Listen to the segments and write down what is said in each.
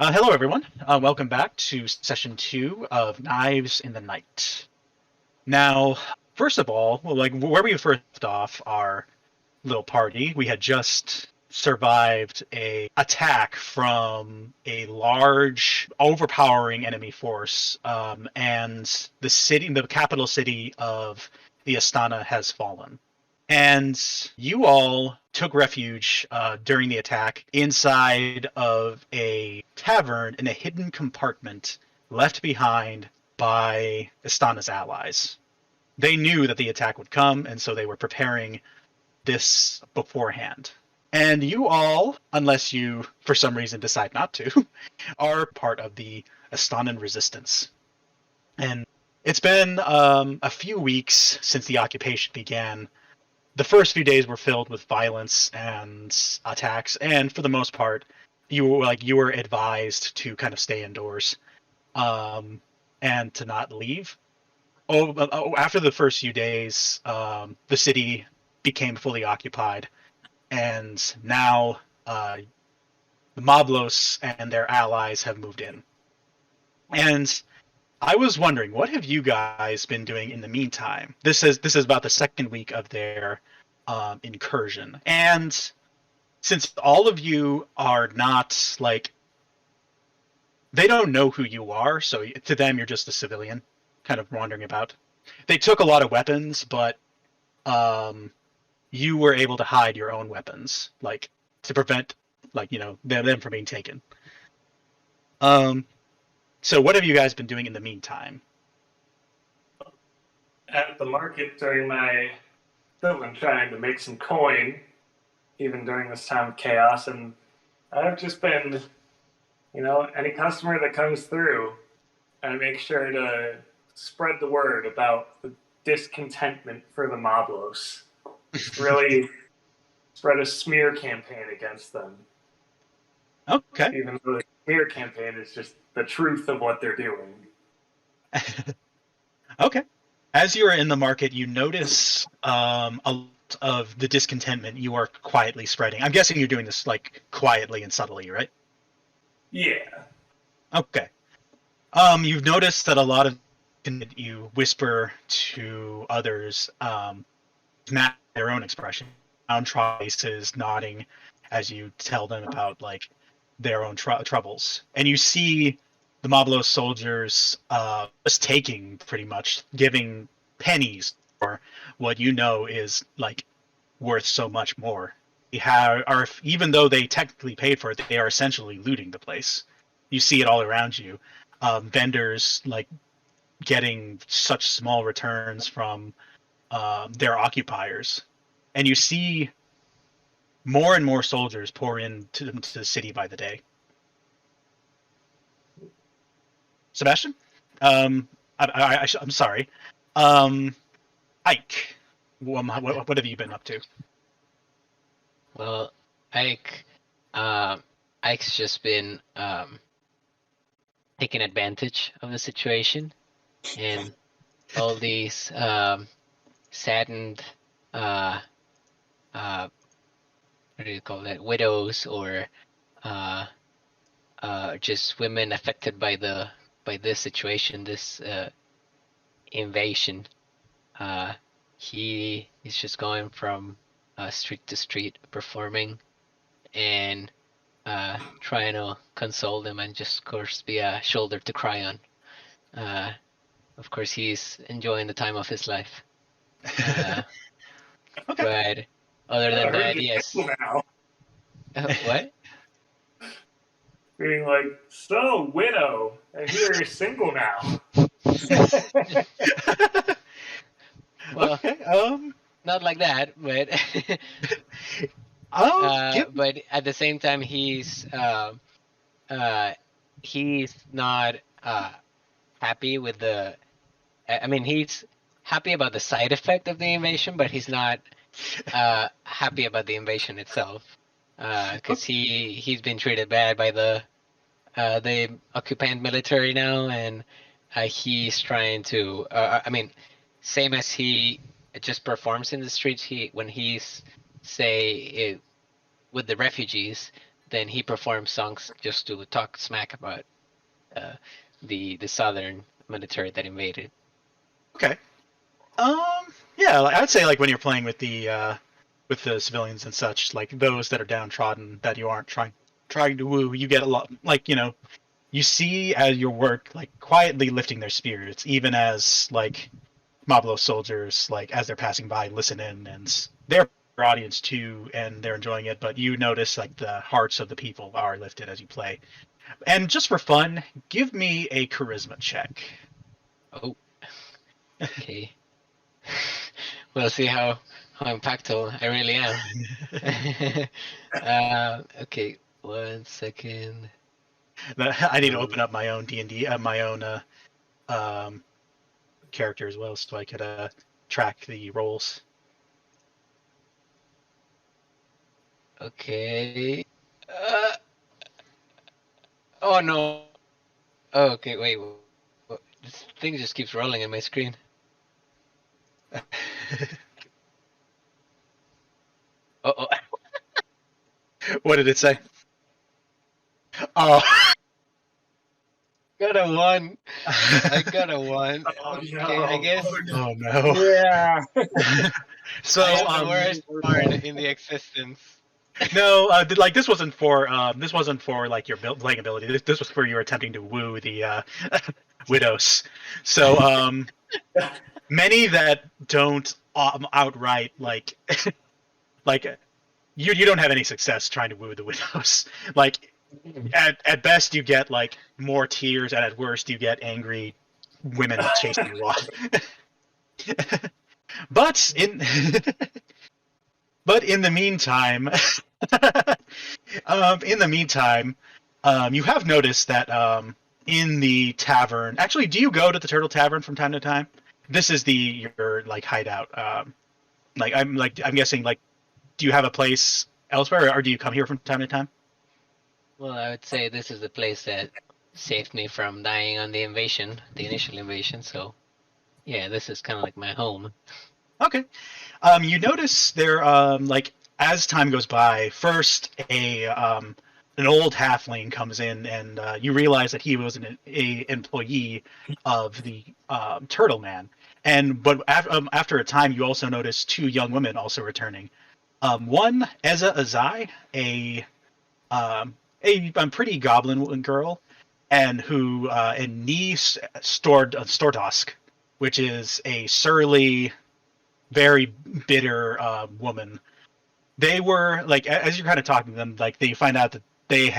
Hello, everyone. Welcome back to session 2 of Knives in the Night. Now, first of all, where we first left off our little party, we had just survived a attack from a large, overpowering enemy force, and the capital city of the Astana has fallen. And you all took refuge during the attack inside of a tavern in a hidden compartment left behind by Istana's allies. They knew that the attack would come, and so they were preparing this beforehand. And you all, unless you for some reason decide not to, are part of the Astanan resistance. And it's been a few weeks since the occupation began. The first few days were filled with violence and attacks, and for the most part, you were advised to kind of stay indoors, and to not leave. After the first few days, the city became fully occupied, and now the Moblos and their allies have moved in. And I was wondering, what have you guys been doing in the meantime? This is about the second week of their incursion, and since all of you are not they don't know who you are, so to them you're just a civilian, kind of wandering about. They took a lot of weapons, but you were able to hide your own weapons, to prevent them from being taken. So what have you guys been doing in the meantime? At the market during my still been trying to make some coin, even during this time of chaos, and I've just been, any customer that comes through, I make sure to spread the word about the discontentment for the Moblos. Really spread a smear campaign against them. Okay. Even though the smear campaign is just the truth of what they're doing. Okay. As you are in the market, you notice a lot of the discontentment you are quietly spreading. I'm guessing you're doing this quietly and subtly, right? Yeah. Okay. You've noticed that a lot of you whisper to others, match their own expression. Faces nodding as you tell them about their own troubles, and you see the Moblos soldiers just taking, pretty much giving pennies for what you know is worth so much more. Even though they technically paid for it, they are essentially looting the place. You see it all around you. Vendors getting such small returns from their occupiers, and you see more and more soldiers pour into the city by the day. Sebastian, I'm sorry, Ike. What have you been up to? Well, Ike, Ike's just been taking advantage of the situation, and all these saddened, what do you call that? Widows, or just women affected by this situation, this invasion. He is just going from street to street performing and trying to console them and just, of course, be a shoulder to cry on. Of course, he's enjoying the time of his life. Okay. But other than that, yes. Now. What? Being like, so, widow, I hear you're single now. Well, okay. Not like that, but but at the same time, he's not happy with the. I mean, he's happy about the side effect of the invasion, but he's not happy about the invasion itself, because he's been treated bad by the occupant military now, and he's trying to. I mean, same as he just performs in the streets. When he's with the refugees, then he performs songs just to talk smack about the southern military that invaded. Okay. Yeah, like, I'd say like when you're playing with the civilians and such, like those that are downtrodden that you aren't trying to woo, you get a lot. Like you see as your work like quietly lifting their spirits, even as like Mablo soldiers, like as they're passing by, listen in, and they're your audience too, and they're enjoying it. But you notice like the hearts of the people are lifted as you play. And just for fun, give me a charisma check. Oh, okay. We'll see how impactful I really am. Okay, 1 second. I need to open up my own D&D, my own character as well, so I could track the rolls. Okay. Oh no. Oh, okay, wait. This thing just keeps rolling on my screen. Oh. What did it say? Oh. Got a 1. I got a 1. Oh, Okay, no. I guess. Oh no. Yeah. So I am the worst part in the existence. no, like this wasn't for like your playing ability. This was for you attempting to woo the widows. So many that don't outright like like you don't have any success trying to woo the widows. Like at best you get like more tears, and at worst you get angry women chasing you off. But in the meantime, you have noticed that in the tavern. Actually, do you go to the Turtle Tavern from time to time? This is your like hideout. I'm guessing like, do you have a place elsewhere, or do you come here from time to time? Well, I would say this is the place that saved me from dying on the invasion, the initial invasion. So, yeah, this is kind of like my home. Okay. You notice there, like as time goes by, first an old halfling comes in, and you realize that he was an employee of the Turtle Man. But after a time, you also notice 2 young women also returning. One, Ezza Azai, a pretty goblin girl, and Nee Stordusk, which is a surly, very bitter woman. They were like, as you're kind of talking to them, like you find out that they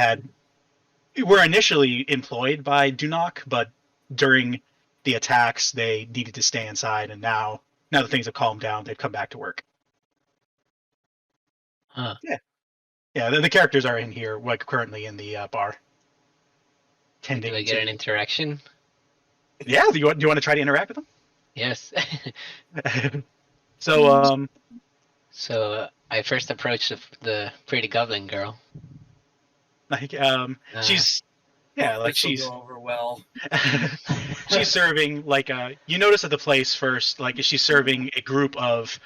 were initially employed by Dunok, but during the attacks they needed to stay inside, and now that things have calmed down, they've come back to work. Huh. Yeah, the characters are in here, like currently in the bar. Do I get an interaction? Yeah, do you want to try to interact with them? Yes. So So I first approached the pretty goblin girl. like she's like This will she's go over well. she's serving like you notice at the place first, like she's serving a group of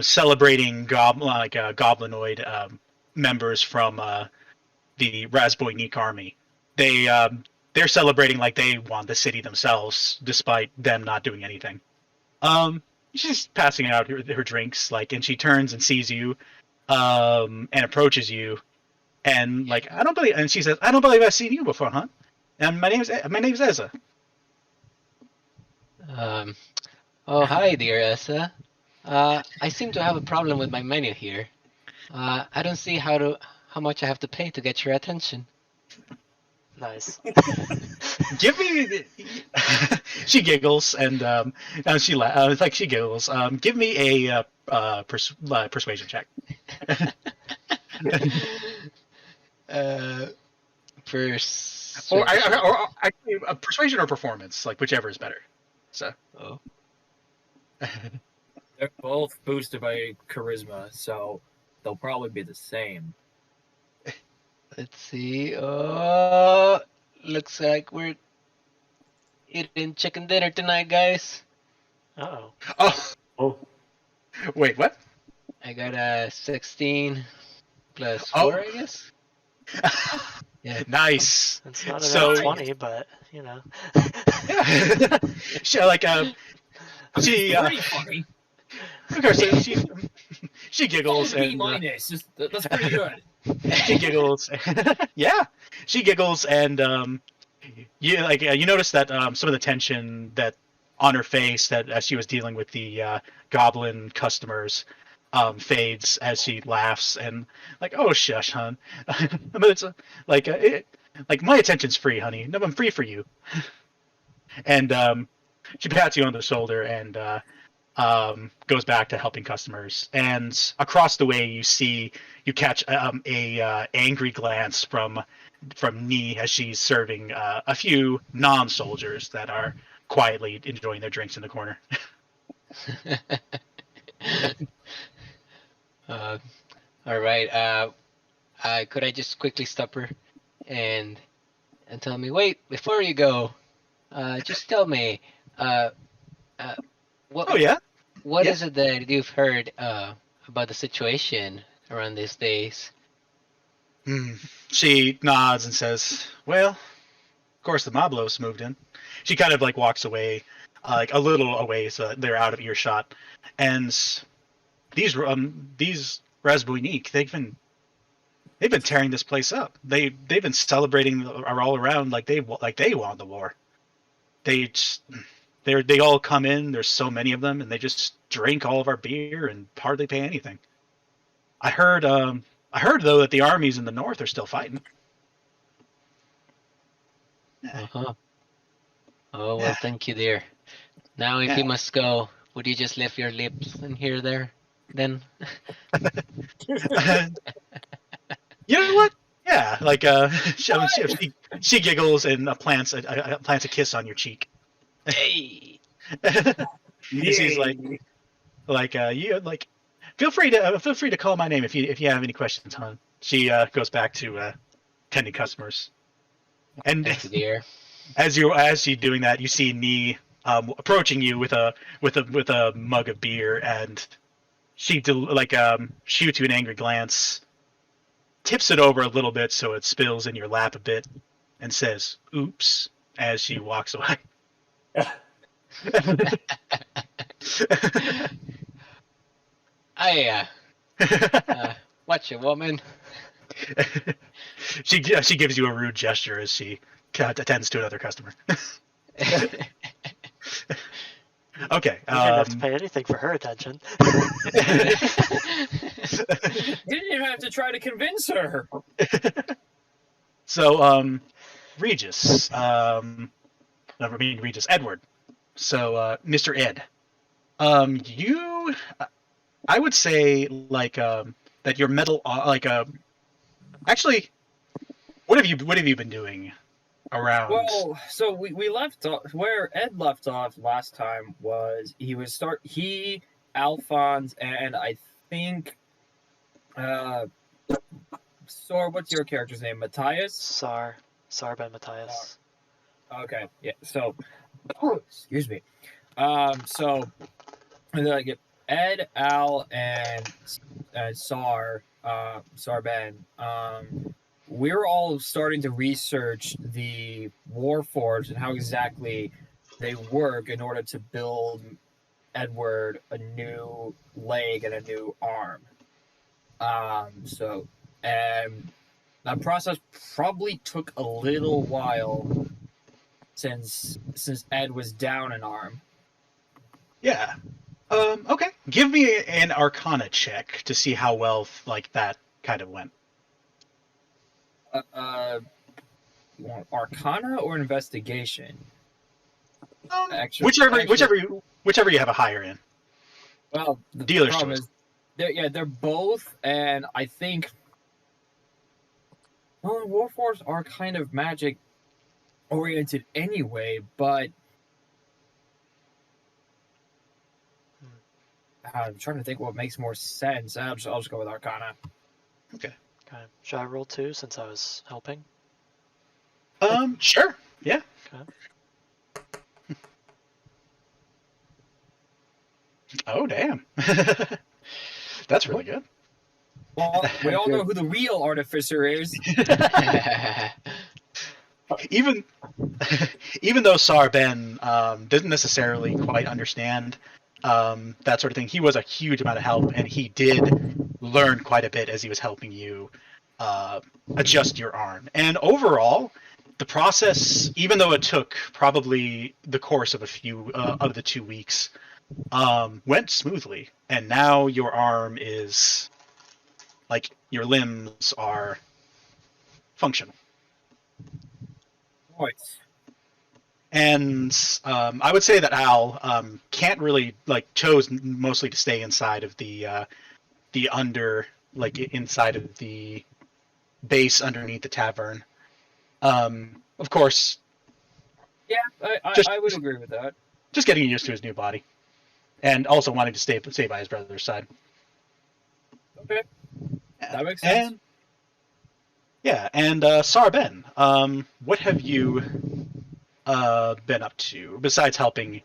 celebrating goblinoid members from the Razboynik army. They're celebrating like they won the city themselves, despite them not doing anything. She's passing out her drinks, like, and she turns and sees you, and approaches you, and like, and she says, "I don't believe I've seen you before, huh? And my name's Ezza." Oh, hi, dear Ezza. I seem to have a problem with my menu here. I don't see how much I have to pay to get your attention. Nice. Give me. She giggles, and she it's like she giggles. Give me a persuasion check. Persuasion. Or actually, persuasion or performance, like whichever is better. So. Oh. They're both boosted by charisma, so they'll probably be the same. Let's see. Oh, looks like we're eating chicken dinner tonight, guys. Uh-oh. Oh. Wait, what? I got a 16 plus 4, Oh. I guess. Yeah. Nice. It's not an So- 20, but you know. Yeah. she like she Pretty funny. of course she giggles B and minus. That's pretty good. she giggles. Yeah, she giggles and you notice that some of the tension that on her face that as she was dealing with the goblin customers fades as she laughs and like, oh shush, hon. But it's like my attention's free, honey. No, I'm free for you. And she pats you on the shoulder and goes back to helping customers. And across the way, you catch a angry glance from Nee as she's serving a few non-soldiers that are quietly enjoying their drinks in the corner. uh, all right. Could I just quickly stop her and tell me, wait, before you go, just tell me, uh, what Oh yeah. what Yeah. is it that you've heard about the situation around these days? She nods and says, "Well, of course the Moblos moved in." She kind of like walks away, like a little away, so that they're out of earshot. And these Razbouinique, they've been tearing this place up. They've been celebrating all around like they won the war. They all come in. There's so many of them, and they just drink all of our beer and hardly pay anything. I heard though that the armies in the north are still fighting. Uh-huh. Oh, well, thank you, dear. Now, if Yeah. you must go, would you just lift your lips and hear there, then? You know what? Yeah, like she giggles and plants a kiss on your cheek. Hey! And she's like you like feel free to call my name if you have any questions, hon. She goes back to tending customers. And Thank you, dear. as you doing that, you see Nee approaching you with a mug of beer, and she shoots you an angry glance, tips it over a little bit so it spills in your lap a bit, and says, "Oops," as she walks away. Watch it, woman. She gives you a rude gesture as she attends to another customer. Okay. You didn't have to pay anything for her attention. Didn't even have to try to convince her. So, Regis, Edward. So, Mr. Ed, I would say that your metal, actually, what have you been doing around? Well, so we left off where Ed left off last time was he, Alphonse, and I think Soar, what's your character's name? Matthias? Saar by Matthias. Okay, yeah. So, excuse me. So, like Ed, Al, and Saar, Ben. We're all starting to research the Warforged and how exactly they work in order to build Edward a new leg and a new arm. That process probably took a little while since Ed was down an arm. Yeah. Okay. Give me an Arcana check to see how well that kind of went. You want Arcana or Investigation? Whichever you have a higher in. Well, the Dealer's problem choice. is, they're both, and I think, well, Warforged are kind of magic oriented anyway, but I'm trying to think what makes more sense. I'll just go with Arcana. Okay. Okay. Should I roll 2 since I was helping? Sure. Yeah. Okay. Oh, damn. That's really good. Well, we all know who the real artificer is. even even though Saar Ben didn't necessarily quite understand that sort of thing, he was a huge amount of help, and he did learn quite a bit as he was helping you adjust your arm. And overall, the process, even though it took probably the course of a few of the 2 weeks, went smoothly. And now your arm is like your limbs are functional. Right. And I would say that Al can't really chose mostly to stay inside of the inside of the base underneath the tavern. Of course, Yeah, I would agree with that. just getting used to his new body, and also wanting to stay by his brother's side. Okay, that makes sense. And yeah, and Saar Ben, what have you been up to besides helping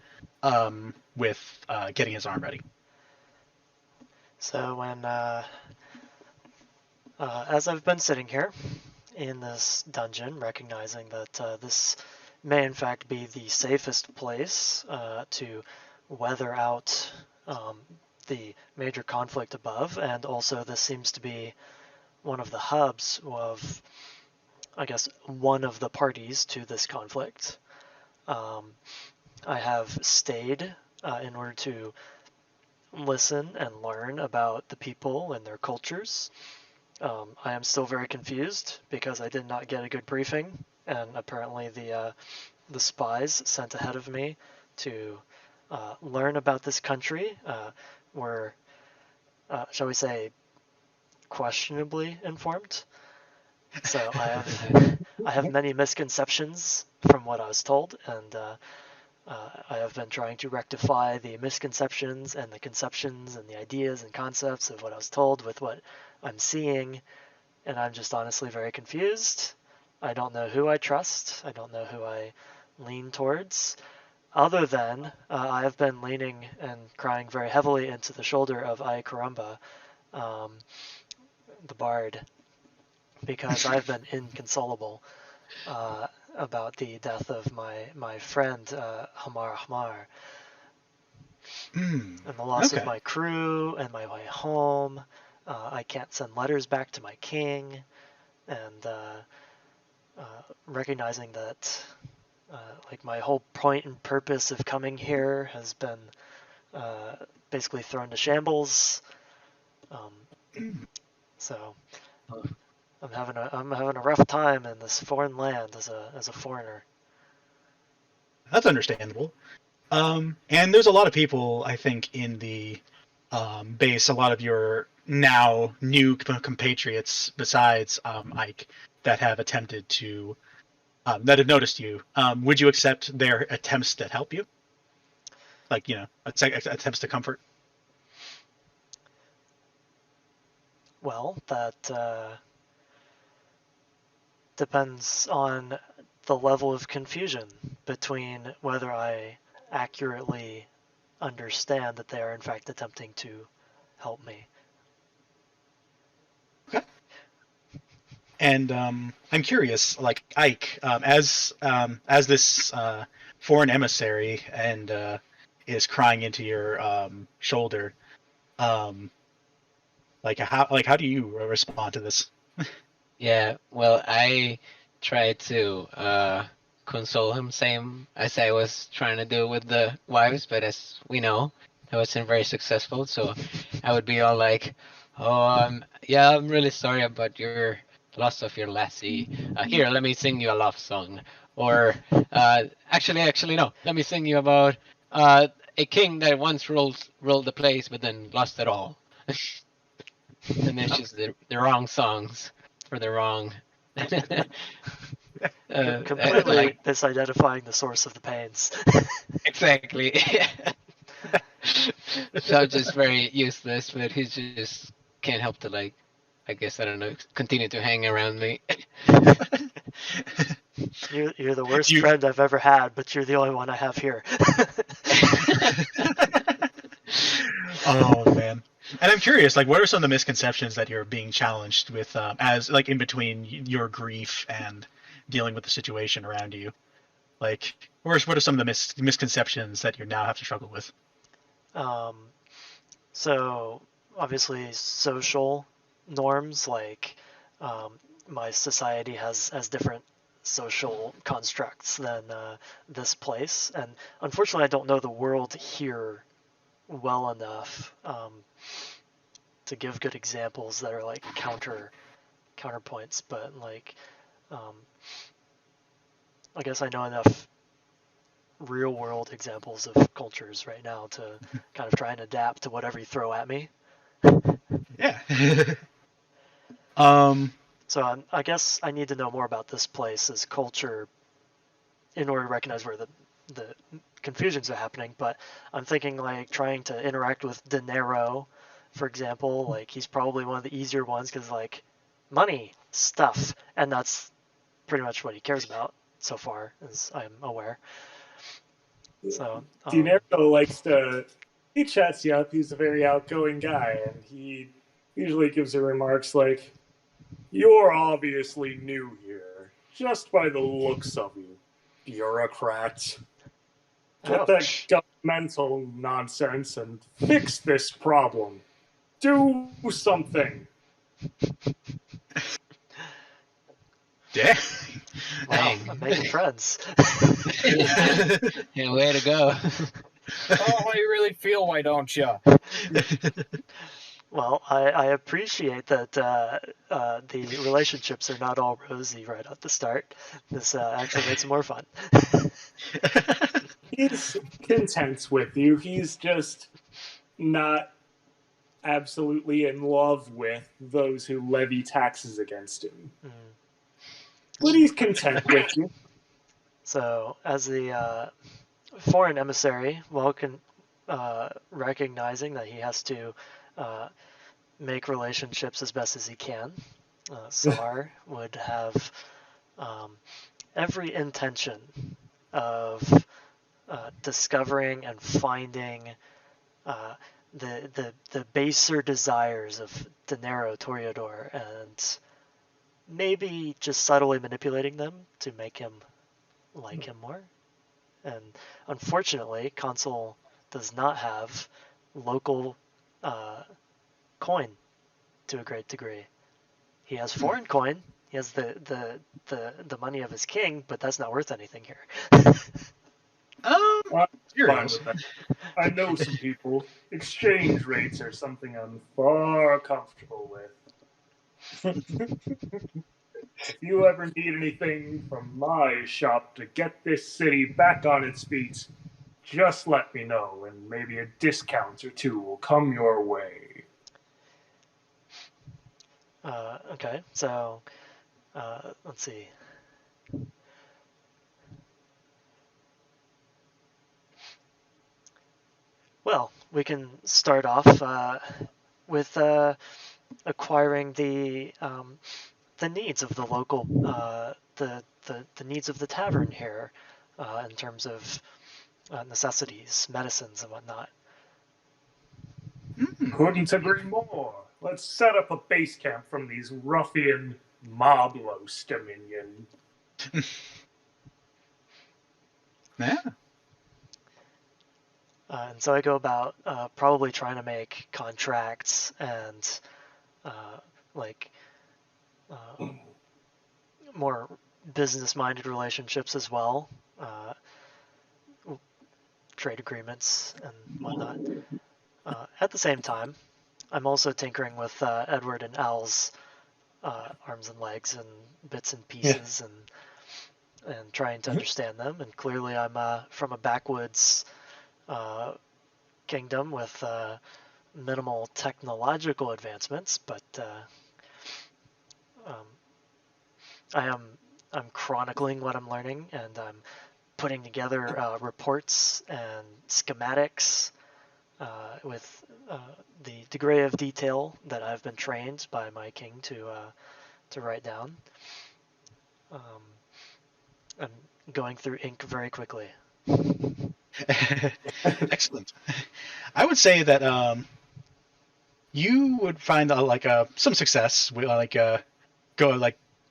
with getting his arm ready? So when, as I've been sitting here in this dungeon, recognizing that this may in fact be the safest place to weather out the major conflict above, and also this seems to be one of the hubs of, I guess, one of the parties to this conflict. I have stayed in order to listen and learn about the people and their cultures. I am still very confused because I did not get a good briefing, and apparently the spies sent ahead of me to learn about this country were, shall we say, questionably informed. So I have many misconceptions from what I was told, and I have been trying to rectify the misconceptions and the conceptions and the ideas and concepts of what I was told with what I'm seeing, and I'm just honestly very confused. I don't know who I trust. I don't know who I lean towards, other than I have been leaning and crying very heavily into the shoulder of Ai Karamba, the bard, because I've been inconsolable about the death of my friend Hamar Ahmar, and the loss of my crew and my way home. I can't send letters back to my king, and recognizing that my whole point and purpose of coming here has been basically thrown to shambles. So I'm having a rough time in this foreign land as a foreigner. That's understandable. And there's a lot of people, I think, in the base, a lot of your now new compatriots besides Ike that have attempted to, that have noticed you. Would you accept their attempts that help you? Attempts to comfort? Well, that depends on the level of confusion between whether I accurately understand that they are in fact attempting to help me. Okay. And I'm curious, like Ike, as this foreign emissary and is crying into your shoulder, how do you respond to this? Yeah, well, I tried to console him, same as I was trying to do with the wives, but as we know, I wasn't very successful. So I would be all like, "Oh, I'm really sorry about your loss of your lassie. Here, let me sing you a love song." Or actually, no, let me sing you about a king that once ruled the place, but then lost it all. And it's just the wrong songs for the wrong. Completely misidentifying the source of the pains. Exactly. So I'm just very useless, but he just can't help to I guess I don't know, continue to hang around me. You're the worst friend I've ever had, but you're the only one I have here. Oh man. And I'm curious, like, what are some of the misconceptions that you're being challenged with, as like in between your grief and dealing with the situation around you? Like, what are some of the misconceptions that you now have to struggle with? Um, so obviously social norms, like my society has different social constructs than this place, and unfortunately I don't know the world here well enough to give good examples that are like counterpoints, but like um, I guess I know enough real world examples of cultures right now to kind of try and adapt to whatever you throw at me. Yeah. um. So I guess I need to know more about this place's culture in order to recognize where the confusions are happening. But I'm thinking like trying to interact with Dinero, for example. Like he's probably one of the easier ones because like money, stuff, and that's pretty much what he cares about so far, as I'm aware. So Dinero likes to. He chats you up. He's a very outgoing guy, and he usually gives you remarks like, "You're obviously new here, just by the looks of you, bureaucrats. Get that ouch. governmental nonsense and fix this problem. Do something." Yeah. Wow, Dang. I'm making friends. Yeah, way to go. Oh, how you really feel? Why don't you? Well, I appreciate that the relationships are not all rosy right at the start. This actually makes it more fun. He's content with you. He's just not absolutely in love with those who levy taxes against him. Mm. But he's content with you. So, as the foreign emissary, Vulcan, recognizing that he has to make relationships as best as he can, Saar would have every intention of discovering and finding the baser desires of Dinero Toreador and maybe just subtly manipulating them to make him like him more. And unfortunately, Consul does not have local coin to a great degree. He has foreign coin. He has the money of his king, but that's not worth anything here. um. I'm fine Curious. with that. I know some people. Exchange rates are something I'm far comfortable with. If you ever need anything from my shop to get this city back on its feet, just let me know, and maybe a discount or two will come your way. Okay, so let's see. Well, we can start off with acquiring the needs of the local the needs of the tavern here in terms of necessities, medicines, and whatnot. Couldn't agree more. Let's set up a base camp from these ruffian Moblos Dominion. Yeah. And so I go about probably trying to make contracts and like more business-minded relationships as well, trade agreements and whatnot. At the same time, I'm also tinkering with Edward and Al's arms and legs and bits and pieces and trying to understand them. And clearly, I'm from a backwoods kingdom with minimal technological advancements, but I'm chronicling what I'm learning, and I'm putting together reports and schematics with the degree of detail that I've been trained by my king to write down. I'm going through ink very quickly. Excellent. I would say that you would find some success with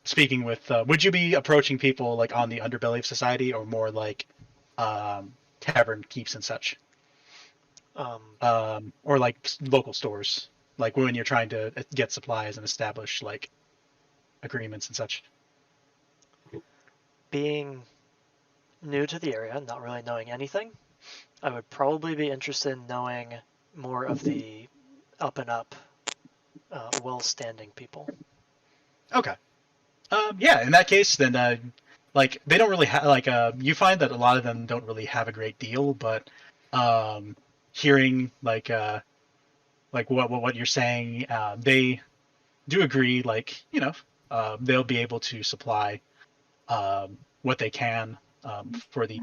speaking with. Would you be approaching people like on the underbelly of society, or more like tavern keeps and such, or like local stores, like when you're trying to get supplies and establish like agreements and such? Being new to the area, not really knowing anything, I would probably be interested in knowing more of the up and up, well-standing people. Okay. Yeah, in that case, then like they don't really have you find that a lot of them don't really have a great deal, but hearing what you're saying, they do agree. Like they'll be able to supply what they can for the.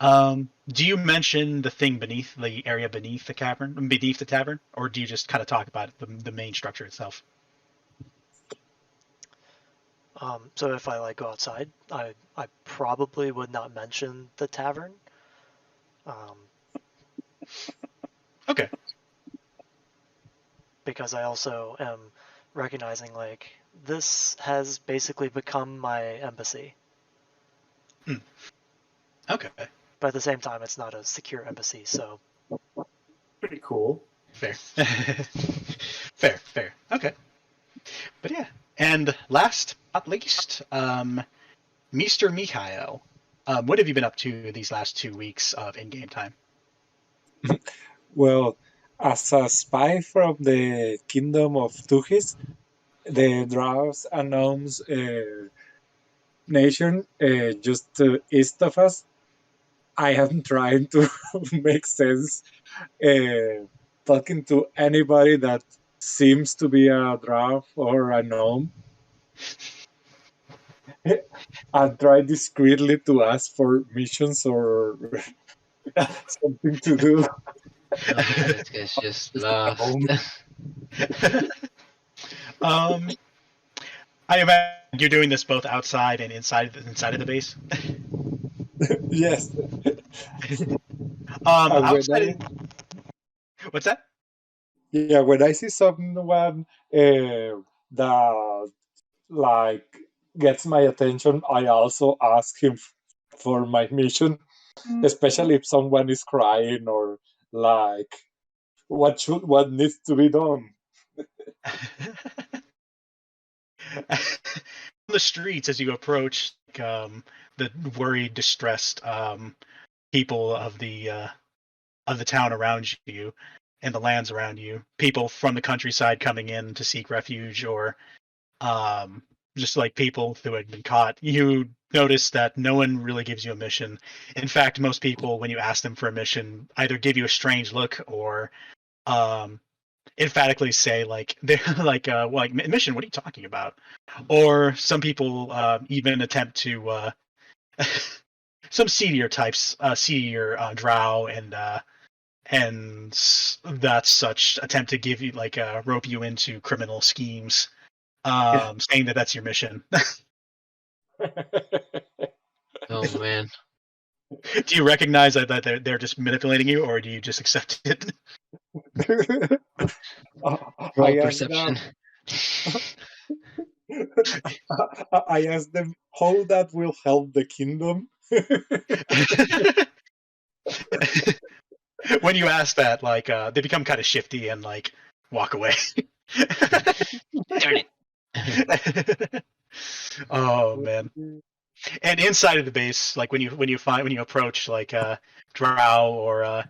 Do you mention the thing beneath the area beneath the tavern, or do you just kind of talk about the main structure itself? So if I like go outside, I probably would not mention the tavern. Okay. Because I also am recognizing like this has basically become my embassy. Okay. But at the same time, it's not a secure embassy, so. Pretty cool. Fair. Fair. Okay. But yeah. And last but not least, Mr. Mihal. What have you been up to these last 2 weeks of in-game time? Well, as a spy from the kingdom of Tuhis, the Drows and Gnomes nation just east of us, I am trying to make sense talking to anybody that seems to be a Drow or a Gnome. And try discreetly to ask for missions or something to do. This guy's just lost. I imagine you're doing this both outside and inside of the base. Yes. What's that? Yeah, when I see someone that like gets my attention, I also ask him for my mission, especially if someone is crying or like what needs to be done. On the streets, as you approach the worried, distressed people of the town around you and the lands around you, people from the countryside coming in to seek refuge, or just like people who had been caught, you notice that no one really gives you a mission. In fact, most people, when you ask them for a mission, either give you a strange look or emphatically say like they're like mission, what are you talking about? Or some people even attempt to some seedier types, drow and that such attempt to give you like rope you into criminal schemes, saying that that's your mission. Oh man. Do you recognize that they're just manipulating you, or do you just accept it? Roll perception. I asked them how that will help the kingdom. When you ask that, like they become kind of shifty and like walk away. Darn it. Oh man. And inside of the base, like when you approach like drow or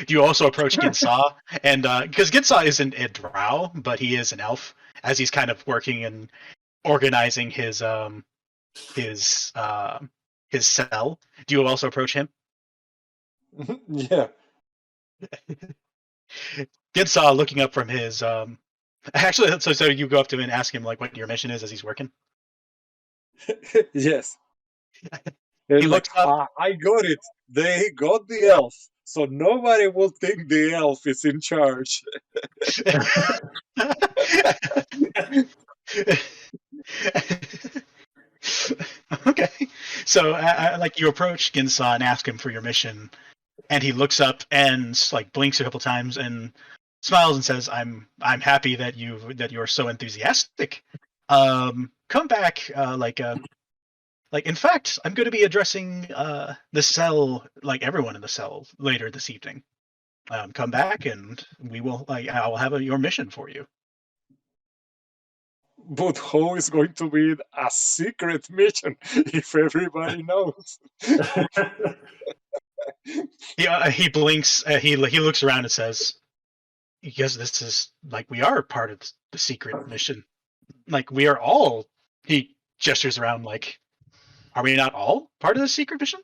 do you also approach Ginsaw? And because Ginsaw isn't a drow, but he is an elf, as he's kind of working and organizing his cell. Do you also approach him? Yeah. Ginsaw, looking up from his actually, so you go up to him and ask him like what your mission is as he's working. Yes. He looks up. I got it. They got the elf, so nobody will think the elf is in charge. Okay, so like you approach Ginsaw and ask him for your mission, and he looks up and like blinks a couple times and smiles and says, "I'm happy that you're so enthusiastic. Come back, like in fact, I'm going to be addressing the cell, like everyone in the cell, later this evening. Come back, and I will have your mission for you." But how is going to be a secret mission if everybody knows? He blinks. He looks around and says, "Yes, this is like we are part of the secret mission. Like we are all." He gestures around, like, "Are we not all part of the secret mission?"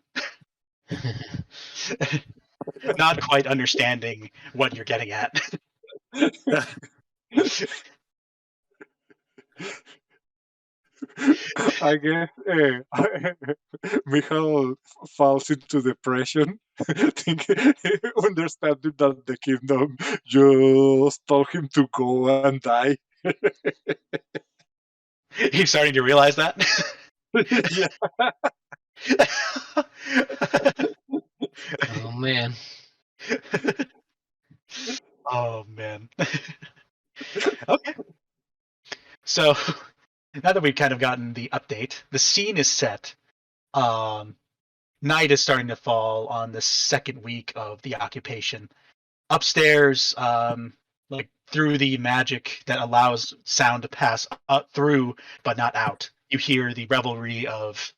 Not quite understanding what you're getting at. I guess Mihal falls into depression, understanding that the kingdom just told him to go and die. He's starting to realize that. Yeah. Oh man. Oh man. Okay. So now that we've kind of gotten the update, the scene is set. Night is starting to fall on the second week of the occupation. Upstairs, like through the magic that allows sound to pass through but not out, you hear the revelry of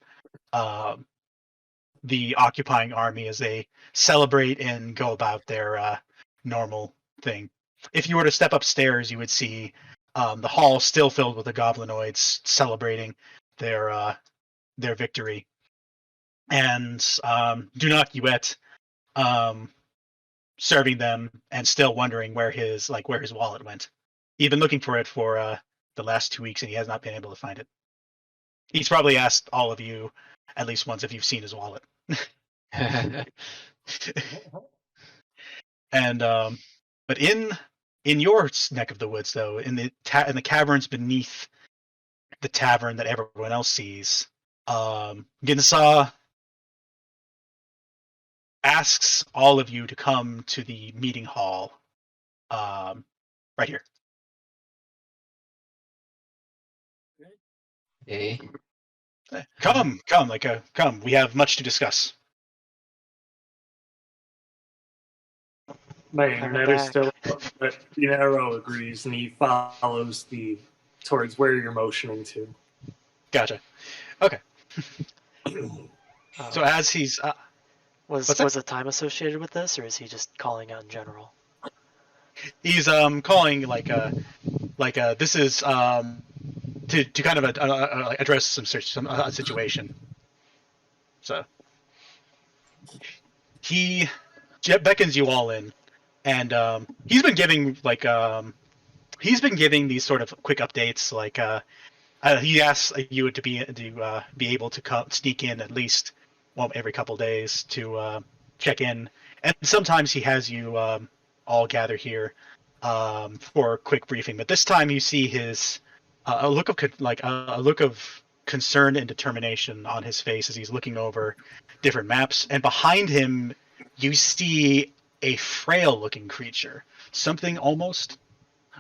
the occupying army as they celebrate and go about their normal thing. If you were to step upstairs, you would see the hall still filled with the goblinoids celebrating their victory, and Dunak serving them and still wondering where his wallet went. He's been looking for it for the last 2 weeks and he has not been able to find it. He's probably asked all of you at least once if you've seen his wallet. And but in your neck of the woods, though, in the caverns beneath the tavern that everyone else sees, Ginsa asks all of you to come to the meeting hall, right here. Okay. Come, come. We have much to discuss. My Coming internet is back. still up, but Dinero agrees and he follows towards where you're motioning to. Gotcha. Okay. So as he's was what's that? was a time associated with this, or is he just calling out in general? He's calling like this is to kind of address some situation. So he beckons you all in, and he's been giving these sort of quick updates. Like he asks you to be able to sneak in at least every couple days to check in, and sometimes he has you all gather here for a quick briefing. But this time you see his a look of concern and determination on his face as he's looking over different maps, and behind him you see a frail-looking creature, something almost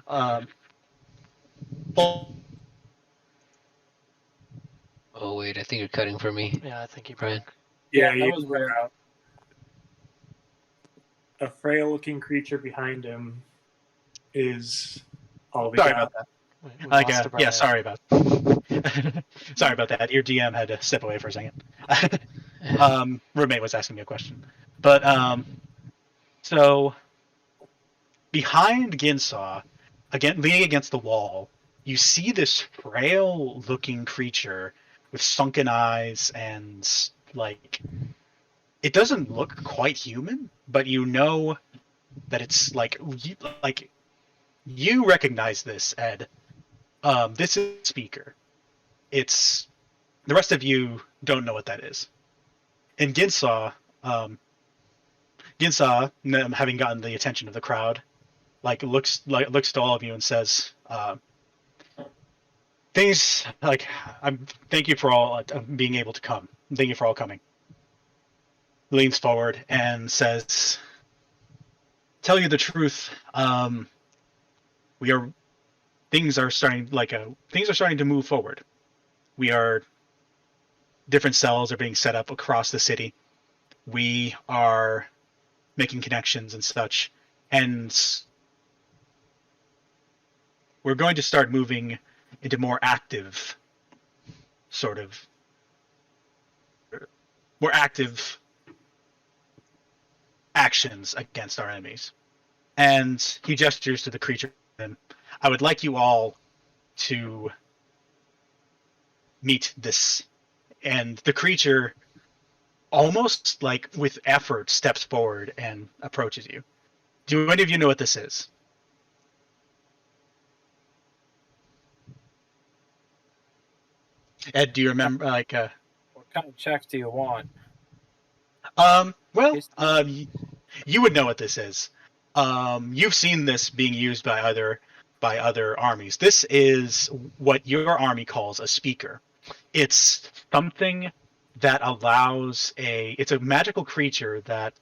Oh wait, I think you're cutting for me. Yeah, I think he Brian. broke. Yeah, that you was weird. A frail-looking creature behind him is all we Sorry got. about that. We lost Yeah, Brian. sorry about sorry about that. Your DM had to step away for a second. Roommate was asking me a question, but so behind Ginsaw, again leaning against the wall, you see this frail-looking creature with sunken eyes, and like it doesn't look quite human, but you know that it's you recognize this, Ed. This is a speaker. It's the rest of you don't know what that is. And Ginsaw, having gotten the attention of the crowd, looks to all of you and says, "Things like thank you for all being able to come. Thank you for all coming." Leans forward and says, "Tell you the truth, things are starting to move forward. Different cells are being set up across the city. We are making connections and such, and we're going to start moving into more active actions against our enemies. And he gestures to the creature. And I would like you all to meet this. And the creature, almost like with effort, steps forward and approaches you. Do any of you know what this is? Ed, do you remember? What kind of checks do you want? You would know what this is. You've seen this being used by other armies. This is what your army calls a speaker. It's something that allows it's a magical creature that,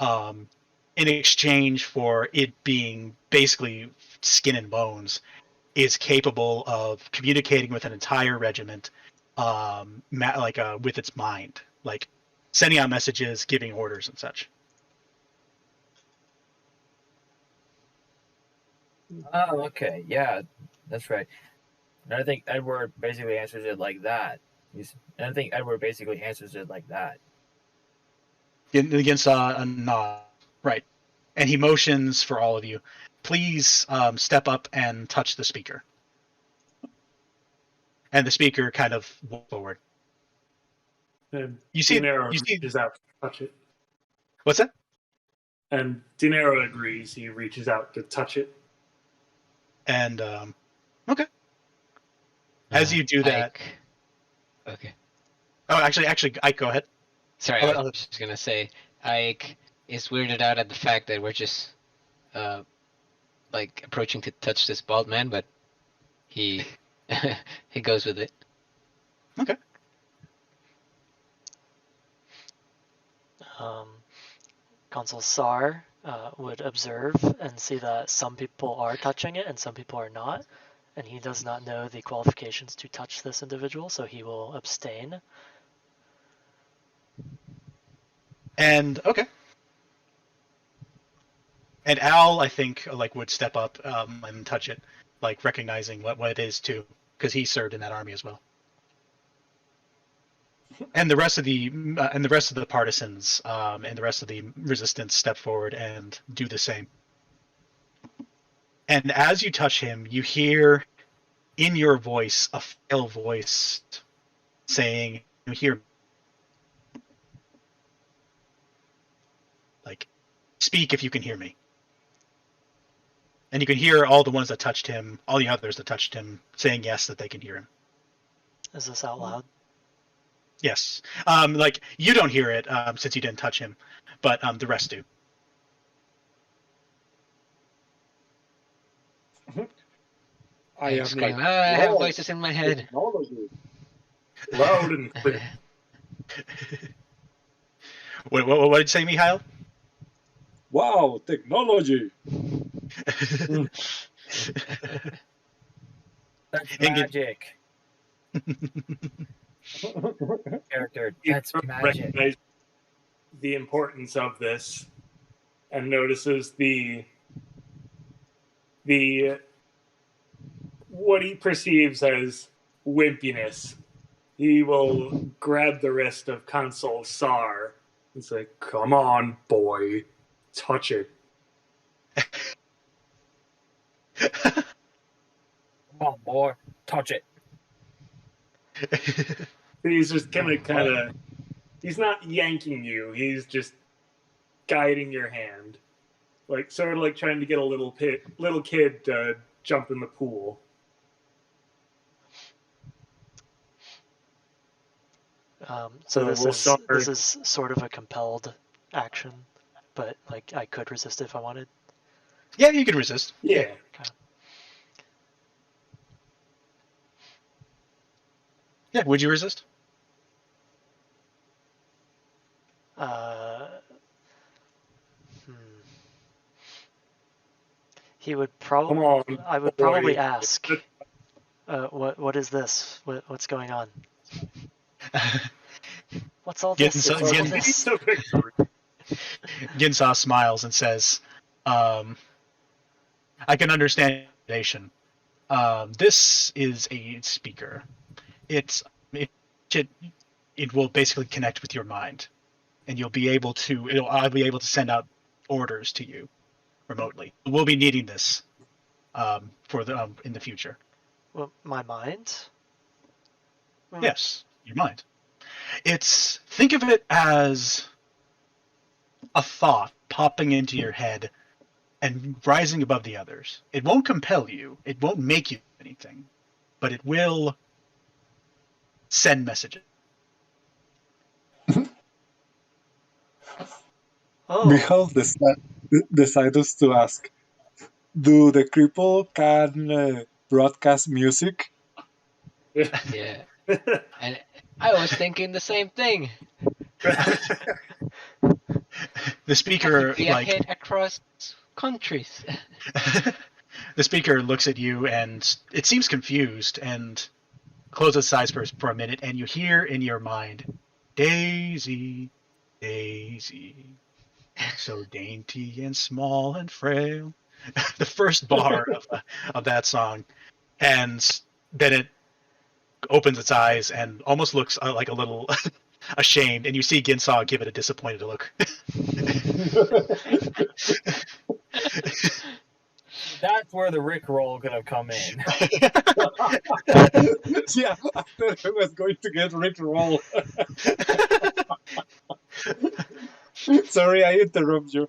in exchange for it being basically skin and bones, is capable of communicating with an entire regiment, with its mind, like sending out messages, giving orders, and such. Oh, okay. Yeah, that's right. And I think Edward basically answers it like that. Against a nod, right? And he motions for all of you. Please step up and touch the speaker. And the speaker kind of walks forward. And You see reaches out to touch it. What's that? And Dinero agrees. He reaches out to touch it. And okay. As you do that. Okay. Oh, actually, Ike, go ahead. Sorry, I was just gonna say, Ike is weirded out at the fact that we're just, approaching to touch this bald man, but he he goes with it. Okay. Consul Saar would observe and see that some people are touching it and some people are not, and he does not know the qualifications to touch this individual, so he will abstain. And okay. And Al, I think, would step up and touch it, recognizing what it is too, because he served in that army as well. And the rest of the partisans and the rest of the resistance step forward and do the same. And as you touch him, you hear in your voice a female voice saying, "You hear, speak if you can hear me." And you can hear all the ones that touched him, all the others that touched him, saying yes, that they can hear him. Is this out loud? Yes. You don't hear it since you didn't touch him, but the rest do. I scream, I have voices in my head. Technology. Loud and clear. What did you say, Mihal? Wow, technology. That's magic. Character, that's magic. Recognize the importance of this and notices the what he perceives as wimpiness. He will grab the wrist of Consul Saar and say, "Come on, boy, touch it." Come on, boy, touch it. He's just kind of. He's not yanking you. He's just guiding your hand, sort of like trying to get a little kid to jump in the pool. So this is sort of a compelled action, but I could resist it if I wanted. Yeah, you can resist. Yeah. Okay. Yeah, would you resist? He would Come on, I would boy. probably ask, what is this? What's going on? What's all this? Ginsa, What's all Gin, this? It's a victory. Ginsa smiles and says, I can understand your nation. This is a speaker. It will basically connect with your mind, and I'll be able to send out orders to you remotely. We'll be needing this for the in the future. Well, my mind? Hmm. Yes, your mind. Think of it as a thought popping into your head and rising above the others. It won't compel you. It won't make you do anything, but it will send messages. Oh, Mihal decided to ask, do the cripple can broadcast music? Yeah. And I was thinking the same thing. The That speaker could be a hit across countries. the speaker looks at you and it seems confused and closes its eyes for a minute, and you hear in your mind, Daisy, Daisy, so dainty and small and frail. The first bar of that song, and then it opens its eyes and almost looks like a little ashamed, and you see Ginsaw give it a disappointed look. That's where the Rickroll could have come in. Yeah, I thought I was going to get Rickroll. Sorry, I interrupt you.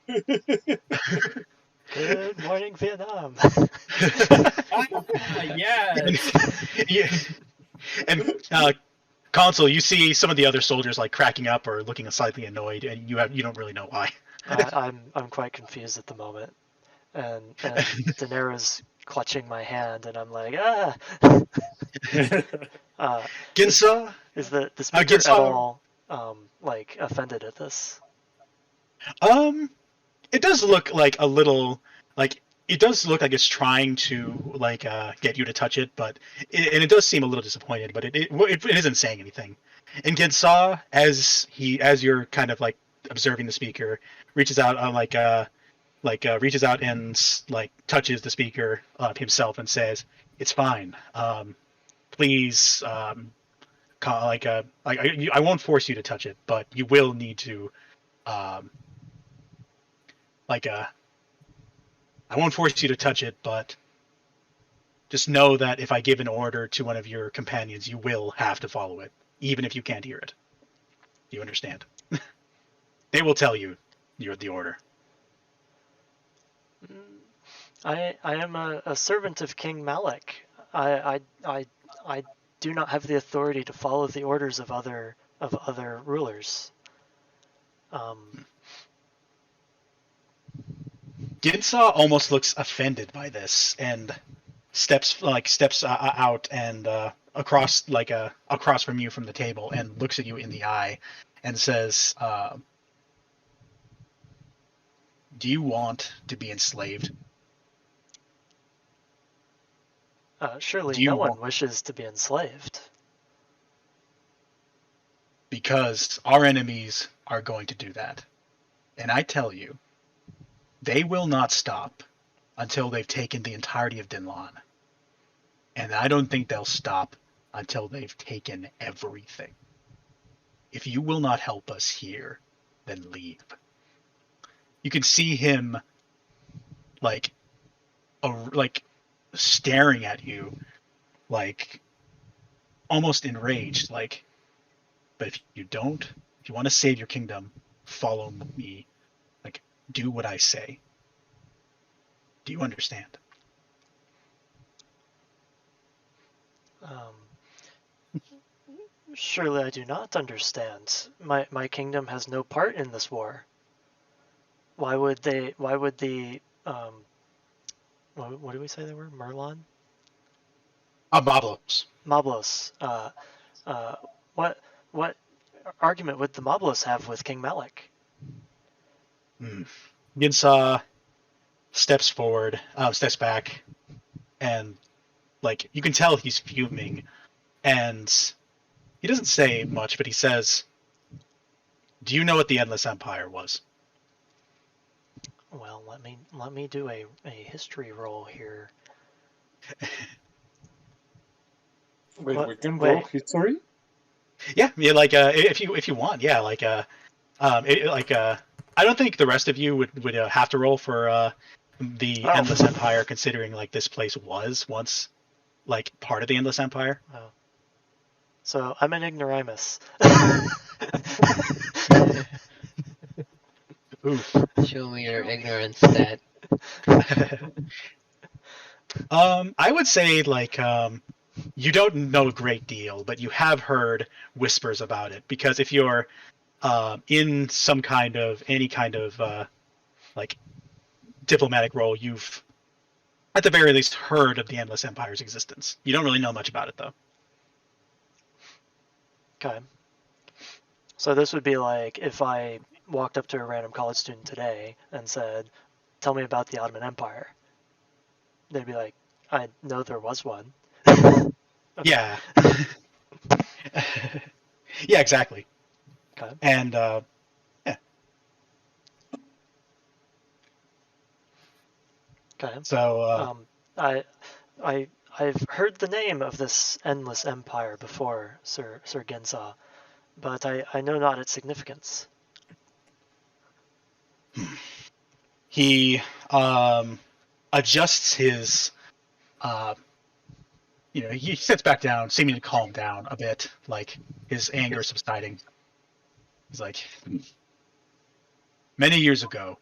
good morning, Vietnam. Yes. Yeah. And Consul, you see some of the other soldiers like cracking up or looking slightly annoyed, and you don't really know why. I'm quite confused at the moment, and Dinero's clutching my hand, and I'm like, ah. Ginsa, Is the speaker at all like offended at this? it does look like a little like it does look like it's trying to like get you to touch it, but and it does seem a little disappointed, but it isn't saying anything. And Ginsa, as you're kind of like observing the speaker, reaches out reaches out and like touches the speaker himself and says, "It's fine. Please, I won't force you to touch it, but you will need to, I won't force you to touch it, but just know that if I give an order to one of your companions, you will have to follow it, even if you can't hear it. Do you understand? They will tell you you're the order." I am a servant of King Malek. I do not have the authority to follow the orders of other rulers. Ginsa almost looks offended by this and steps out and across from you from the table and looks at you in the eye and says, "Do you want to be enslaved?" Surely no one wishes to be enslaved. Because our enemies are going to do that. And I tell you, they will not stop until they've taken the entirety of Dinlan. And I don't think they'll stop until they've taken everything. If you will not help us here, then leave. You can see him like staring at you, like almost enraged, like, but if you want to save your kingdom, follow me. Like, do what I say. Do you understand? Surely I do not understand. My kingdom has no part in this war. Why would the what do we say they were? Merlon? Mablos. Mablos. What argument would the Mablos have with King Malek? Ginsa steps forward, steps back, and like you can tell he's fuming, and he doesn't say much, but he says, "Do you know what the Endless Empire was?" Well, let me do a history roll here. Wait, What? we can Wait. roll history? Yeah, like if you want, yeah, like I don't think the rest of you would have to roll for the Oh. Endless Empire, considering like this place was once like part of the Endless Empire. Oh. So I'm an ignoramus. Oof. Show me your ignorance stat. I would say like you don't know a great deal, but you have heard whispers about it, because if you're in any kind of like diplomatic role, you've at the very least heard of the Endless Empire's existence. You don't really know much about it though. Okay. So this would be like if I walked up to a random college student today and said, "Tell me about the Ottoman Empire." They'd be like, "I know there was one." Okay. Yeah. Yeah, exactly. Okay. And yeah. Okay. So I've heard the name of this endless empire before, Sir Gensa, but I know not its significance. he adjusts his he sits back down, seeming to calm down a bit, like his anger subsiding. He's like, many years ago,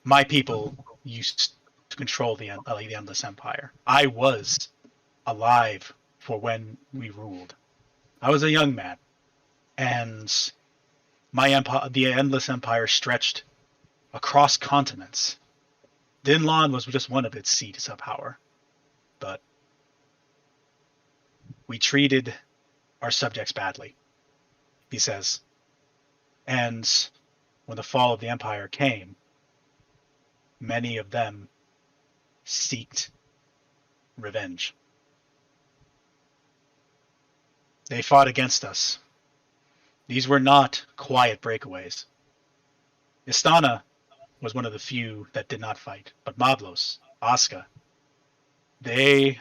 my people used to control the Endless Empire. I was alive for when we ruled. I was a young man, and my empire, the Endless Empire, stretched across continents. Dinlan was just one of its seats of power, but we treated our subjects badly, he says. And when the fall of the Empire came, many of them sought revenge. They fought against us. These were not quiet breakaways. Istana was one of the few that did not fight, but Mablos, Aska, they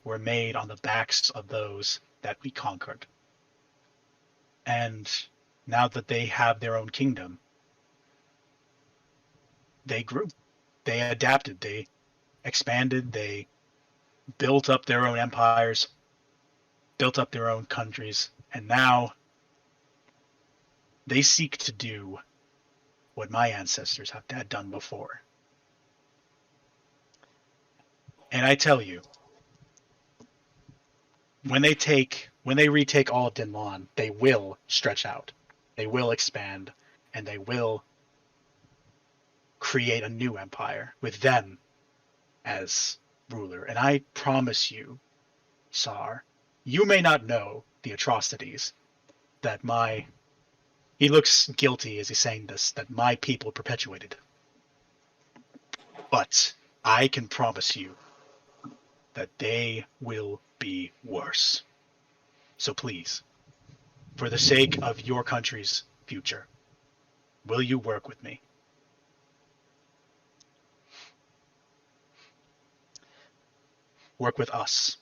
were made on the backs of those that we conquered. And now that they have their own kingdom, they grew. They adapted. They expanded. They built up their own empires, built up their own countries, and now they seek to do what my ancestors had done before. And I tell you, when they retake all of Dinlan, they will stretch out, they will expand, and they will create a new empire with them as ruler. And I promise you, Saar, you may not know the atrocities that he looks guilty as he's saying this, that my people perpetuated. But I can promise you that they will be worse. So please, for the sake of your country's future, will you work with me? Work with us.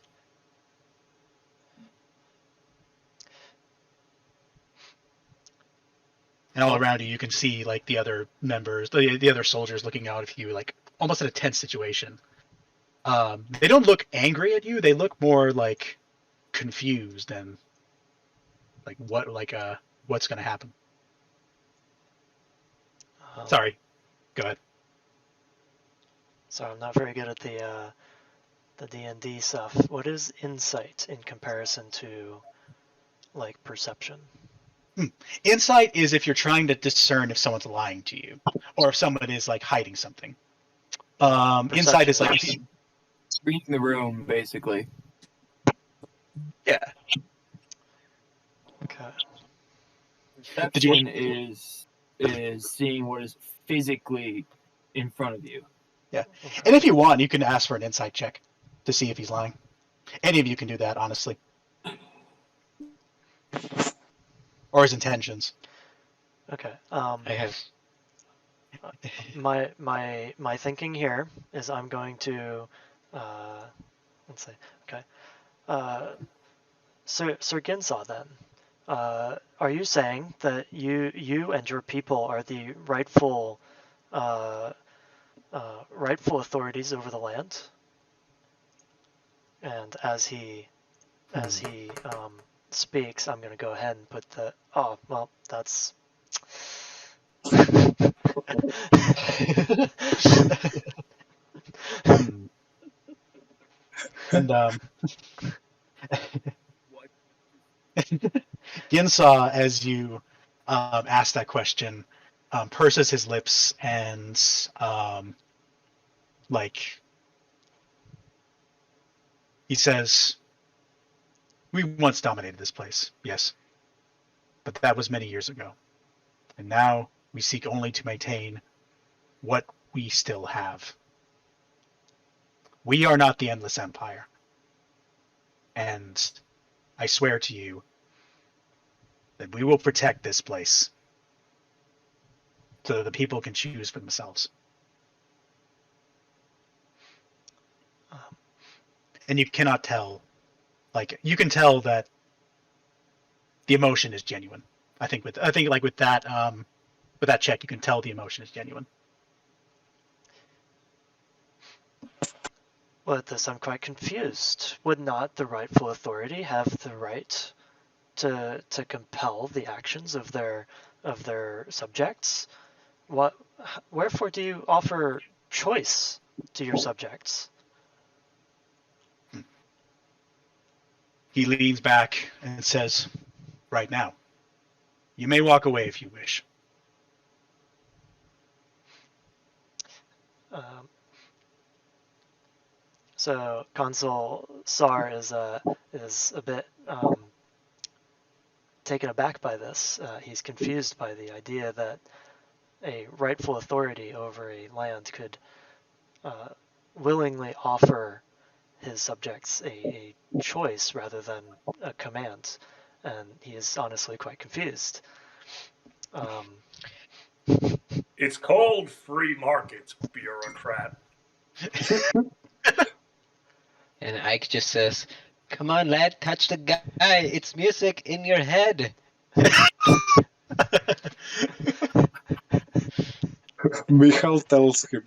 And all around you, you can see like the other members, the other soldiers looking out at you, like almost in a tense situation. They don't look angry at you. They look more like confused and like what's going to happen. Sorry, go ahead. So I'm not very good at the D&D stuff. What is insight in comparison to like perception? Insight is if you're trying to discern if someone's lying to you or if someone is like hiding something. Insight is like reading the room, basically. Yeah. Okay. Perception is seeing what is physically in front of you. Yeah. Okay. And if you want, you can ask for an insight check to see if he's lying. Any of you can do that, honestly. Or his intentions. Okay. I have. My thinking here is I'm going to, let's see. Okay. Sir Ginsaw, then, are you saying that you and your people are the rightful authorities over the land? And as he speaks, I'm going to go ahead and put the. Oh well, that's. And Ginsaw, as you ask that question, purses his lips and he says, "We once dominated this place, yes, but that was many years ago, and now we seek only to maintain what we still have. We are not the Endless Empire, and I swear to you that we will protect this place so that the people can choose for themselves." And you cannot tell, you can tell that the emotion is genuine. I think with that check, you can tell the emotion is genuine. Well, at this, I'm quite confused. Would not the rightful authority have the right to compel the actions of their subjects? What? Wherefore do you offer choice to your subjects? He leans back and says, "Right now, you may walk away if you wish." So Consul Saar is a bit taken aback by this. He's confused by the idea that a rightful authority over a land could willingly offer his subjects a choice rather than a command, and he is honestly quite confused. It's called free markets, bureaucrat. And Ike just says, "Come on, lad, touch the guy. It's music in your head." Mihal tells him,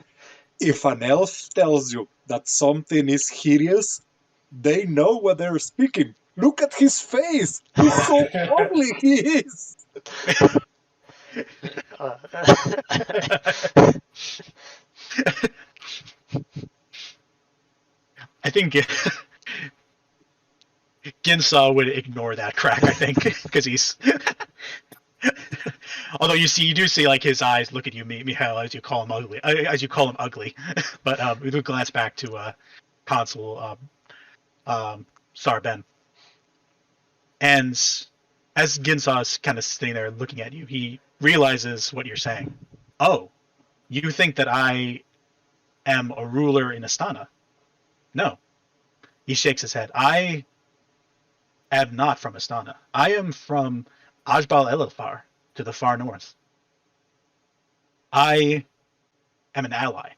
if an elf tells you that something is hideous, they know what they're speaking. Look at his face. He's so ugly he is. I think Ginsaw would ignore that crack, I think, because he's. Although you do see his eyes look at you, Mihal, as you call him ugly. But we would glance back to Consul Saar Ben, and as Ginsaw's kind of sitting there looking at you, he realizes what you're saying. Oh, you think that I am a ruler in Astana? No. He shakes his head. I am not from Astana. I am from Ajbal Elafar, to the far north. I am an ally,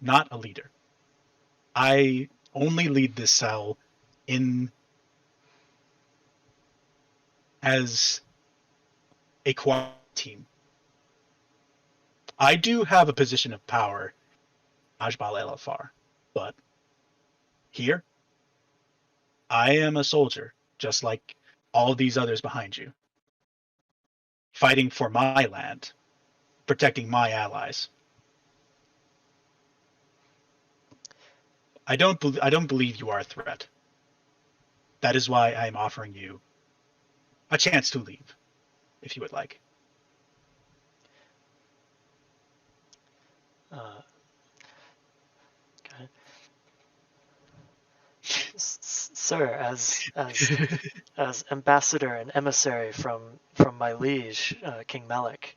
not a leader. I only lead this cell as a quad team. I do have a position of power, Ajbal Elafar, but here, I am a soldier, just like all these others behind you, fighting for my land, protecting my allies. I don't believe you are a threat. That is why I am offering you a chance to leave, if you would like. Okay. Sir, as ambassador and emissary from my liege, King Malik,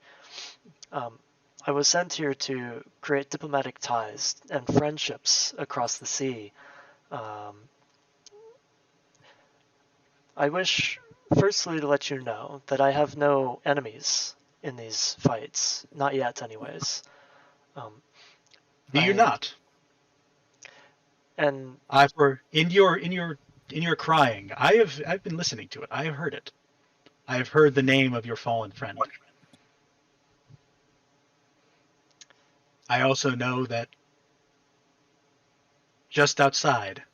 I was sent here to create diplomatic ties and friendships across the sea. I wish, firstly, to let you know that I have no enemies in these fights, not yet, anyways. Do you I- not? And I've heard in your crying. I've been listening to it. I have heard it. I have heard the name of your fallen friend. I also know that just outside,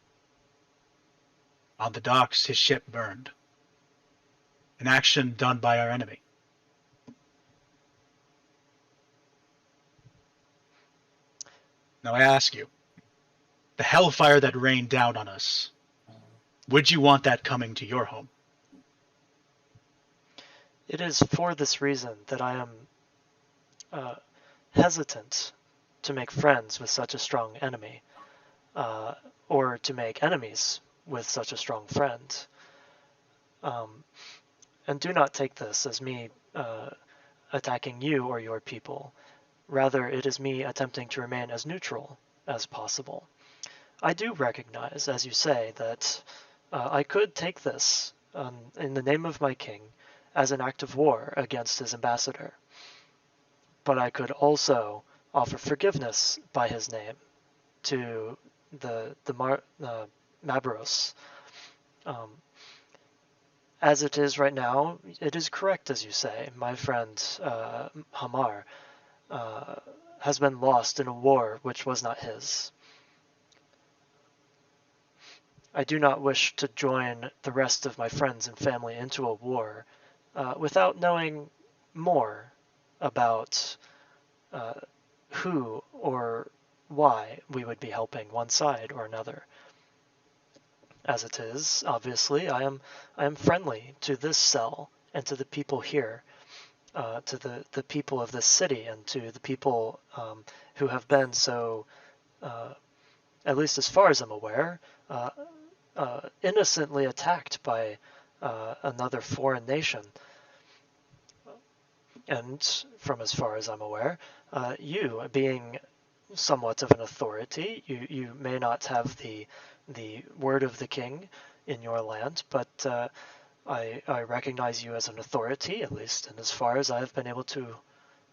on the docks, his ship burned. An action done by our enemy. Now I ask you, the hellfire that rained down on us, would you want that coming to your home? it is for this reason that I am hesitant to make friends with such a strong enemy, or to make enemies with such a strong friend. And do not take this as me attacking you or your people. Rather, it is me attempting to remain as neutral as possible. I do recognize, as you say, that I could take this in the name of my king as an act of war against his ambassador. But I could also offer forgiveness by his name to the Mabros. As it is right now, it is correct, as you say. My friend Hamar has been lost in a war which was not his. I do not wish to join the rest of my friends and family into a war without knowing more about who or why we would be helping one side or another. As it is, obviously, I am friendly to this cell and to the people here, to the people of this city, and to the people who have been so, at least as far as I'm aware, innocently attacked by another foreign nation. And from as far as I'm aware, you, being somewhat of an authority, you may not have the word of the king in your land, but I recognize you as an authority, at least, and as far as I've been able to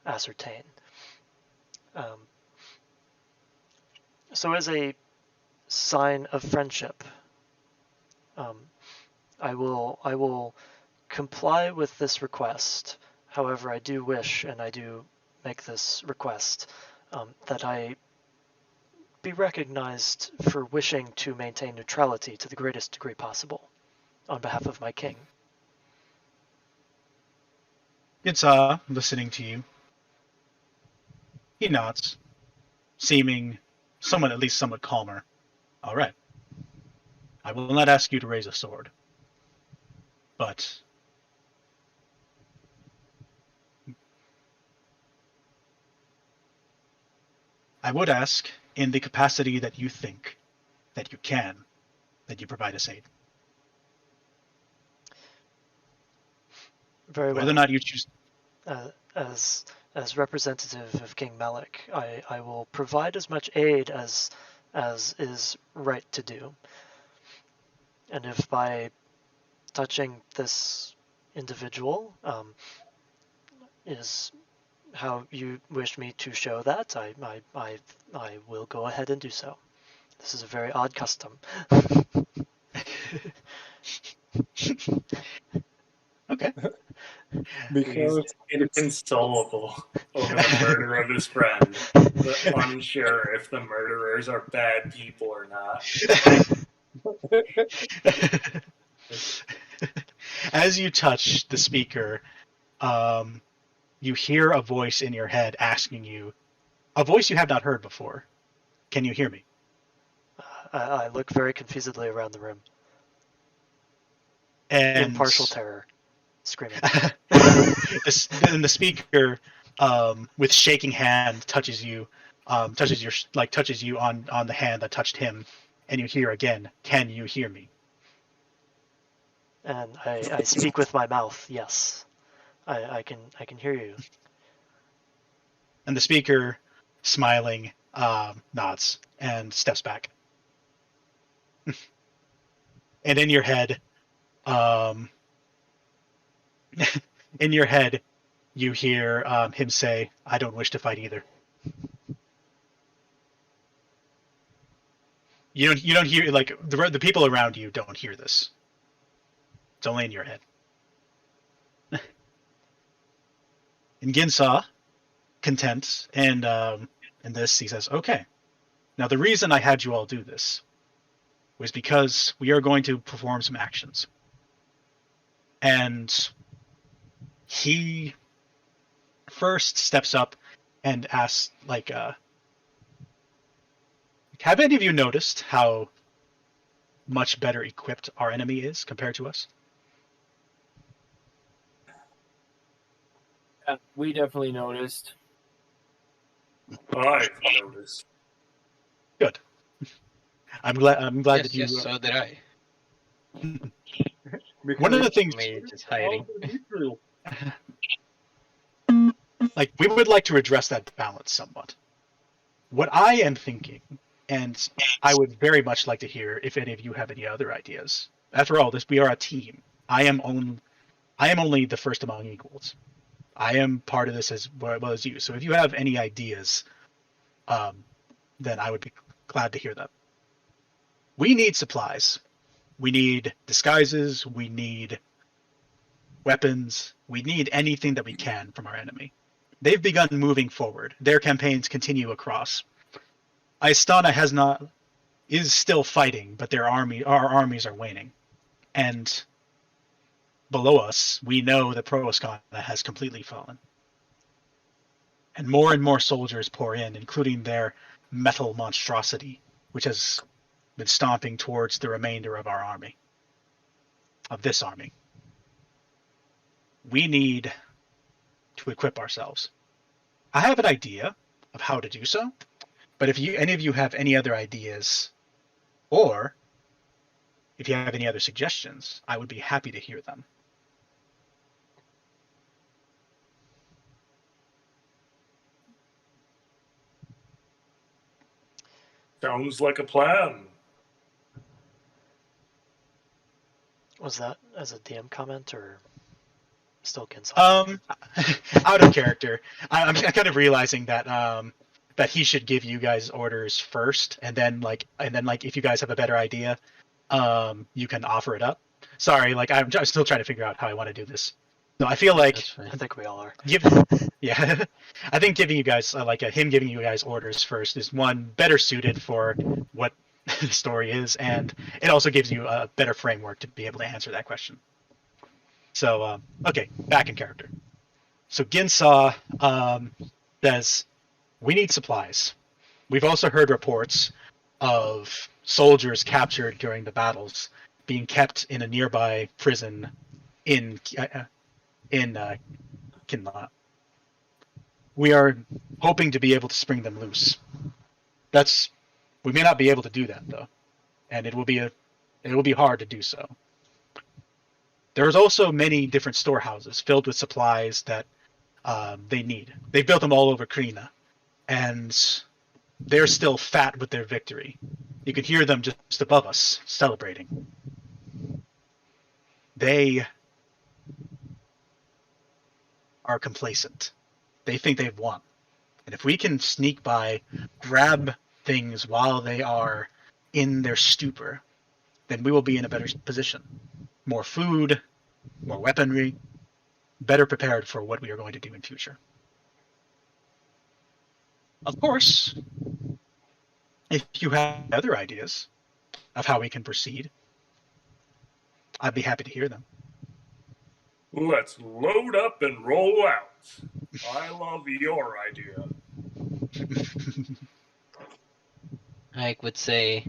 ascertain. So as a sign of friendship, I will comply with this request. However, I do wish, and I do make this request, that I be recognized for wishing to maintain neutrality to the greatest degree possible on behalf of my king. Ezza, listening to you, he nods, seeming at least somewhat calmer. All right. I will not ask you to raise a sword, but I would ask, in the capacity that you think that you can, that you provide us aid. Very well. Whether or not you choose. As representative of King Malik, I will provide as much aid as is right to do. And if by touching this individual is how you wish me to show that, I will go ahead and do so. This is a very odd custom. Okay. Because He's it's inconsolable over the murder of his friend, but unsure if the murderers are bad people or not. As you touch the speaker, you hear a voice in your head asking you, a voice you have not heard before. Can you hear me? I look very confusedly around the room. And In partial terror, screaming. And the speaker, with shaking hand, touches you on the hand that touched him, and you hear again, "Can you hear me?" And I speak with my mouth. Yes, I can hear you. And the speaker, smiling, nods and steps back. And in your head, you hear him say, "I don't wish to fight either." You don't hear, like, the people around you don't hear this. It's only in your head. And Ginsa, content, and in this he says, "Okay. Now the reason I had you all do this was because we are going to perform some actions." And he first steps up and asks, like, have any of you noticed how much better equipped our enemy is compared to us? Yeah, we definitely noticed. I've noticed. Good. I'm glad Yes, that you. yes, so did I. One of the things, Maybe just hiding. like, we would like to address that balance somewhat. What I am thinking, and I would very much like to hear if any of you have any other ideas. After all, we are a team. I am only the first among equals. I am part of this as well as you. So if you have any ideas, then I would be glad to hear them. We need supplies. We need disguises. We need weapons. We need anything that we can from our enemy. They've begun moving forward. Their campaigns continue across. Istana is still fighting, but our armies are waning. And below us, we know that Proaskana has completely fallen. And more soldiers pour in, including their metal monstrosity, which has been stomping towards the remainder of our army, of this army. We need to equip ourselves. I have an idea of how to do so, but if any of you have any other ideas, or if you have any other suggestions, I would be happy to hear them. Sounds like a plan. Was that as a DM comment or still Ginsa? Out of character. I'm kind of realizing that that he should give you guys orders first, and then if you guys have a better idea, you can offer it up. Sorry, like I'm still trying to figure out how I want to do this. No, I feel like That's fine. I think we all are. yeah, I think giving you guys him giving you guys orders first is one better suited for what the story is, and it also gives you a better framework to be able to answer that question. So okay, back in character. So Ginsa says, we need supplies. We've also heard reports of soldiers captured during the battles being kept in a nearby prison in Kinla. We are hoping to be able to spring them loose. We may not be able to do that though, and it will be hard to do so. There's also many different storehouses filled with supplies that they need. They've built them all over Krina, and they're still fat with their victory. You can hear them just above us celebrating. They are complacent. They think they've won. And if we can sneak by, grab things while they are in their stupor, then we will be in a better position. More food, more weaponry, better prepared for what we are going to do in future. Of course, if you have other ideas of how we can proceed, I'd be happy to hear them. Let's load up and roll out. I love your idea. I would say,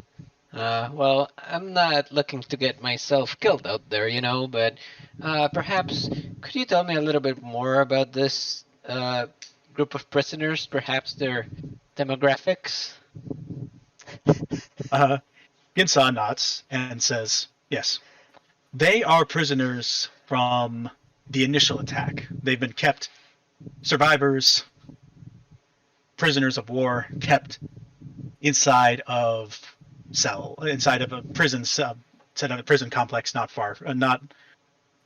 well, I'm not looking to get myself killed out there, but perhaps could you tell me a little bit more about this group of prisoners, perhaps their demographics? Ginsa nods and says, yes. They are prisoners from the initial attack. They've been kept survivors. prisoners of war kept inside of a prison cell, inside of a prison complex not far, not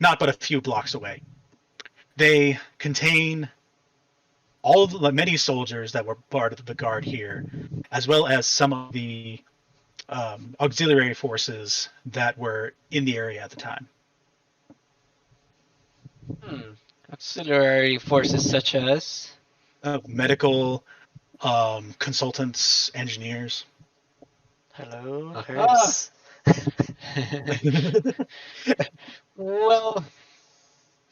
but a few blocks away. They contain all of the many soldiers that were part of the guard here, as well as some of the auxiliary forces that were in the area at the time. Auxiliary forces such as? Medical, consultants, engineers. Hello, Ah. Paris. Well,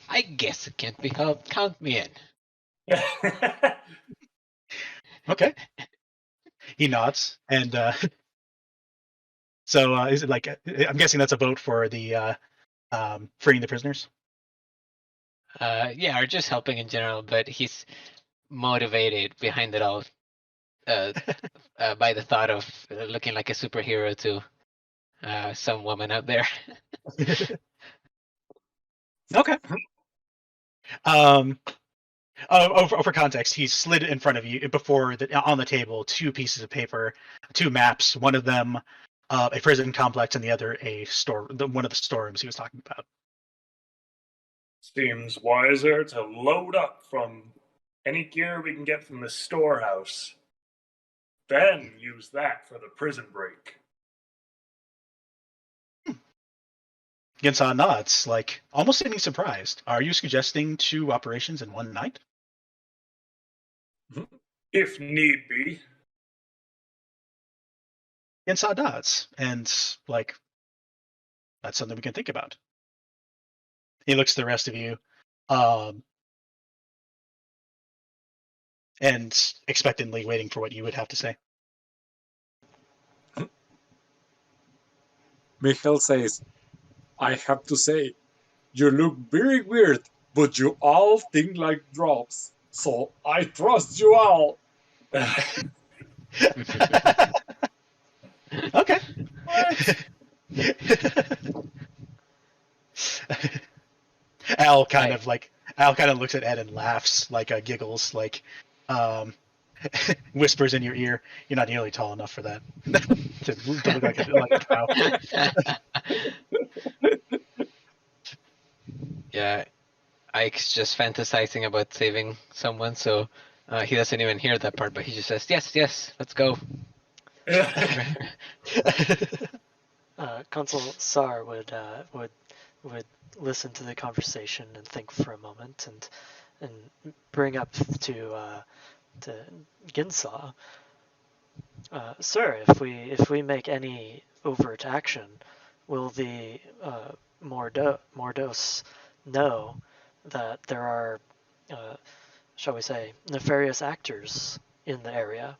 I guess it can't be helped. Count me in. Okay. He nods, and so is it like I'm guessing that's a vote for the freeing the prisoners? Yeah, or just helping in general, but he's motivated behind it all by the thought of looking like a superhero to some woman out there. Okay. For context, he slid in front of you on the table 2 pieces of paper, 2 maps. One of them a prison complex, and the other one of the storerooms he was talking about. Seems wiser to load up from any gear we can get from the storehouse. Then use that for the prison break. Ginsa nods, like almost seeming surprised. Are you suggesting 2 operations in one night? If need be. Ginsa nods, and like that's something we can think about. He looks at the rest of you, and expectantly waiting for what you would have to say. Mihal says, I have to say, you look very weird, but you all think like drops, so I trust you all. Okay. Al kind of looks at Ed and laughs, like giggles, like whispers in your ear, "You're not nearly tall enough for that." to look like a cow. Yeah, Ike's just fantasizing about saving someone, so he doesn't even hear that part, but he just says, yes, let's go. Consul Saar would listen to the conversation and think for a moment, and bring up to Ginsa. Sir, if we make any overt action, will the Mordos know that there are, shall we say, nefarious actors in the area?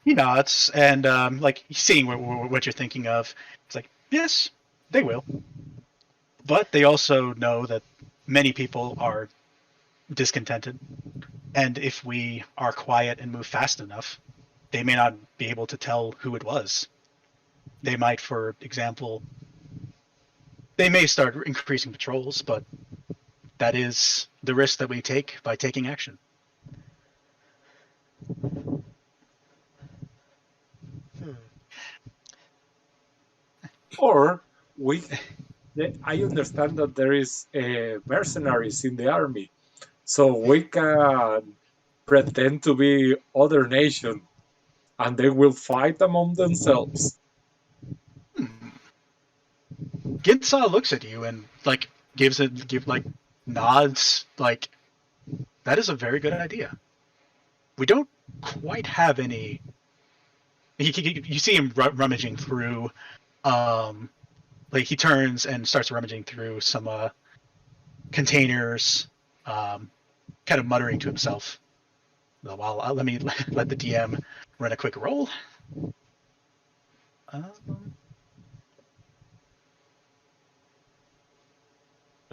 He nods, and like seeing what you're thinking of, it's like, yes, they will. But they also know that many people are discontented, and if we are quiet and move fast enough, they may not be able to tell who it was. They might, for example, they may start increasing patrols, but that is the risk that we take by taking action. Or I understand that there is mercenaries in the army, so we can pretend to be other nation, and they will fight among themselves. Ginsa looks at you and like gives nods, like that is a very good idea. We don't quite have any. You see him rummaging through. Like he turns and starts rummaging through some containers, kind of muttering to himself. Well, let me let the DM run a quick roll.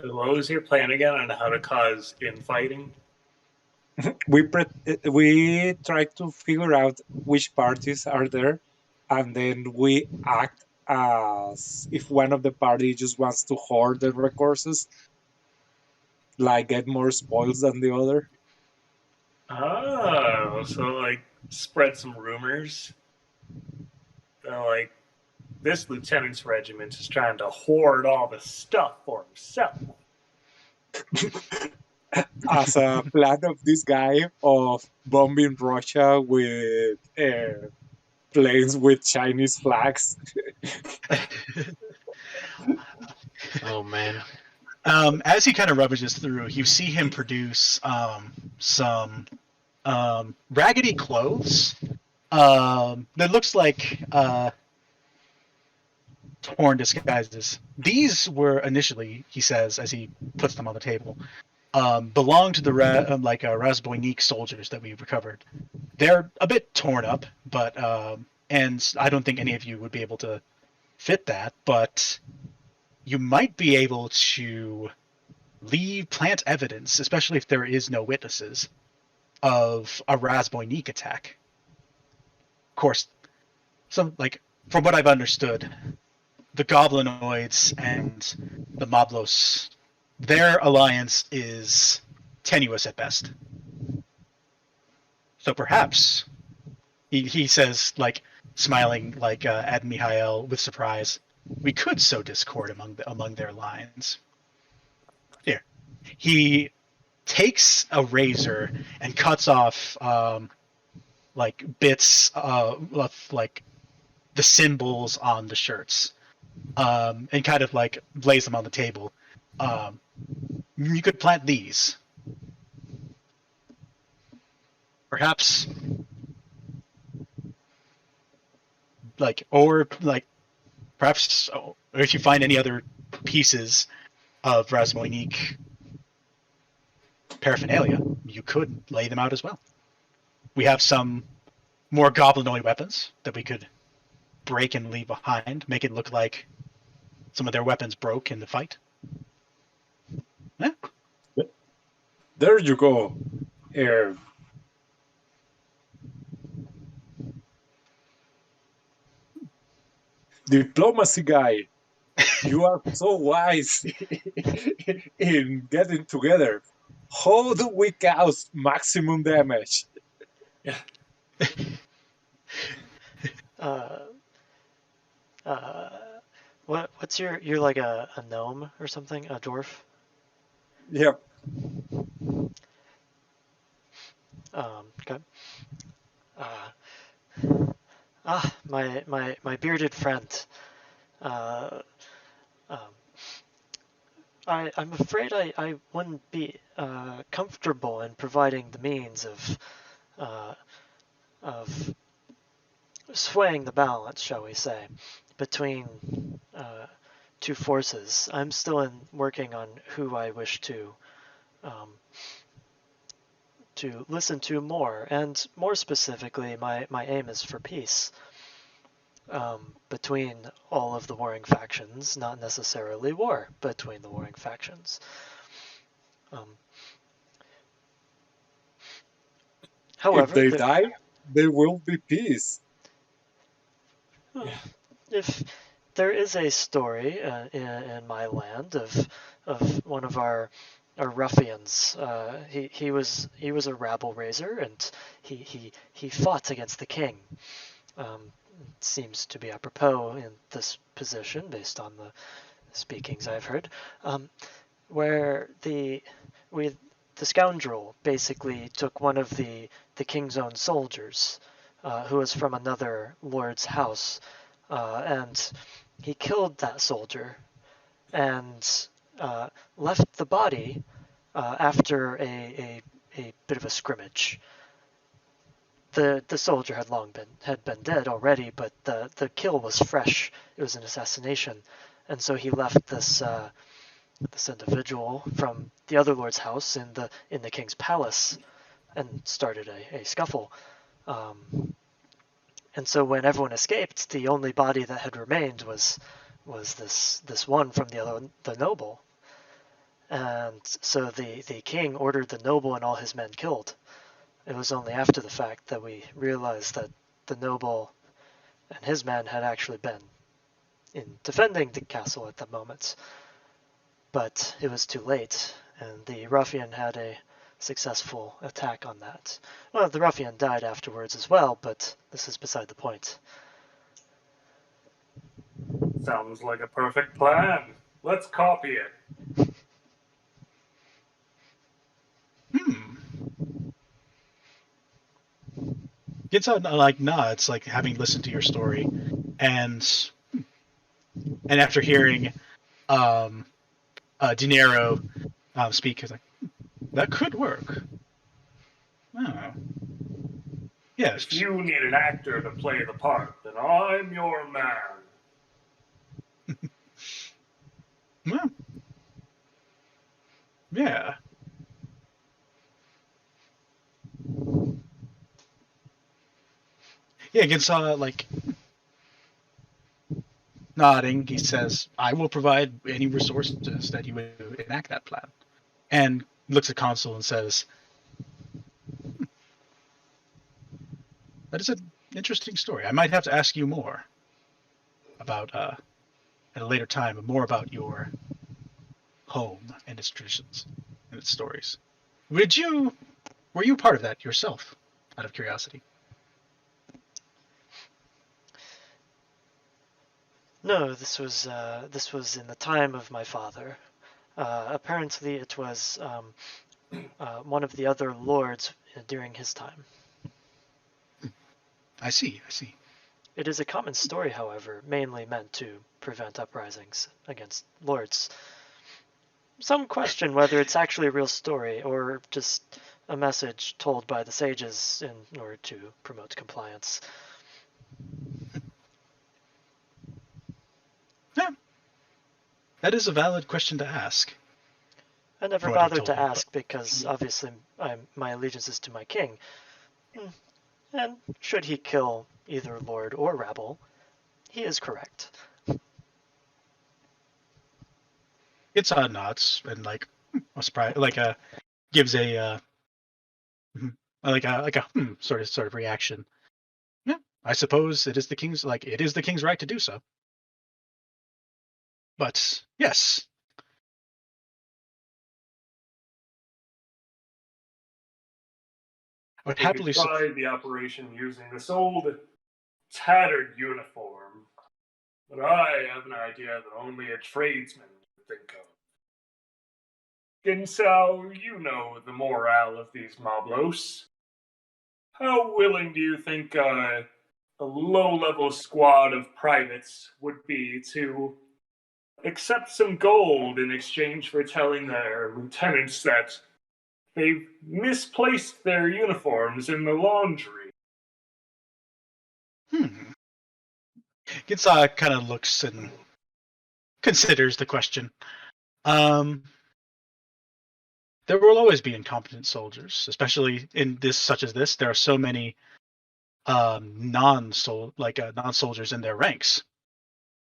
What was your plan again on how to cause infighting? We try to figure out which parties are there, and then we act as if one of the party just wants to hoard the resources, like get more spoils than the other. Oh, so like spread some rumors. Like this lieutenant's regiment is trying to hoard all the stuff for himself. As a plan of this guy of bombing Russia with planes with Chinese flags. Oh man. As he kind of rubbages through, you see him produce some raggedy clothes that looks like torn disguises. These were initially, he says, as he puts them on the table, belonged to the Razboynik soldiers that we recovered. They're a bit torn up, but and I don't think any of you would be able to fit that, but you might be able to plant evidence, especially if there is no witnesses, of a Razboynik attack. Of course, from what I've understood, the Goblinoids and the Moblos, their alliance is tenuous at best. So perhaps, he says, like, smiling like at Mihal with surprise, we could sow discord among their lines. Here, he takes a razor and cuts off like bits of like the symbols on the shirts, and kind of like lays them on the table. You could plant these. Perhaps, perhaps if you find any other pieces of Razmoinik paraphernalia, you could lay them out as well. We have some more goblinoid weapons that we could break and leave behind, make it look like some of their weapons broke in the fight. Yeah. There you go. Diplomacy guy, you are so wise in getting together. How do we cause maximum damage? Yeah. What's you're like a gnome or something, a dwarf? Yep. Okay. My bearded friend. I'm afraid I wouldn't be comfortable in providing the means of swaying the balance, shall we say, between two forces. I'm still working on who I wish to listen to more, and more specifically, my aim is for peace between all of the warring factions, not necessarily war between the warring factions. However, if they die, there will be peace. If there is a story in my land of one of our ruffians, he was a rabble raiser, and he fought against the king. It seems to be apropos in this position based on the speakings I've heard, where the scoundrel basically took one of the king's own soldiers, who was from another lord's house, and he killed that soldier and left the body after a bit of a scrimmage. The soldier had been dead already, but the kill was fresh. It was an assassination, and so he left this individual from the other lord's house in the king's palace, and started a scuffle. And so when everyone escaped, the only body that had remained was this one from the noble. And so the king ordered the noble and all his men killed. It was only after the fact that we realized that the noble and his men had actually been in defending the castle at that moment. But it was too late, and the ruffian had a successful attack on that. Well, the ruffian died afterwards as well, but this is beside the point. Sounds like a perfect plan. Let's copy it. Gets out like nods, like having listened to your story, and after hearing Dinero speak, he's like, that could work. Oh. Yes. If you need an actor to play the part, then I'm your man. Well, yeah. Yeah, gets like nodding. He says, I will provide any resources that you would enact that plan. And looks at Consul and says, that is an interesting story. I might have to ask you more about, at a later time, more about your home and its traditions and its stories. Were you part of that yourself, out of curiosity? No, this was in the time of my father. Apparently, it was one of the other lords during his time. I see. It is a common story, however, mainly meant to prevent uprisings against lords. Some question whether it's actually a real story or just a message told by the sages in order to promote compliance. Yeah. That is a valid question to ask. I never From what he bothered told to me, ask because obviously my allegiance is to my king. And should he kill either lord or rebel, he is correct. It's odd nods and like a surprise, like gives a like a sort of reaction. Yeah, I suppose it is the king's right to do so. But yes, I would We happily could try the operation using this old, tattered uniform, but I have an idea that only a tradesman would think of. And so, you know the morale of these Moblos. How willing do you think a low-level squad of privates would be to accept some gold in exchange for telling their lieutenants that they've misplaced their uniforms in the laundry? Gitsa kind of looks and considers the question. There will always be incompetent soldiers, especially in this such as this. There are so many non-soldiers in their ranks.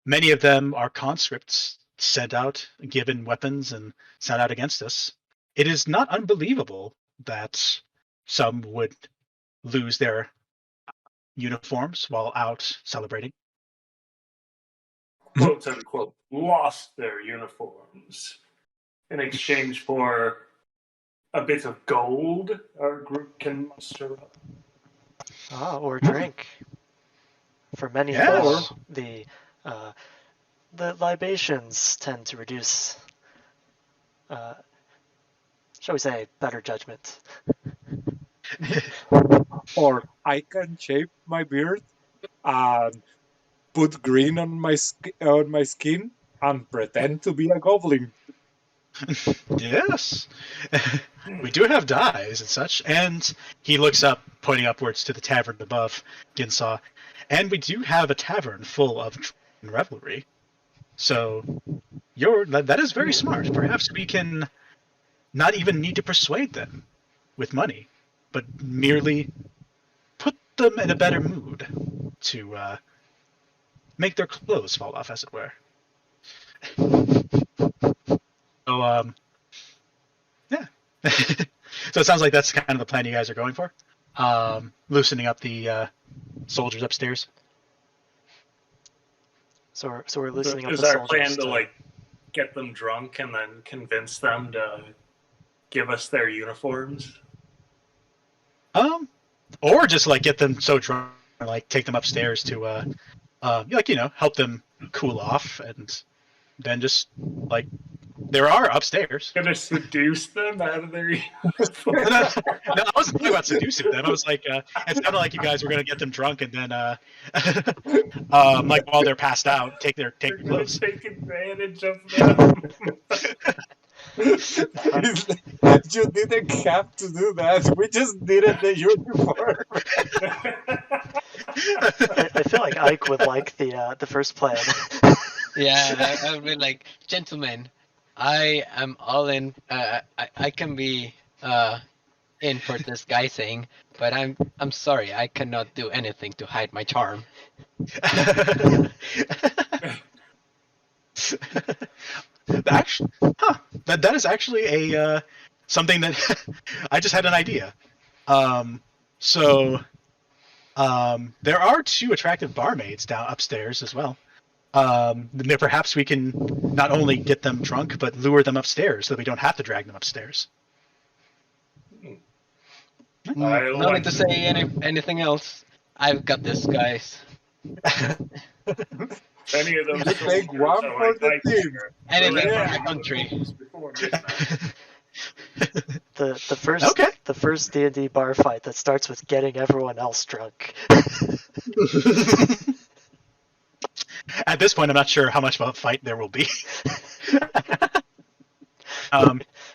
Many of them are conscripts sent out, given weapons, and sent out against us. It is not unbelievable that some would lose their uniforms while out celebrating. Quote unquote, lost their uniforms in exchange for a bit of gold our group can muster up. Or drink. For many Yes. folk, the libations tend to reduce, shall we say, better judgment. Or I can shave my beard and put green on my skin and pretend to be a goblin. Yes. We do have dyes and such. And he looks up, pointing upwards to the tavern above Ginsaw. And we do have a tavern full of revelry. So that is very smart. Perhaps we can not even need to persuade them with money, but merely put them in a better mood to make their clothes fall off, as it were. So, yeah. So it sounds like that's kind of the plan you guys are going for. Loosening up the soldiers upstairs. So we're loosening up Is the our soldiers. plan to like get them drunk and then convince them to give us their uniforms? Or just like get them so drunk, like take them upstairs to like help them cool off, and then just like there are upstairs. Gonna seduce them out of their No, uniforms? I wasn't thinking about seducing them. I was like, it sounded like you guys were gonna get them drunk and then, like while they're passed out, take their We're gonna clothes. take advantage of them. You didn't have to do that. We just needed the uniform. I feel like Ike would like the first plan. Yeah, I would be like, gentlemen, I am all in. I can be in for this disguising, but I'm sorry, I cannot do anything to hide my charm. Actually, that is actually a something that I just had an idea. So there are 2 attractive barmaids down upstairs as well. Perhaps we can not only get them drunk, but lure them upstairs so that we don't have to drag them upstairs. No need to say anything else. I've got this, guys. Any of those You take soldiers one are for like the Ike team. here. Anything We'll for have my to country. before midnight. The first Okay. the first D&D bar fight that starts with getting everyone else drunk. At this point, I'm not sure how much of a fight there will be.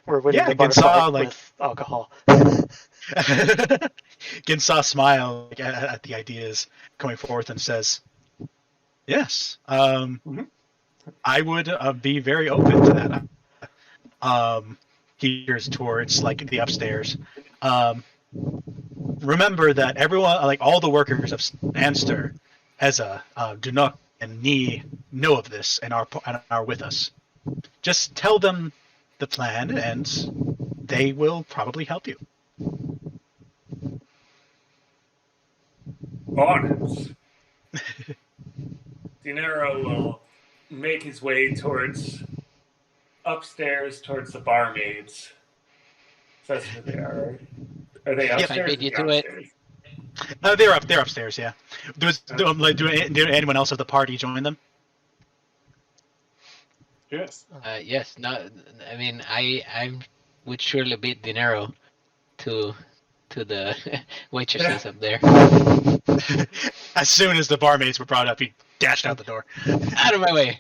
We're winning Yeah, the bar Ginsaw, fight like- with alcohol. Ginsaw smile at the ideas coming forth and says, "Yes, I would be very open to that." He hears towards like the upstairs. Remember that everyone, like all the workers of Anster, Ezza, Dunuk, and Ni know of this and are with us. Just tell them the plan, and they will probably help you. On it. Dinero will make his way towards upstairs towards the barmaids. That's where they are, right? Are they Yep. upstairs? I beat you or to it. downstairs? They're upstairs. Yeah. Do anyone else of the party join them? Yes. Yes. No. I mean, I would surely beat Dinero to the waitresses up there. As soon as the barmaids were brought up, he dashed out the door. Out of my way.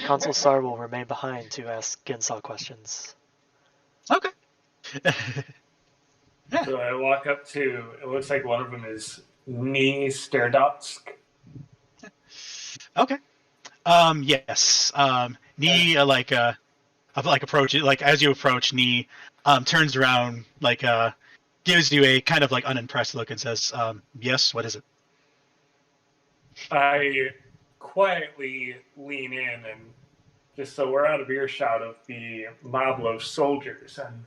Consul Saar will remain behind to ask Ginsaw questions. Okay. So I walk up to. It looks like one of them is Ni Sterdotsk. Okay. Yes. Ni approach like as you approach, Ni turns around, gives you a kind of like unimpressed look and says, "Yes, what is it?" I quietly lean in and just so we're out of earshot of the Mablo soldiers and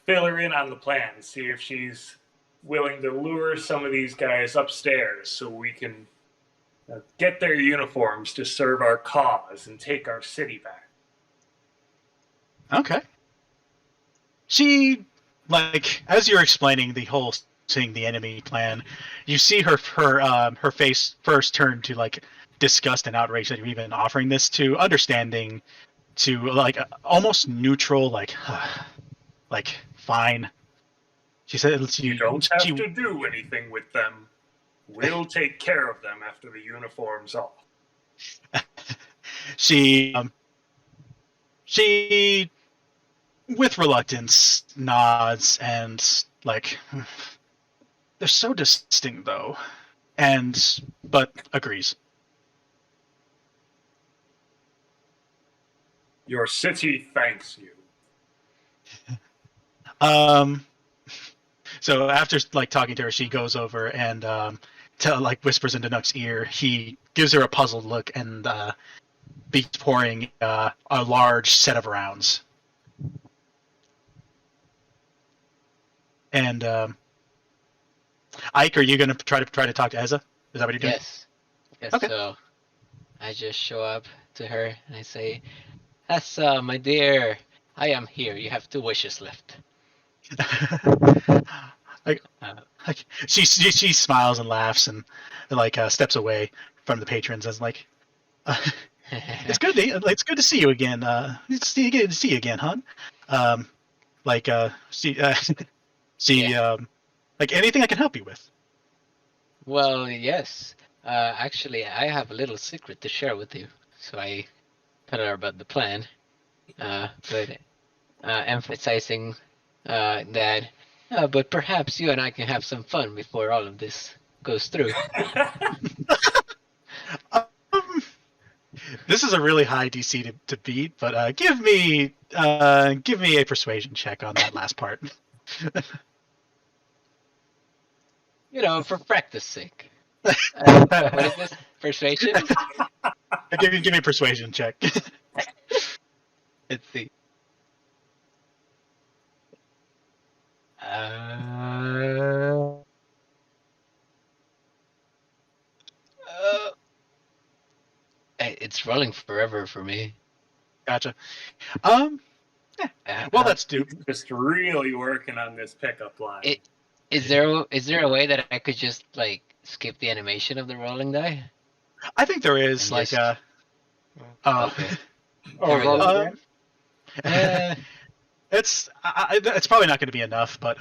fill her in on the plan, see if she's willing to lure some of these guys upstairs so we can get their uniforms to serve our cause and take our city back. Okay. She, as you're explaining the whole seeing the enemy plan, you see her face first turn to disgust and outrage that you're even offering this, to understanding, to almost neutral, fine. She said, You don't have to do anything with them. We'll take care of them after the uniform's off. She, with reluctance, nods and they're so distinct though, but agrees. Your city thanks you. So after talking to her, she goes over and whispers into Nook's ear. He gives her a puzzled look and begins pouring a large set of rounds. And Ike, are you gonna try to talk to Ezza? Is that what you're doing? Yes. Okay. So I just show up to her and I say, Ezza, my dear, I am here. You have 2 wishes left. like, Uh, like she smiles and laughs and like steps away from the patrons as like it's good to see you again. Good to see you again, hon. Like she like anything I can help you with. Well, yes. Actually, I have a little secret to share with you. So I tell her about the plan. But emphasizing that. But perhaps you and I can have some fun before all of this goes through. Um, this is a really high DC to beat, but give me a persuasion check on that last part. You know, for practice sake. What is this? Persuasion? give me a persuasion check. Let's see. Uh, it's rolling forever for me. Gotcha. Uh, Well, that's due. Just really working on this pickup line. Is there a way that I could just like skip the animation of the rolling die? I think there is And like just- Okay. Oh, There we roll go. again? It's probably not going to be enough, but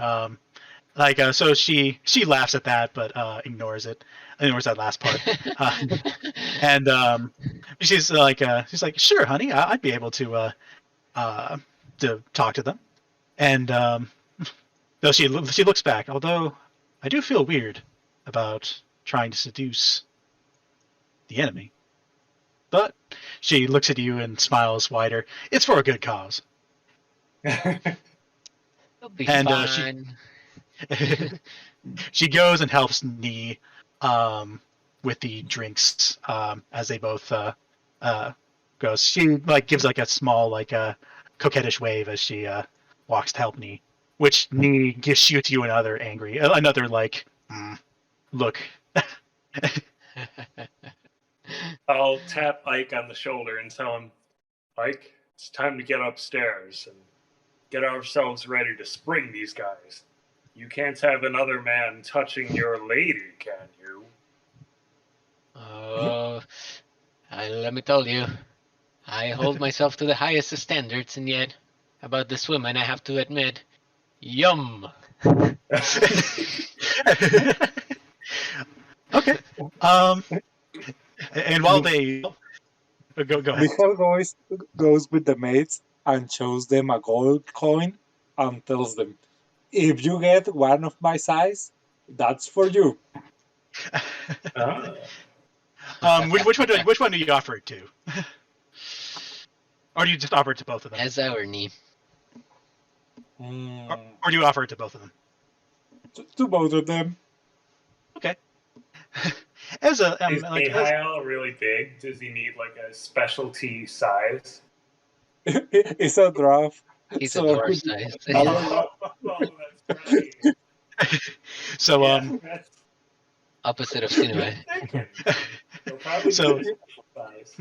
so she laughs at that, but ignores that last part, and she's like sure, honey, I'd be able to talk to them, and though she looks back, although I do feel weird about trying to seduce the enemy, but she looks at you and smiles wider. It's for a good cause. It'll be And, fine. She goes and helps Nee with the drinks as they both goes. She like gives like a small like coquettish wave as she walks to help Nee, which Nee shoots you another like look. I'll tap Ike on the shoulder and tell him, Ike, it's time to get upstairs and get ourselves ready to spring these guys. You can't have another man touching your lady, can you? Oh, let me tell you, I hold myself to the highest standards, and yet, about this woman, I have to admit, yum. Okay. And while they go ahead. Mihal goes with the maids and shows them a gold coin and tells them, if you get one of my size, that's for you. Which one do you offer it to? Or do you just offer it to both of them? Ezza or Nee? Or do you offer it to both of them? To both of them. Okay. Ezza, Is Mihal really big? Does he need like a specialty size? It's a draft. He's so a dwarf size. That's right. So That's Opposite of Sinue. So- size.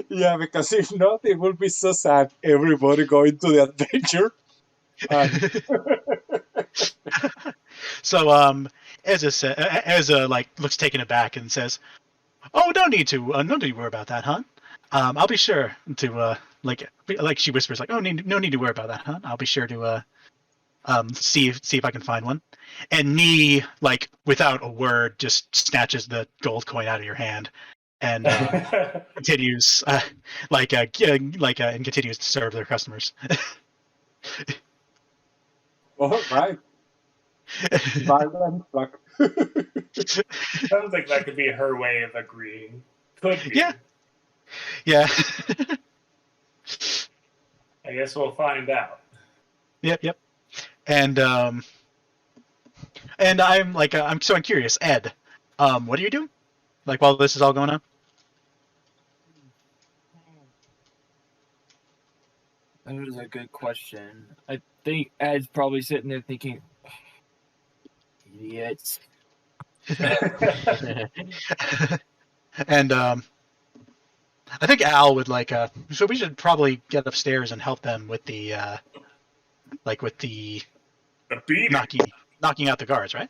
Yeah, because if not, it will be so sad. Everybody going to the adventure. so Ezza like looks taken aback and says, "Oh, no need to worry about that, hon. I'll be sure to like she whispers like, "Oh, no need to worry about that, hon. I'll be sure to see if I can find one." And Nee, like without a word, just snatches the gold coin out of your hand and continues and continues to serve their customers. All right. Violent luck. Sounds like that could be her way of agreeing. Could be. Yeah. Yeah. I guess we'll find out. Yep. And I'm like I'm curious, Ed. What are you doing? Like while this is all going on? That is a good question. I think Ed's probably sitting there thinking, idiots. And I think Al would like. So we should probably get upstairs and help them with the with the The beating. knocking out the guards, right?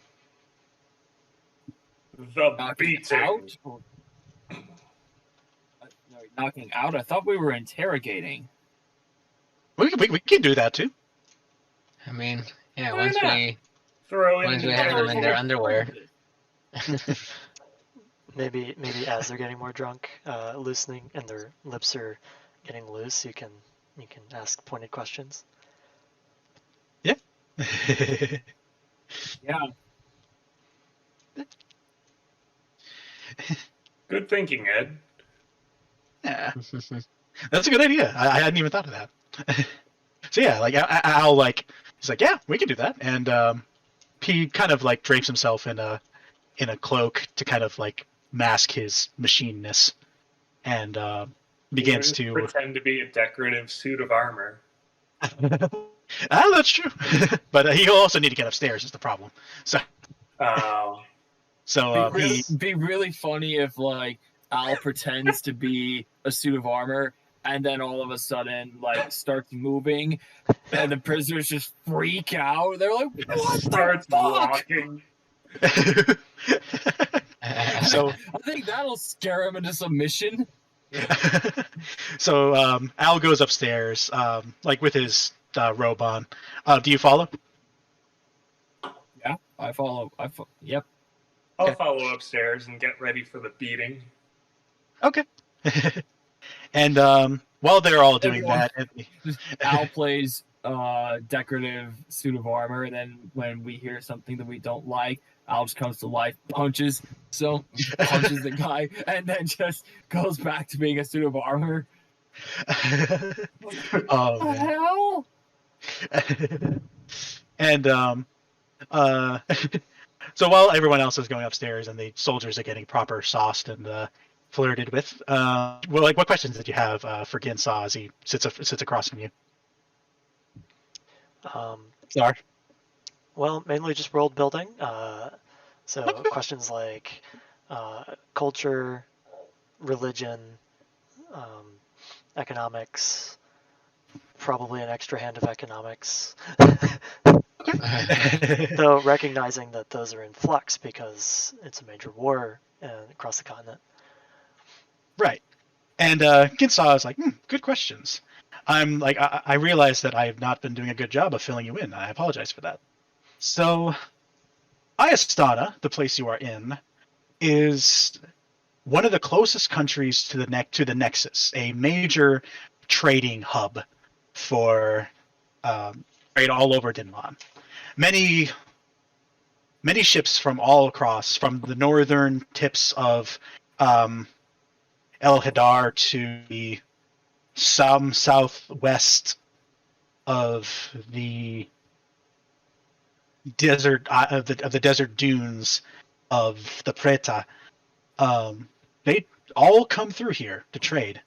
The Knocking beating. out? No, knocking out? I thought we were interrogating. We can do that too. I mean, yeah. Why Once not? we Throw in once we have them in their underwear. Maybe as they're getting more drunk, loosening, and their lips are getting loose, you can ask pointed questions. Yeah. Yeah. Good thinking, Ed. Yeah. That's a good idea. I hadn't even thought of that. So yeah, like Al, like he's like, yeah, we can do that, and he kind of like drapes himself in a cloak to kind of like mask his machineness, and begins You to. pretend to be a decorative suit of armor. That's true, but he'll also need to get upstairs. Is the problem. So Be really funny if like Al pretends to be a suit of armor and then all of a sudden like starts moving and the prisoners just freak out. They're like, what starts the fuck? walking. So I think that'll scare him into submission. so Al goes upstairs, like with his robe on. Do you follow? Yeah, I follow. Yep. I'll Okay. follow upstairs and get ready for the beating. Okay. And while they're all doing that, Al plays decorative suit of armor, and then when we hear something that we don't like, Al just comes to life, punches the guy, and then just goes back to being a suit of armor. Oh man. Hell? And so while everyone else is going upstairs and the soldiers are getting proper sauced and flirted with, well, like what questions did you have for Ginsaw as he sits across from you? Saar? Well, mainly just world building. So questions like culture, religion, economics, probably an extra hand of economics. Though recognizing that those are in flux because it's a major war across the continent. Right. And Ginsaw is like, good questions. I'm like, I realize that I have not been doing a good job of filling you in. I apologize for that. So, Ayastana, the place you are in, is one of the closest countries to the Nexus, a major trading hub for trade all over Dinlan. Many ships from all across, from the northern tips of El Hadar to the southwest of the desert of the desert dunes of the Preta. They all come through here to trade,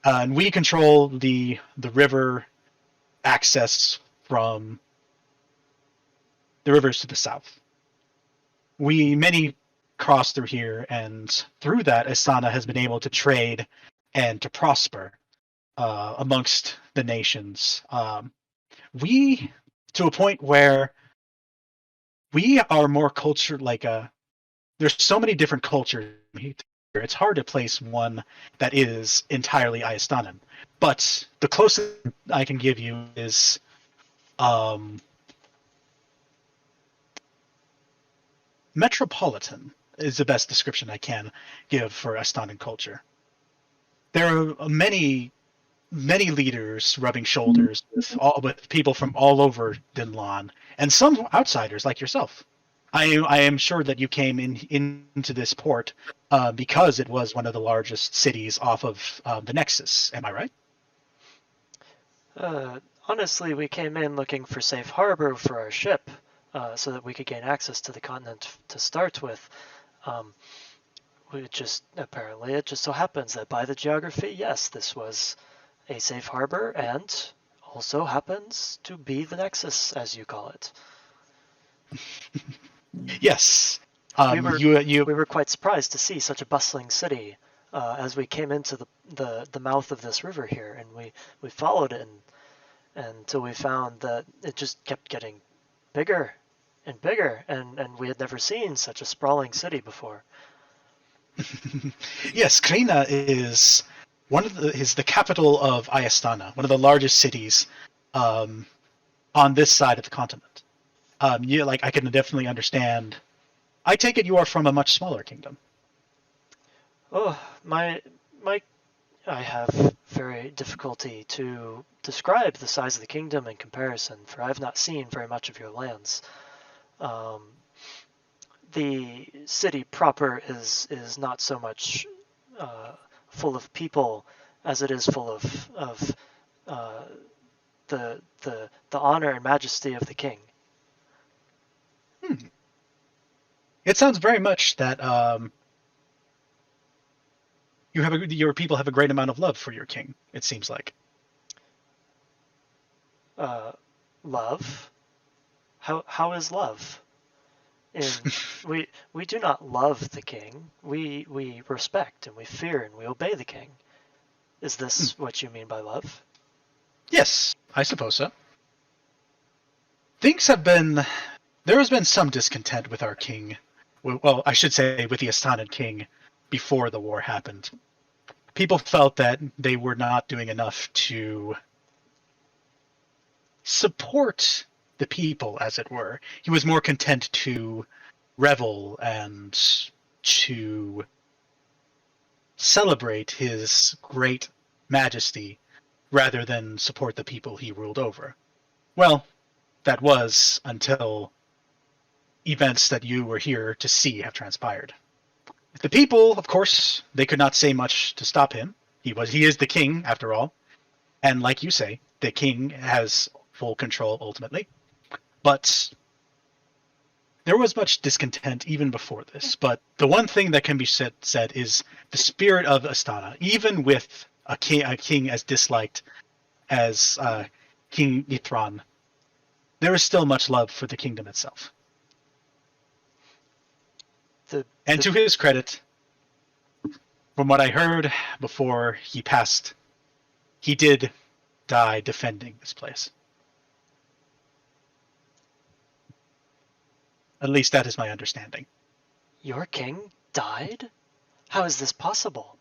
and we control the river access from the rivers to the south. Many cross through here, and through that, Asana has been able to trade and to prosper amongst the nations. We, to a point where we are more cultured, there's so many different cultures here, it's hard to place one that is entirely Ayastanan. But the closest I can give you is metropolitan is the best description I can give for Ayastanan culture. There are many leaders rubbing shoulders with people from all over Dinlan, and some outsiders like yourself. I am sure that you came into this port because it was one of the largest cities off of the Nexus. Am I right? Honestly, we came in looking for safe harbor for our ship, so that we could gain access to the continent to start with. It just so happens that by the geography, yes, this was a safe harbor, and also happens to be the Nexus, as you call it. Yes. We were quite surprised to see such a bustling city as we came into the mouth of this river here, and we followed it until we found that it just kept getting bigger and bigger, and we had never seen such a sprawling city before. Yes, Krina is the capital of Ayastana, one of the largest cities on this side of the continent. I can definitely understand. I take it you are from a much smaller kingdom. Oh, I have very difficulty to describe the size of the kingdom in comparison, for I've not seen very much of your lands. The city proper is not so much full of people as it is full of the honor and majesty of the king. It sounds very much that your people have a great amount of love for your king. It seems like. Love? How is love? We do not love the king. We respect and we fear and we obey the king. Is this what you mean by love? Yes, I suppose so. There has been some discontent with our king. Well, I should say with the Astana king before the war happened. People felt that they were not doing enough to support the people, as it were. He was more content to revel and to celebrate his great majesty rather than support the people he ruled over. Well, that was until events that you were here to see have transpired. The people, of course, they could not say much to stop him. He is the king, after all. And like you say, the king has full control ultimately. But there was much discontent even before this. But the one thing that can be said is the spirit of Astana, even with a king as disliked as King Ithran, there is still much love for the kingdom itself. And to his credit, from what I heard before he passed, he did die defending this place. At least that is my understanding. Your king died? How is this possible?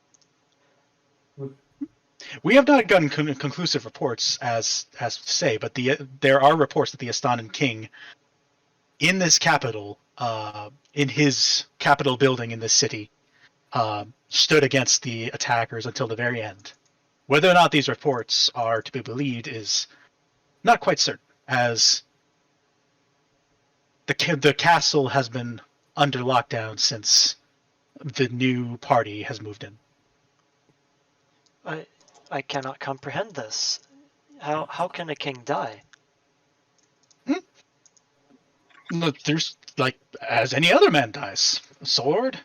We have not gotten conclusive reports as to say, but there are reports that the Astanan king in this capital, in his capital building in this city, stood against the attackers until the very end. Whether or not these reports are to be believed is not quite certain, as the castle has been under lockdown since the new party has moved in. I cannot comprehend this. How can a king die? Look, there's as any other man dies, a sword.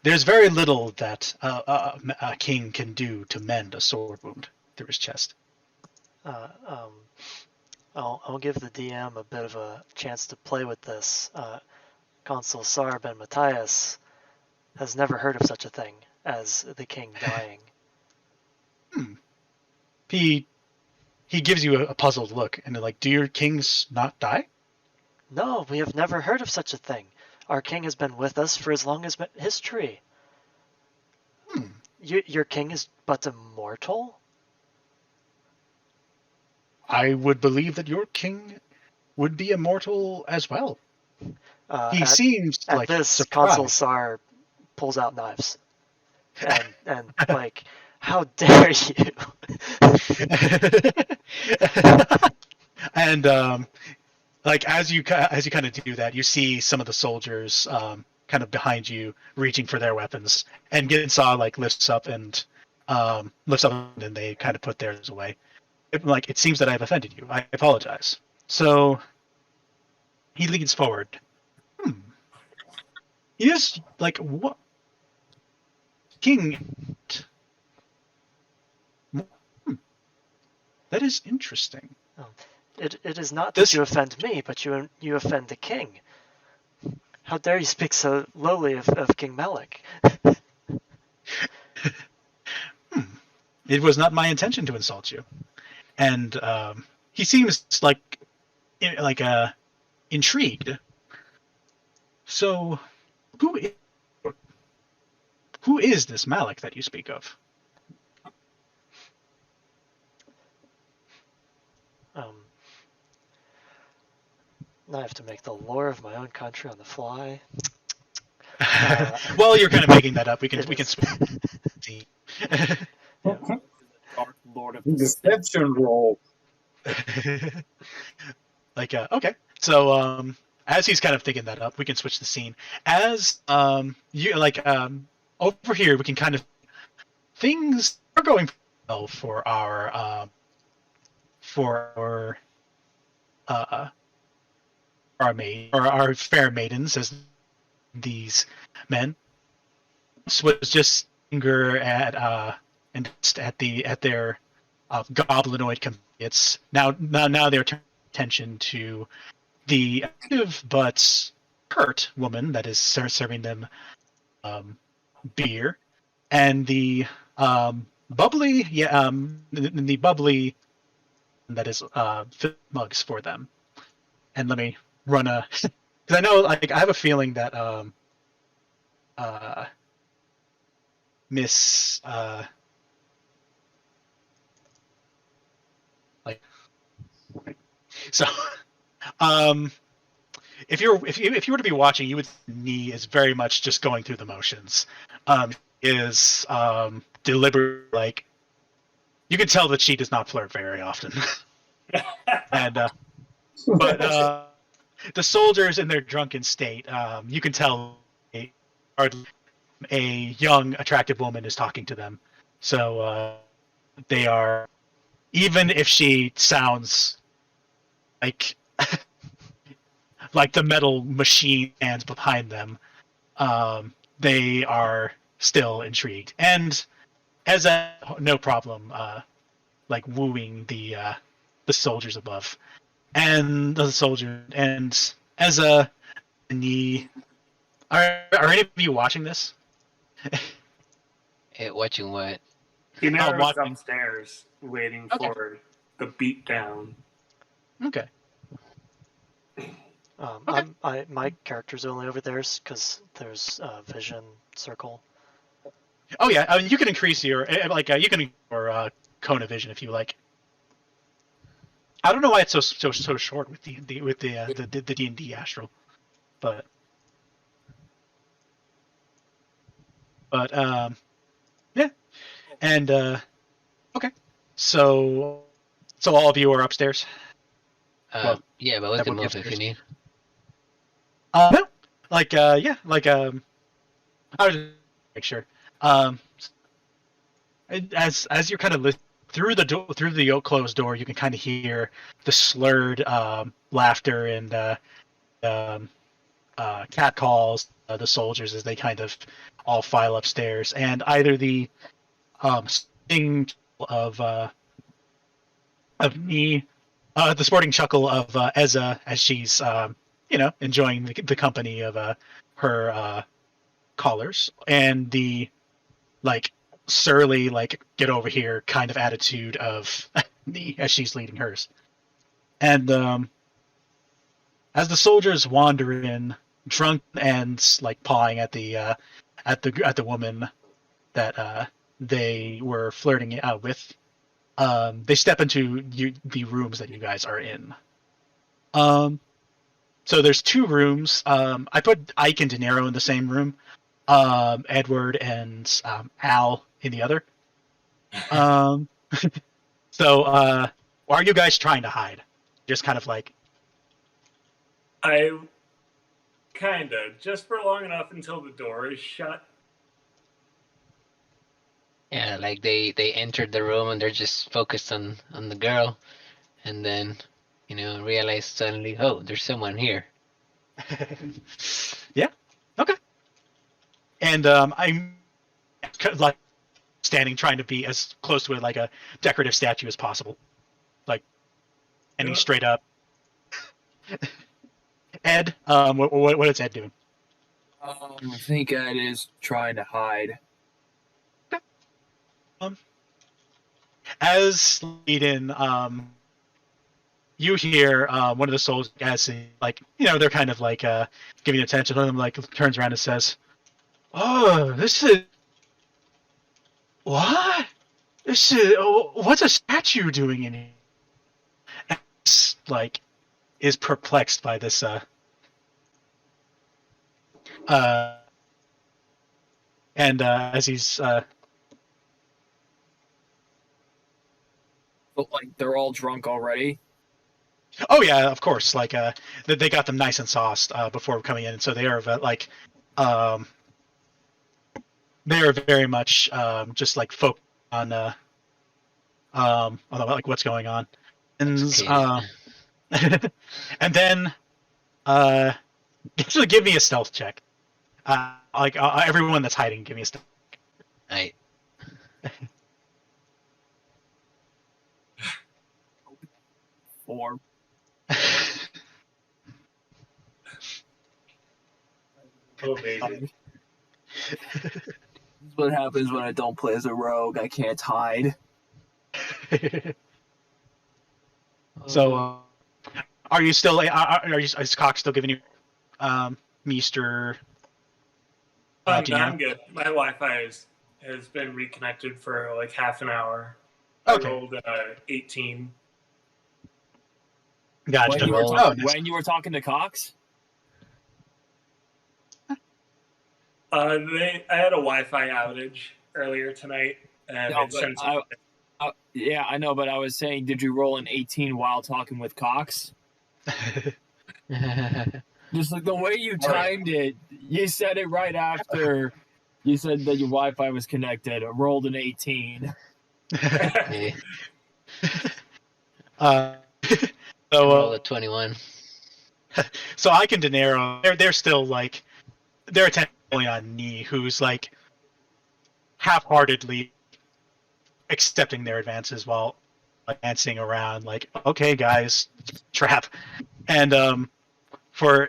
There's very little that a king can do to mend a sword wound through his chest. I'll give the DM a bit of a chance to play with this. Consul Saar ben Matthias has never heard of such a thing as the king dying. He gives you a puzzled look, and they're like, "Do your kings not die?" No, we have never heard of such a thing. Our king has been with us for as long as history. Your king is but immortal? I would believe that your king would be immortal as well. He seems at this, surprised. Consul Saar pulls out knives. And like, how dare you? And as you kind of do that, you see some of the soldiers kind of behind you reaching for their weapons, and Saar lifts up and then they kind of put theirs away. It seems that I've offended you. I apologize. So he leans forward. He is what? King. That is interesting. It is not that you offend me, but you offend the king. How dare you speak so lowly of King Malik? It was not my intention to insult you. And he seems like intrigued. So, who is this Malik that you speak of? I have to make the lore of my own country on the fly. Well, you're kind of making that up. We can It is. see. Dark Lord of Deception roll. Okay. So as he's kind of thinking that up, we can switch the scene. As you over here, we can kind of things are going well for our our fair maidens, as these men. This was just anger at their goblinoid companions. Now they're turning attention to the active but hurt woman that is serving them beer, and the bubbly the bubbly that is mugs for them. And let me run a because I know I have a feeling that Miss so if you were to be watching, you would see Nee is very much just going through the motions. Is deliberate, like you can tell that she does not flirt very often. And but the soldiers in their drunken state, you can tell a young, attractive woman is talking to them. So they are, even if she sounds like like the metal machine hands behind them, they are still intrigued. And Ezza, no problem, like wooing the soldiers above, and the soldier and Ezza and the. Are any of you watching this? Watching what? Dinero was watching. upstairs waiting Okay. for the beat down. Okay. My character's only over there because there's a vision circle. Oh yeah, I mean, you can increase your you can your cone of vision if you like. I don't know why it's so short with the D&D Astral, but yeah, and okay, so all of you are upstairs. Well, yeah, but we that can would be move if upstairs. you need. No, I was just make sure. As you're kind of through the closed door, you can kind of hear the slurred laughter and cat calls. The soldiers as they kind of all file upstairs, and either the sing of me, the sporting chuckle of Ezza as she's enjoying the company of her callers, and the surly get over here kind of attitude of me as she's leading hers. And as the soldiers wander in, drunk and pawing at the woman that they were flirting with, they step into the rooms that you guys are in. So there's two rooms. I put Ike and Dinero in the same room. Edward and Al in the other. So are you guys trying to hide? Just kind of I kinda just for long enough until the door is shut. Yeah, like they entered the room and they're just focused on the girl, and then realize suddenly, oh, there's someone here. Yeah. Okay. And I'm standing, trying to be as close to it like a decorative statue as possible, ending straight up. Ed, what is Ed doing? I think Ed is trying to hide. as lead-in, you hear one of the soldiers, as they're kind of like giving attention. One of them like turns around and says, "Oh, this is what? This is what's a statue doing in here?" And like is perplexed by this and as he's But like they're all drunk already. oh yeah, of course, like they got them nice and sauced before coming in, so they are like they are very much just like focused on like what's going on, and and then actually give me a stealth check. Like everyone that's hiding, give me a stealth. I 4. Oh, baby. This is what happens when I don't play as a rogue. I can't hide. So, are you still? Is Cox still giving you, Meester? I'm good. My Wi-Fi has been reconnected for like half an hour. Okay. I rolled 18. Gotcha. When you were talking to Cox? I had a Wi-Fi outage earlier tonight, and yeah, I know, but I was saying, did you roll an 18 while talking with Cox? Just like the way you timed it, you said it right after you said that your Wi-Fi was connected. I rolled an 18. So roll a 21. So I can Dinero. They're still like they're attention only on Nee, who's like half-heartedly accepting their advances while dancing around like, okay guys, trap. And for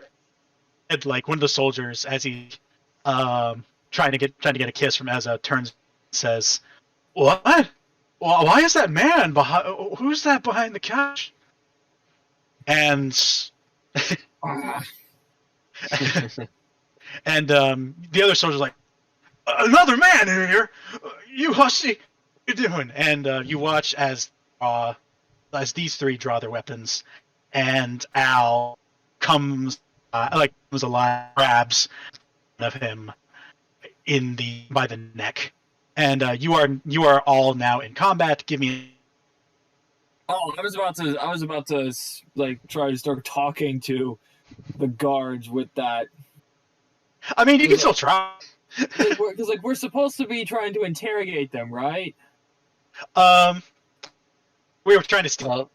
like one of the soldiers, as he trying to get a kiss from Ezza, turns and says, "What? Well, why is that man behind? Who's that behind the couch?" And and the other soldier's like, "Another man in here! You hussy! What are you doing?" And you watch as these three draw their weapons, and Al comes alive, grabs of him by the neck, and you are all now in combat. Give me. Oh, I was about to like try to start talking to the guards with that. I mean, you can still try. Because like we're supposed to be trying to interrogate them, right? We were trying to steal. Well,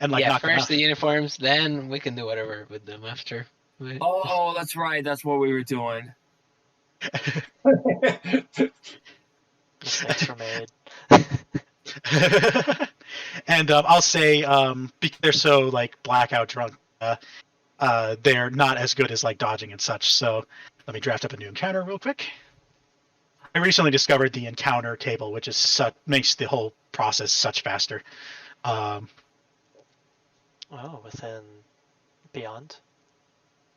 and like yeah, knock them first out. the uniforms, then we can do whatever with them after. Oh, that's right. That's what we were doing. Mistakes were made. And I'll say because they're so like blackout drunk, they're not as good as like dodging and such. So let me draft up a new encounter real quick. I recently discovered the encounter table, which is makes the whole process such faster. Within Beyond?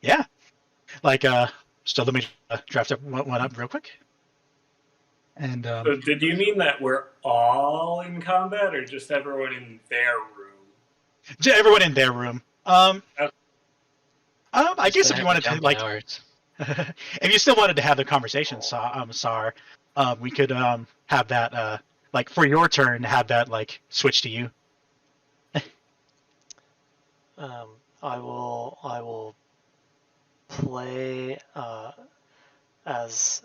Yeah. Like, so let me draft up one up real quick. And So did you mean that we're all in combat, or just everyone in their room? Everyone in their room. I guess if you wanted to, like, if you still wanted to have the conversation, Saar, we could have that, like, for your turn, have that, like, switch to you. I will play as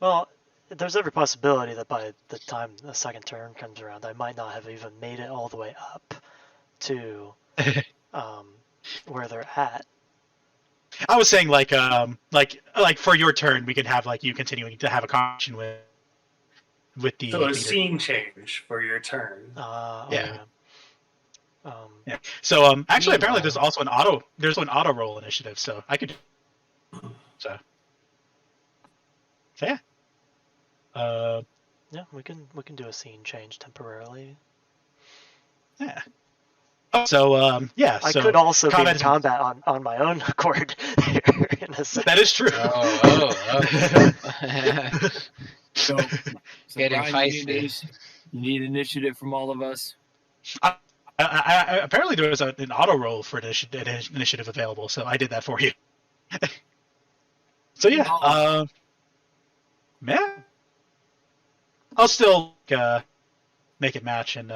well. There's every possibility that by the time the second turn comes around, I might not have even made it all the way up to where they're at. I was saying like for your turn, we could have like you continuing to have a conversation with the. So a leader. scene change for your turn. Yeah. Yeah. So actually, apparently there's also an auto roll initiative, so I could. So yeah. Yeah, we can do a scene change temporarily. Yeah. Oh, so yeah. I So could also be in combat is- combat on my own accord here in a sense. That is true. Oh. So Getting Brian, feisty. you need initiative from all of us. Apparently there was an auto roll for initiative available, so I did that for you. So yeah, Oh. man, I'll still make it match in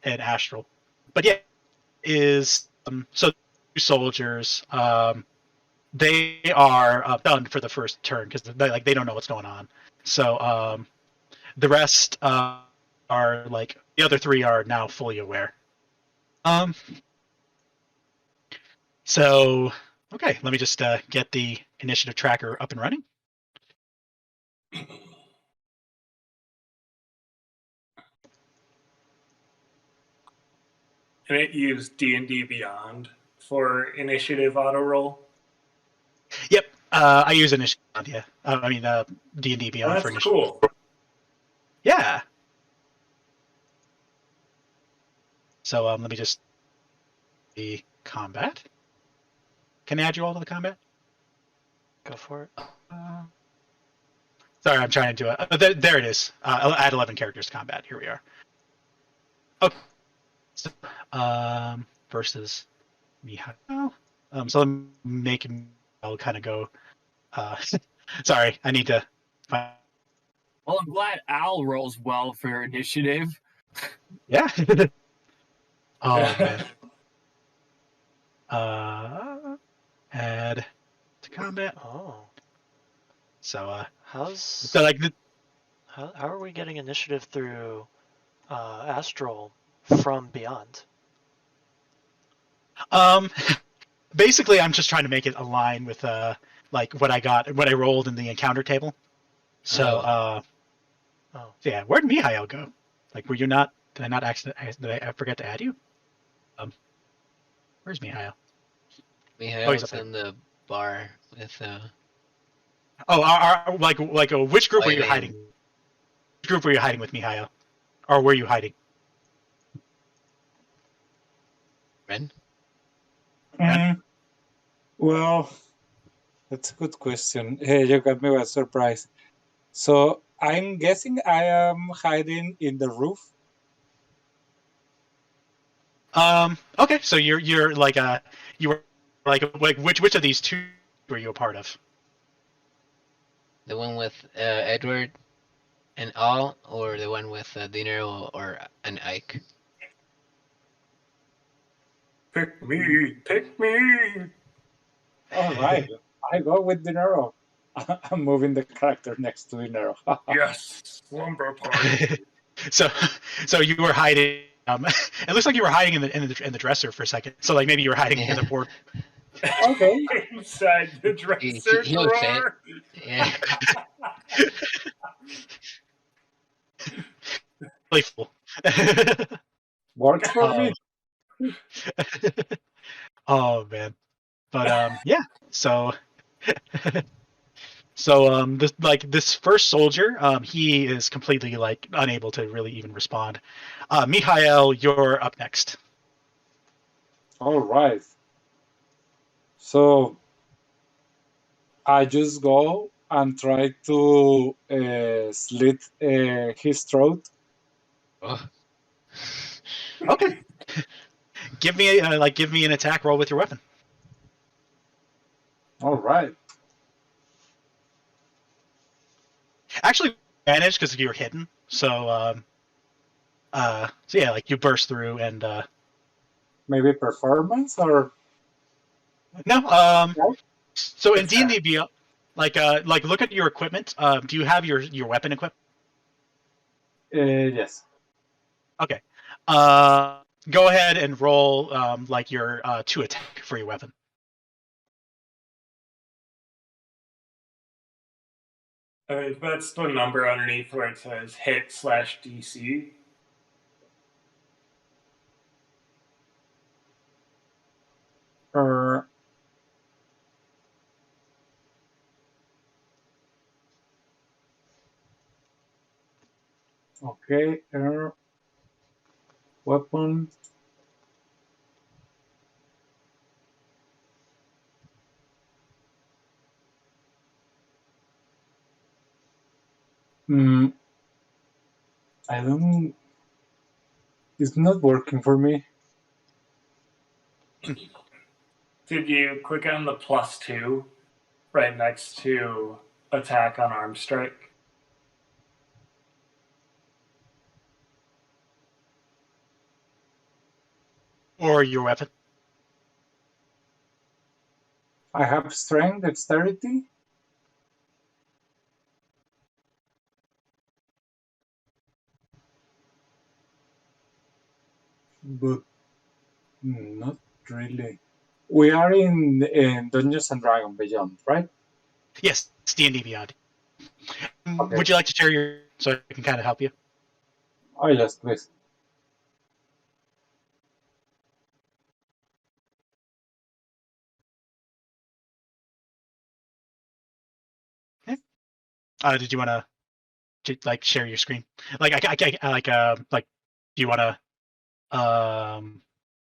Astral, but yeah, is so two soldiers. They are done for the first turn because they don't know what's going on. So the rest are like the other three are now fully aware. So okay, let me just get the initiative tracker up and running. And it used D&D Beyond for initiative auto roll. Yep, I use initiative. Yeah, I mean D&D Oh, Beyond that's for initiative. cool. Yeah. So let me just the combat. Can I add you all to the combat? Go for it. Sorry, I'm trying to do it. There it is. Add 11 characters to combat. Here we are. Okay. So, versus Mihal. So let me make Mihal kind of go. Sorry, I need to find. Well, I'm glad Al rolls well for initiative. Yeah. Oh man. Add to combat. Oh, Uh, So like how are we getting initiative through Astral from Beyond? Basically I'm just trying to make it align with like what I rolled in the encounter table. So yeah, where'd Mihail go? Like were you not did I forget to add you? Where's Mihail? Mihail's in the bar with Oh, which group were you Waiting. hiding? Which group were you hiding with Mihail? Or were you hiding? Ren. Well, that's a good question. Hey, you got me by surprise. So I'm guessing I am hiding in the roof. Okay, so you're like you were like which of these two were you a part of? The one with Edward and Al, or the one with Dinero or an Ike? Pick me, pick me. All right, I go with Dinero. I'm moving the character next to Dinero. Yes, slumber party. so you were hiding. It looks like you were hiding in the dresser for a second. So like maybe you were hiding in the board. Okay. Inside the dresser He would fit. drawer. Yeah. Playful. Works for me. Oh man, but yeah. So so this first soldier, he is completely like unable to really even respond. Mihail, you're up next. All right. So I just go and try to slit his throat. Oh. Okay. Give me an attack roll with your weapon. All right. Actually, manage because you're hidden. So so yeah, like you burst through and Maybe performance or no. No? So in D&D Beyond, like look at your equipment. Do you have your weapon equipped? yes. Okay. Go ahead and roll like your 2 attack for your weapon. That's the number underneath where it says hit/DC. Okay, weapon. I don't. It's not working for me. Did you click on the +2 right next to attack on arm strike? Or your weapon. I have strength, dexterity. But not really. We are in Dungeons and Dragons Beyond, right? Yes, it's D&D Beyond. Okay. Would you like to share your so I can kind of help you? Oh yes, please. Did you want to like share your screen? Like do you want to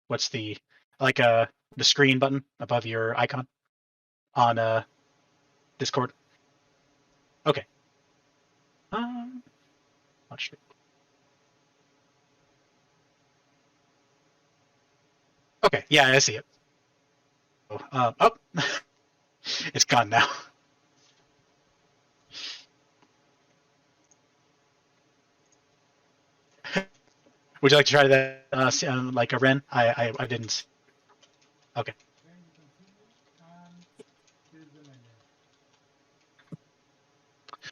what's the the screen button above your icon on Discord? Okay. Not sure. Okay, yeah, I see it. Oh, it's gone now. Would you like to try that? Like a Ren? I didn't. See. Okay.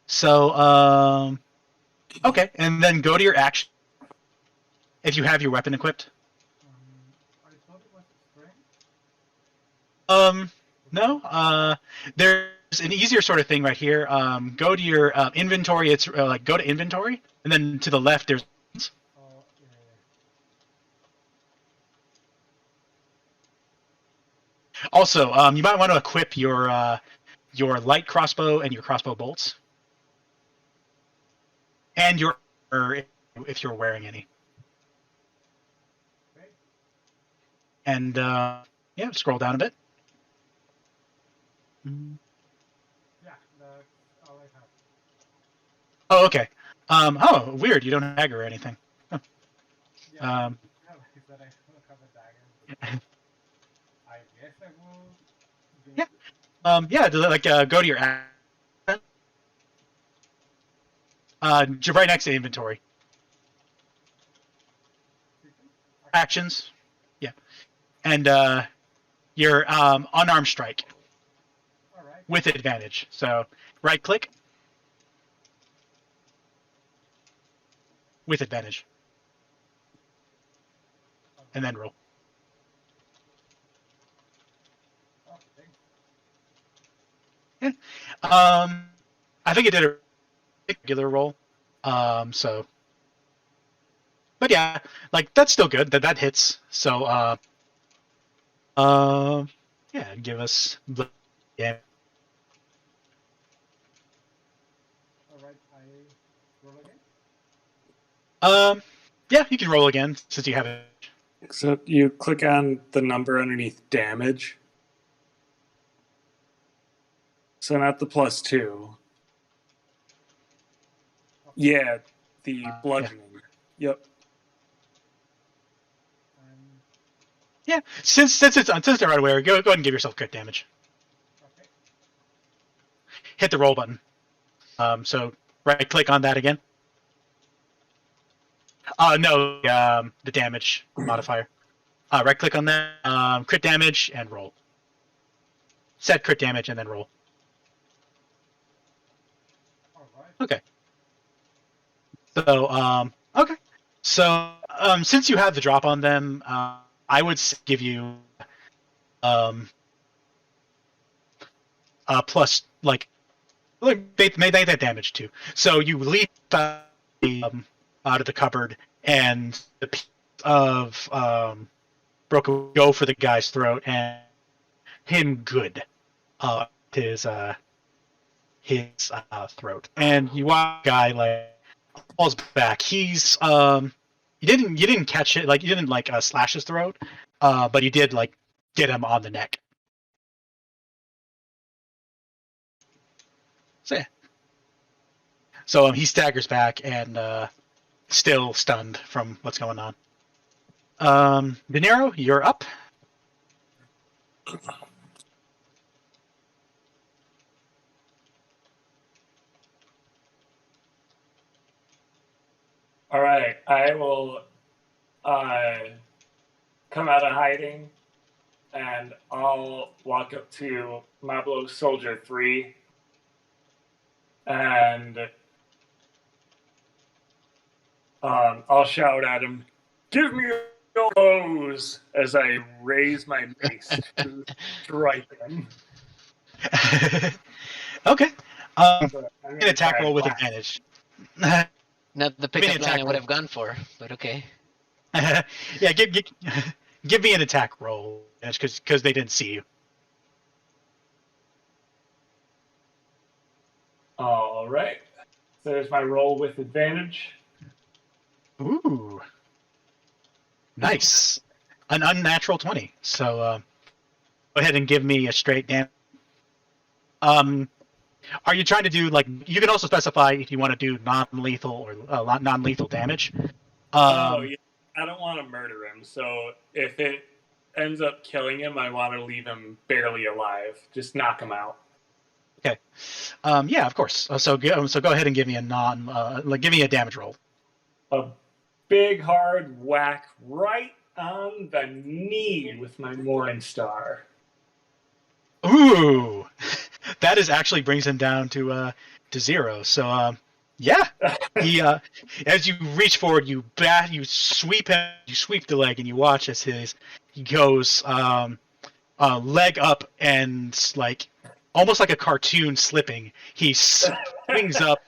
So okay, and then go to your action if you have your weapon equipped. No. There's an easier sort of thing right here. Go to your inventory. It's like go to inventory, and then to the left there's. Also, you might want to equip your light crossbow and your crossbow bolts, and your if you're wearing any. And yeah, scroll down a bit. Oh, okay. Oh, weird. You don't have a dagger or anything. Huh. Yeah. Yeah. Like go to your right next to inventory. Actions. Yeah. And your unarmed strike with advantage. So right click with advantage, and then roll. Yeah. I think it did a regular roll. So, but yeah, like that's still good. That hits. So, yeah, give us yeah. Yeah, you can roll again since you have it. So you click on the number underneath damage. So not the +2. Yeah, the bludgeoning. Yep. Yeah, since it's right away, go ahead and give yourself crit damage. Hit the roll button. So right click on that again. No, the damage modifier. Right click on that, crit damage, and roll. Set crit damage and then roll. Okay. So, okay. So, since you have the drop on them, I would give you plus like they make that damage too. So you leap out of the cupboard, and the piece of broken go for the guy's throat and him good. His throat, and you watch the guy like falls back. He's you didn't catch it, like you didn't like slash his throat, but you did like get him on the neck. So yeah. So he staggers back and still stunned from what's going on. Dinero, you're up. All right, I will come out of hiding, and I'll walk up to MILOSoar 3, and I'll shout at him, "Give me your clothes!" as I raise my mace to strike him. Okay. So I'm An gonna attack try roll with whack. advantage. Not the Give me an pickup line attack I would roll. have gone for, but okay. Yeah, give me an attack roll, because they didn't see you. All right. So there's my roll with advantage. Ooh, nice. An unnatural 20. So go ahead and give me a straight damage. Are you trying to do like? You can also specify if you want to do non-lethal or non-lethal damage. Oh, yeah. I don't want to murder him. So if it ends up killing him, I want to leave him barely alive. Just knock him out. Okay. Yeah, of course. So go ahead and give me a give me a damage roll. A big hard whack right on the knee with my Morning Star. Ooh, that is actually brings him down to 0. So yeah, he as you reach forward, you sweep him, you sweep the leg, and you watch as he goes leg up and like almost like a cartoon slipping. He swings up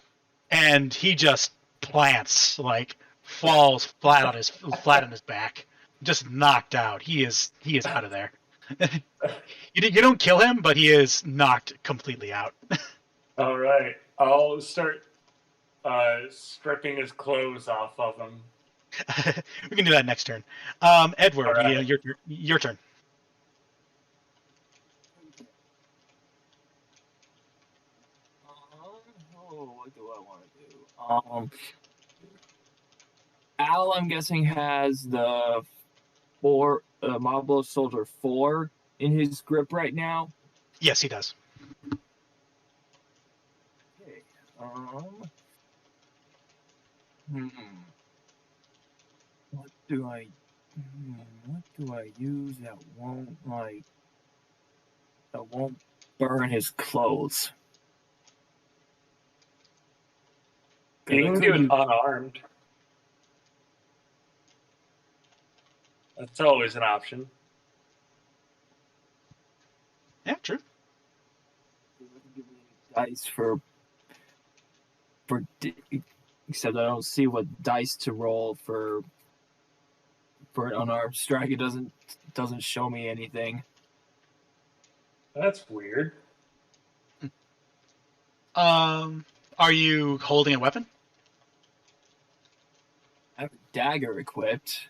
and he just plants, like falls flat on his back, just knocked out. He is out of there. You don't kill him, but he is knocked completely out. All right. I'll start stripping his clothes off of him. We can do that next turn. Edward, All right. your turn. What do I want to do? Al, I'm guessing, has the MILOSoar 4 in his grip right now. Yes, he does. Okay. What do I use that won't burn his clothes? You can do it unarmed. That's always an option. Yeah, true. Dice except I don't see what dice to roll for an unarmed strike. It doesn't show me anything. That's weird. Are you holding a weapon? I have a dagger equipped.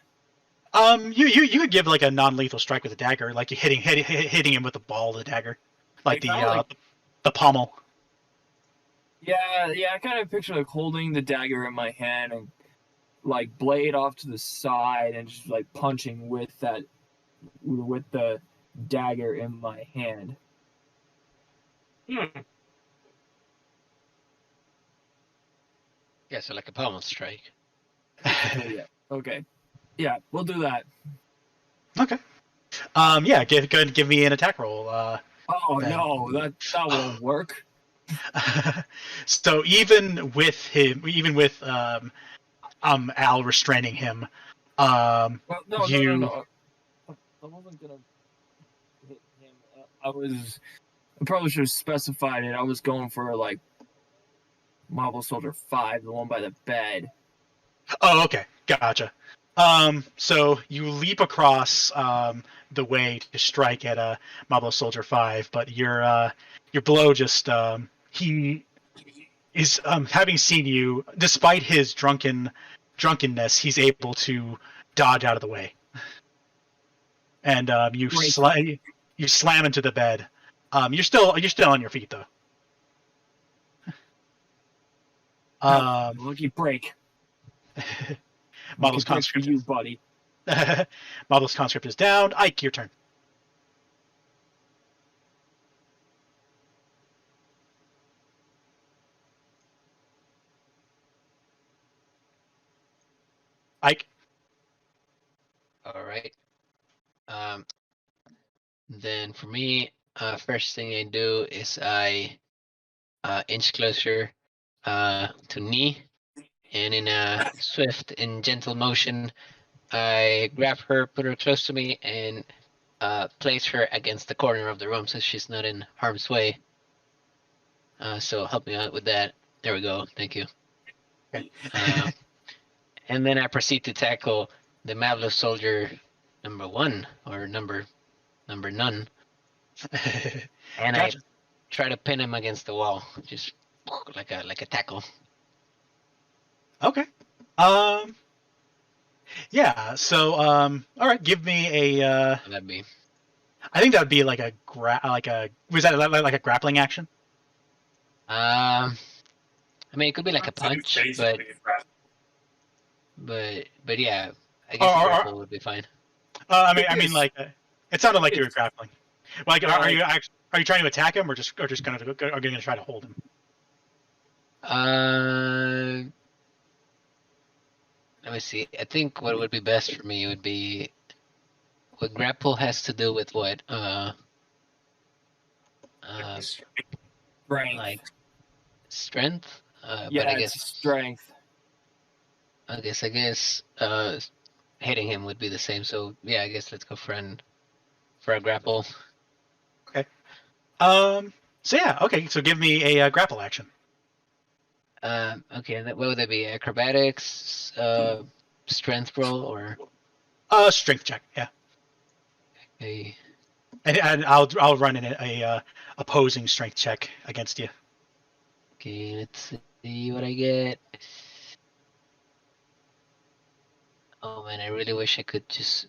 You could give like a non-lethal strike with a dagger, like you hitting him with the ball of the dagger, like the pommel. Yeah, I kind of picture like holding the dagger in my hand and like blade off to the side and just like punching with the dagger in my hand. Yeah, so like a pommel strike. Yeah. Okay. Yeah, we'll do that. Okay. Yeah, go ahead and give me an attack roll. Then. No, that won't work. So even with Al restraining him, No. I wasn't gonna hit him. I probably should have specified it. I was going for like MILOSoar 5, the one by the bed. Oh, okay, gotcha. So you leap across the way to strike at MILOSoar 5, but your blow just he is having seen you, despite his drunkenness, he's able to dodge out of the way, and you Great. you slam into the bed. You're still on your feet though. Lucky break. Model's Lucky break for conscript. you, buddy. Model's conscript is down. Ike, your turn. Ike. All right. Then for me, first thing I do is I inch closer to knee, and in a swift and gentle motion, I grab her, put her close to me, and place her against the corner of the room so she's not in harm's way. So help me out with that. There we go. Thank you. Okay. And then I proceed to tackle the MILOSoar number 1 or number none, and Gotcha. I try to pin him against the wall, just like a tackle. Okay. Yeah. So all right. Give me a. That'd be I think that would be like a was that like a grappling action? I mean, it could be like a punch, but Basically, yeah, I guess a grapple would be fine. I mean, like it sounded like you were grappling. Like, are you trying to attack him, or just gonna try to hold him? Let me see. I think what would be best for me would be what grapple has to do with what Strength. like strength. Yeah, But I it's guess strength. I guess hitting him would be the same. So yeah, I guess let's go for a grapple. Okay. So yeah. Okay. So give me a grapple action. Okay. What would that be? Acrobatics, strength roll, or Strength check. Yeah. a And I'll run in a opposing strength check against you. Okay, let's see what I get. Oh man, I really wish I could just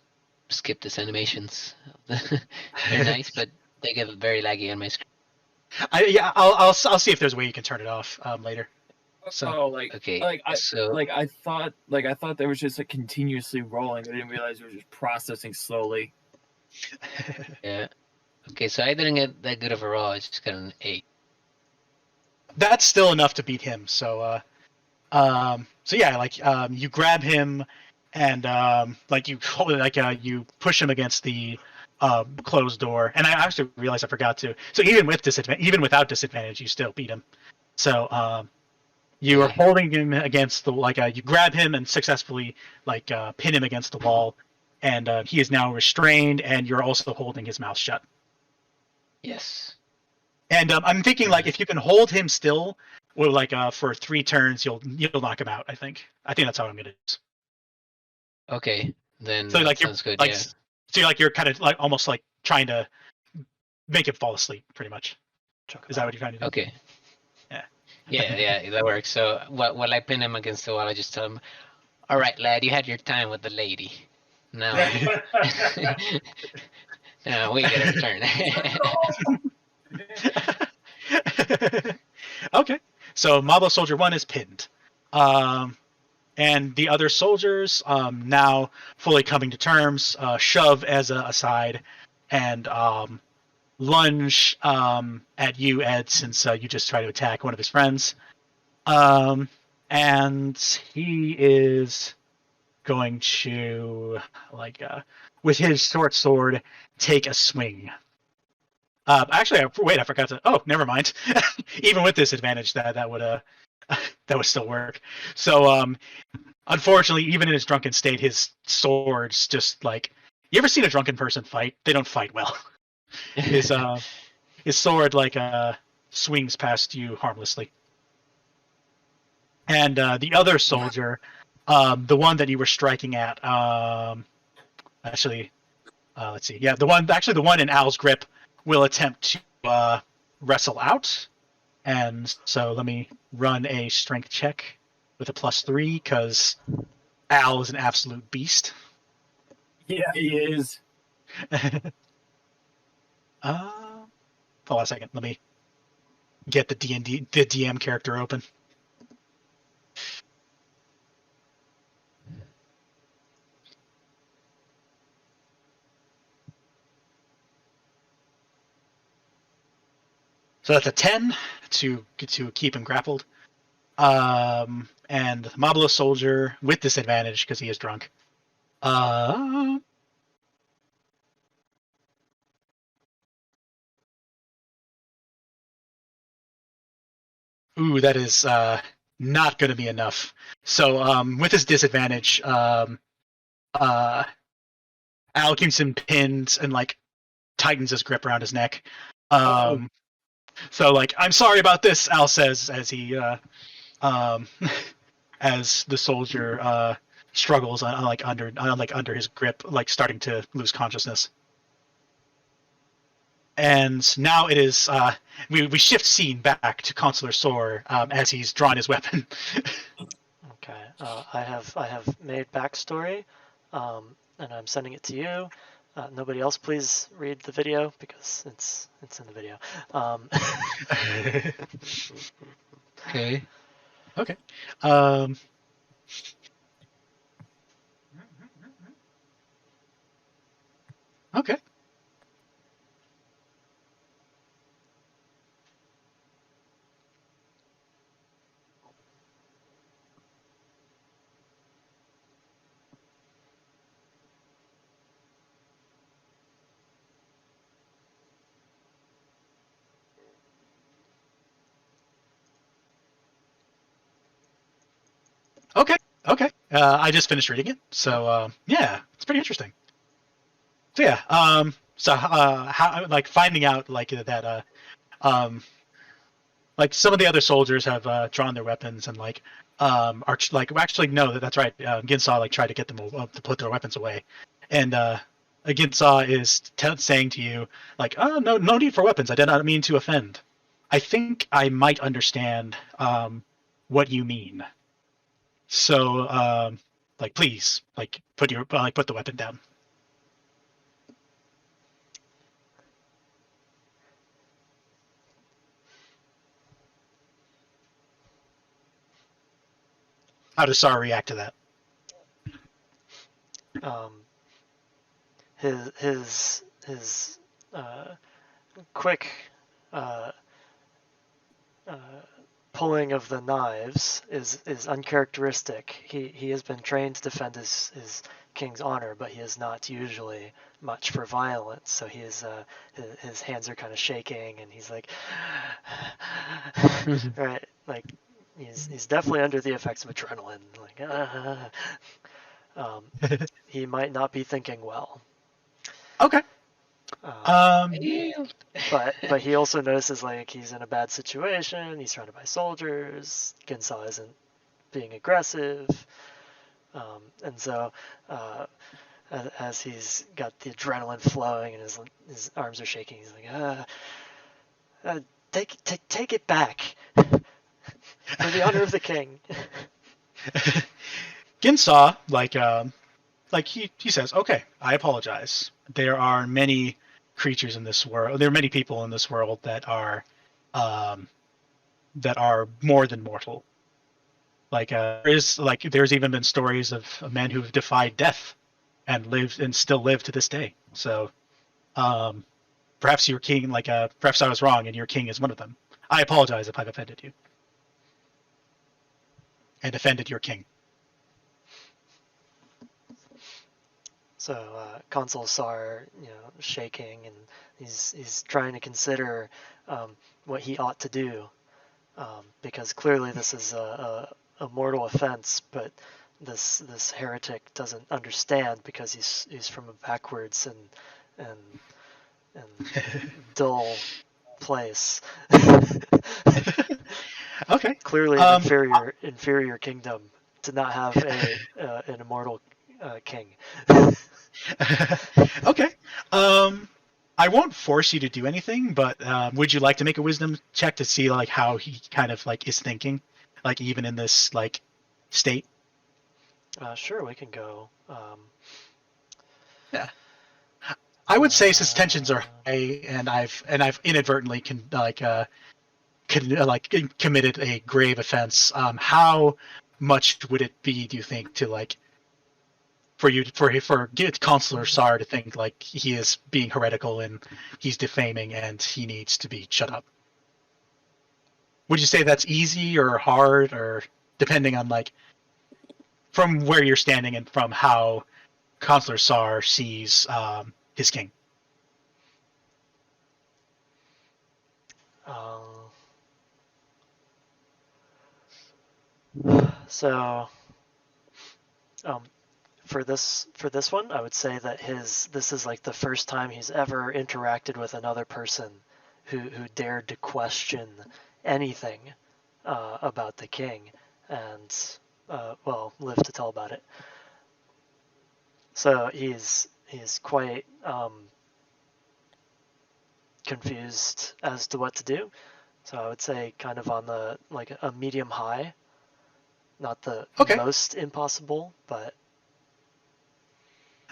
skip these animations. They're nice, but they get very laggy on my screen. I'll see if there's a way you can turn it off later. So Okay, I so thought there was just continuously rolling. I didn't realize it was just processing slowly. yeah. Okay, so I didn't get that good of a roll. I just got an 8. That's still enough to beat him. So yeah, like you grab him and like you push him against the closed door. And I actually realized I forgot to. So even without disadvantage, you still beat him. So you are holding him against the you grab him and successfully pin him against the wall, and he is now restrained, and you're also holding his mouth shut. Yes. And I'm thinking if you can hold him still, well, for 3 turns, you'll knock him out. I think that's how I'm gonna do. Okay, then So that sounds good. Yeah. So you're kind of almost trying to make him fall asleep, pretty much. Is that what you're trying to do? Okay. Yeah. Yeah, that works. So while I pin him against the wall, I just tell him, "All right, lad, you had your time with the lady. Now, now we get our turn." Okay. So MILOSoar 1 is pinned. And the other soldiers, now fully coming to terms, shove Ezza aside and lunge at you, Ed, since you just tried to attack one of his friends. And he is going to, with his short sword, take a swing. Actually, wait, I forgot to. Oh, never mind. Even with disadvantage, that would still work. So, unfortunately, even in his drunken state, his sword's just you ever seen a drunken person fight? They don't fight well. His sword swings past you harmlessly. And the other soldier, the one that you were striking at, let's see. The one in Al's grip will attempt to wrestle out, And so let me run a strength check with a +3 because Al is an absolute beast. Yeah, he is. Hold on a second. Let me get the DM character open. So that's a 10 to keep him grappled. And Mablo soldier with disadvantage because he is drunk. Ooh, that is not going to be enough. So with his disadvantage, Al keeps him pinned and like tightens his grip around his neck. So like, I'm sorry about this, Al says as he as the soldier struggles under his grip, like starting to lose consciousness. And now it is we shift scene back to Consular Saar as he's drawn his weapon. Okay, I have made backstory, and I'm sending it to you. Nobody else, please read the video because it's in the video. Okay. Okay. Okay. Okay. Okay. I just finished reading it, so yeah, it's pretty interesting. So yeah, how like finding out like that like some of the other soldiers have drawn their weapons and like are like actually no that's right. Ginsaw like tried to get them to put their weapons away, and Ginsaw is saying to you like, oh no need for weapons. I did not mean to offend. I think I might understand what you mean. So like please like put the weapon down. How does Saar react to that? His quick pulling of the knives is uncharacteristic. He has been trained to defend his king's honor, but he is not usually much for violence. So he is his hands are kind of shaking, and he's like, right, like he's definitely under the effects of adrenaline. Like, he might not be thinking well. Okay. But he also notices like he's in a bad situation. He's surrounded by soldiers. Ginsaw isn't being aggressive, and so as he's got the adrenaline flowing and his arms are shaking, he's like, take it back for the honor of the king. Ginsaw like he says, okay, I apologize. There are many creatures in this world. There are many people in this world that are more than mortal. Like there's even been stories of men who've defied death and lived and still live to this day. So perhaps your king, perhaps I was wrong, and your king is one of them. I apologize if I've offended you and offended your king. So Consul Saar, shaking, and he's trying to consider what he ought to do, because clearly this is a mortal offense, but this heretic doesn't understand because he's from a backwards and dull place. Okay. Clearly an inferior kingdom to not have an immortal king. Okay. I won't force you to do anything, but would you like to make a wisdom check to see like how he kind of like is thinking, like even in this like state? Sure, we can go. I would say since tensions are high, and I've inadvertently committed a grave offense. How much would it be? Do you think to like for Consular Saar to think like he is being heretical and he's defaming and he needs to be shut up? Would you say that's easy or hard, or depending on like from where you're standing and from how Consular Saar sees his king? So, for this one, I would say that this is like the first time he's ever interacted with another person who dared to question anything about the king, and live to tell about it. So he's quite confused as to what to do. So I would say kind of on the like a medium high, not the most impossible, but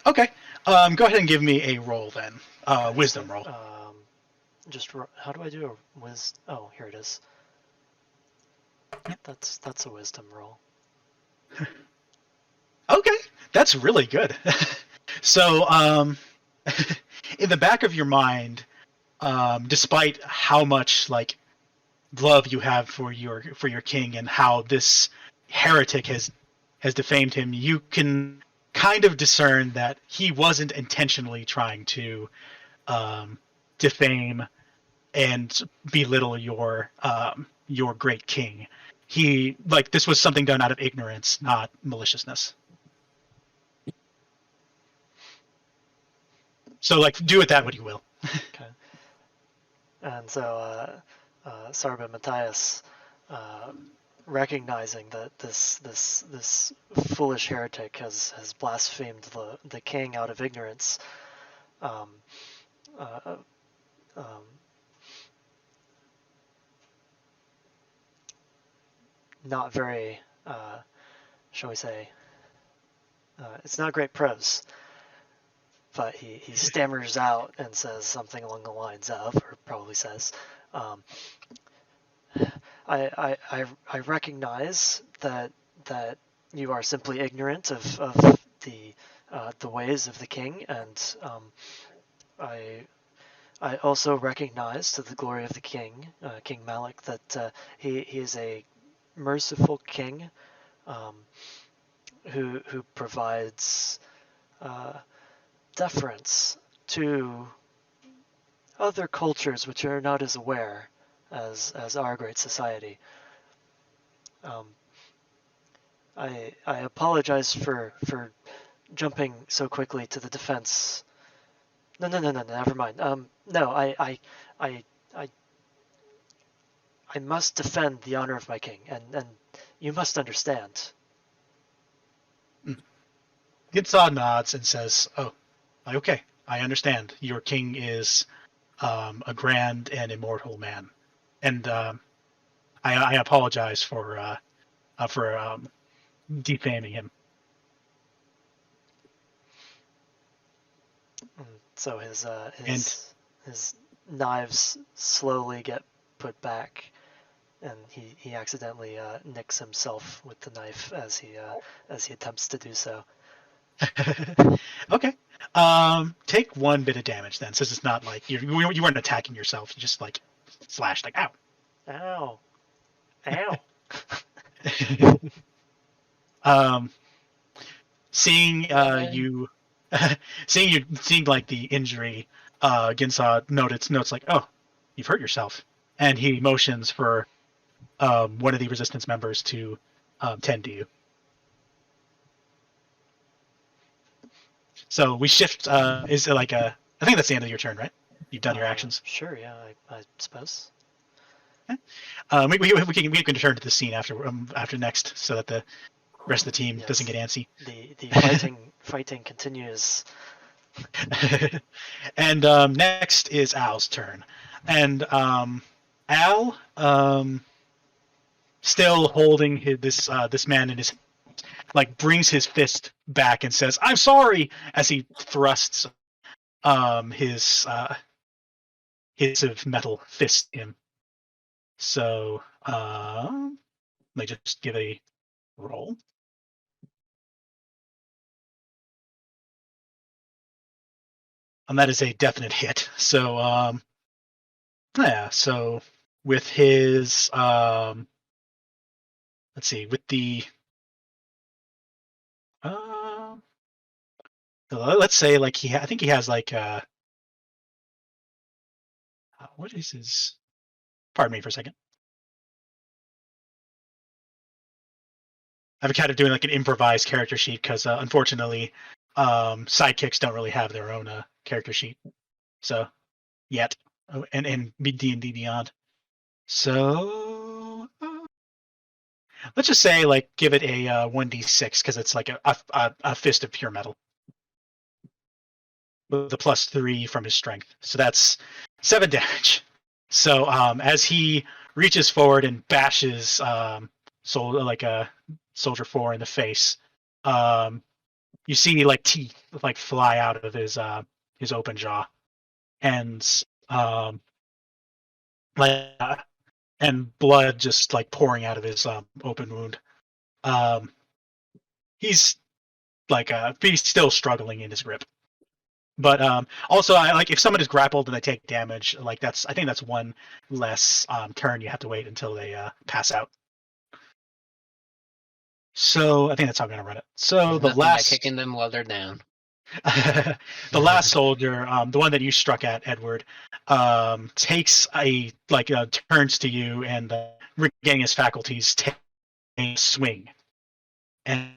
okay. Go ahead and give me a roll then, wisdom roll. How do I do a wisdom? Oh, here it is. That's a wisdom roll. Okay, that's really good. So, in the back of your mind, despite how much like love you have for your king and how this heretic has defamed him, you can kind of discern that he wasn't intentionally trying to defame and belittle your great king. He like this was something done out of ignorance, not maliciousness. So like do with that what you will. Okay. And so Sarba Matthias, recognizing that this foolish heretic has blasphemed the king out of ignorance, not very, shall we say, it's not great prose, but he stammers out and says something along the lines of, or probably says, I recognize that you are simply ignorant of the ways of the king, and I also recognize, to the glory of the king, King Malik, that he is a merciful king who provides deference to other cultures which are not as aware as our great society. I apologize for jumping so quickly to the defense. No, never mind. No, I must defend the honor of my king, and you must understand. Gitsa nods and says, "Oh, okay, I understand. Your king is a grand and immortal man, and I apologize for defaming him." So his knives slowly get put back, and he accidentally nicks himself with the knife as he attempts to do so. Okay. Take 1 bit of damage then, since it's not like you weren't attacking yourself. You just like slashed, like ow. Seeing you, seeing like the injury, Ginsa notes like, oh, you've hurt yourself, and he motions for one of the resistance members to tend to you. So we shift. Is it like I think that's the end of your turn, right? You've done your actions. Sure, yeah, I suppose. Okay. We can return to the scene after next, so that the rest of the team doesn't get antsy. The fighting continues. And next is Al's turn, and Al, still holding this man in his, like, brings his fist back and says, "I'm sorry," as he thrusts his of metal fist in. So let me just give a roll. And that is a definite hit. So yeah, so with his let's see, with the let's say, like, I think he has like what is his, pardon me for a second. I've kind of doing like an improvised character sheet because unfortunately sidekicks don't really have their own character sheet. So yet, and D&D Beyond. So let's just say, like, give it a 1d6 because it's like a fist of pure metal with a +3 from his strength. So that's 7 damage. So as he reaches forward and bashes Soldier 4 in the face, you see, like, teeth, like, fly out of his open jaw, and like and blood just, like, pouring out of his open wound. He's like he's still struggling in his grip. But also, I like, if someone is grappled and they take damage, like, I think that's one less turn you have to wait until they pass out. So I think that's how I'm gonna run it. So the Nothing like last kicking them while they're down. the last soldier, the one that you struck at, Edward, takes turns to you and, regaining his faculties, takes a swing, and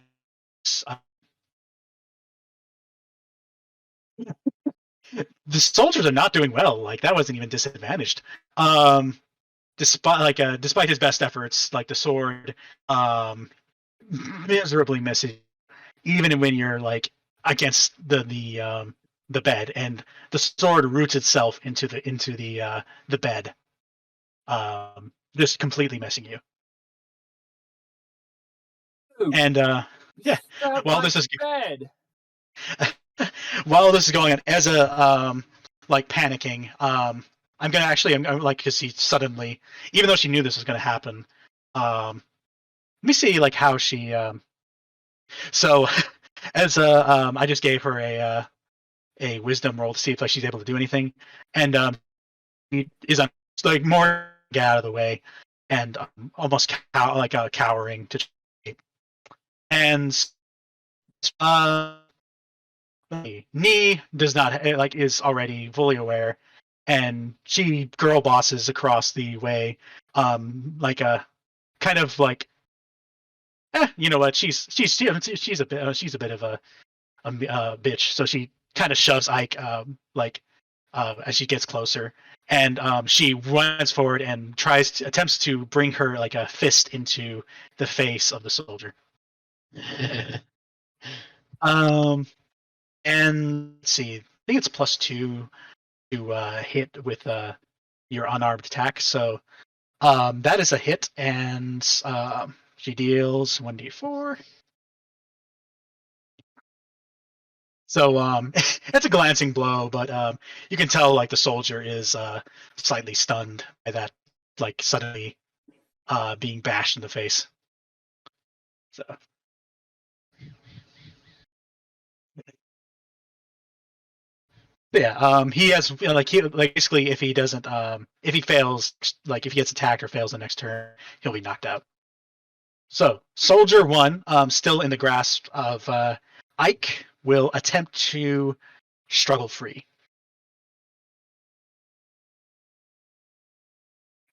the soldiers are not doing well. Like, that wasn't even disadvantaged. Despite his best efforts, like, the sword miserably misses, even when you're, like, against the bed, and the sword roots itself into the bed, just completely missing you. And yeah, Stop while my this is bed. while this is going on, Ezza, like, panicking, I'm like, because he suddenly, even though she knew this was going to happen, let me see, like, how she so Ezza, I just gave her a wisdom roll to see if, like, she's able to do anything, and he is like, more get out of the way, and almost cowering to escape. And Nee does not, like, is already fully aware, and she girl bosses across the way, like a kind of like, you know what? She's a bit of a bitch, so she kind of shoves Ike, like, as she gets closer, and she runs forward and attempts to bring her, like, a fist into the face of the soldier. And let's see, I think it's +2 to hit with your unarmed attack. So that is a hit, and she deals 1d4. So it's a glancing blow, but you can tell, like, the soldier is slightly stunned by that, like, suddenly being bashed in the face. So yeah, he has, basically, if he doesn't, if he fails, like, if he gets attacked or fails the next turn, he'll be knocked out. So Soldier 1, still in the grasp of Ike, will attempt to struggle free.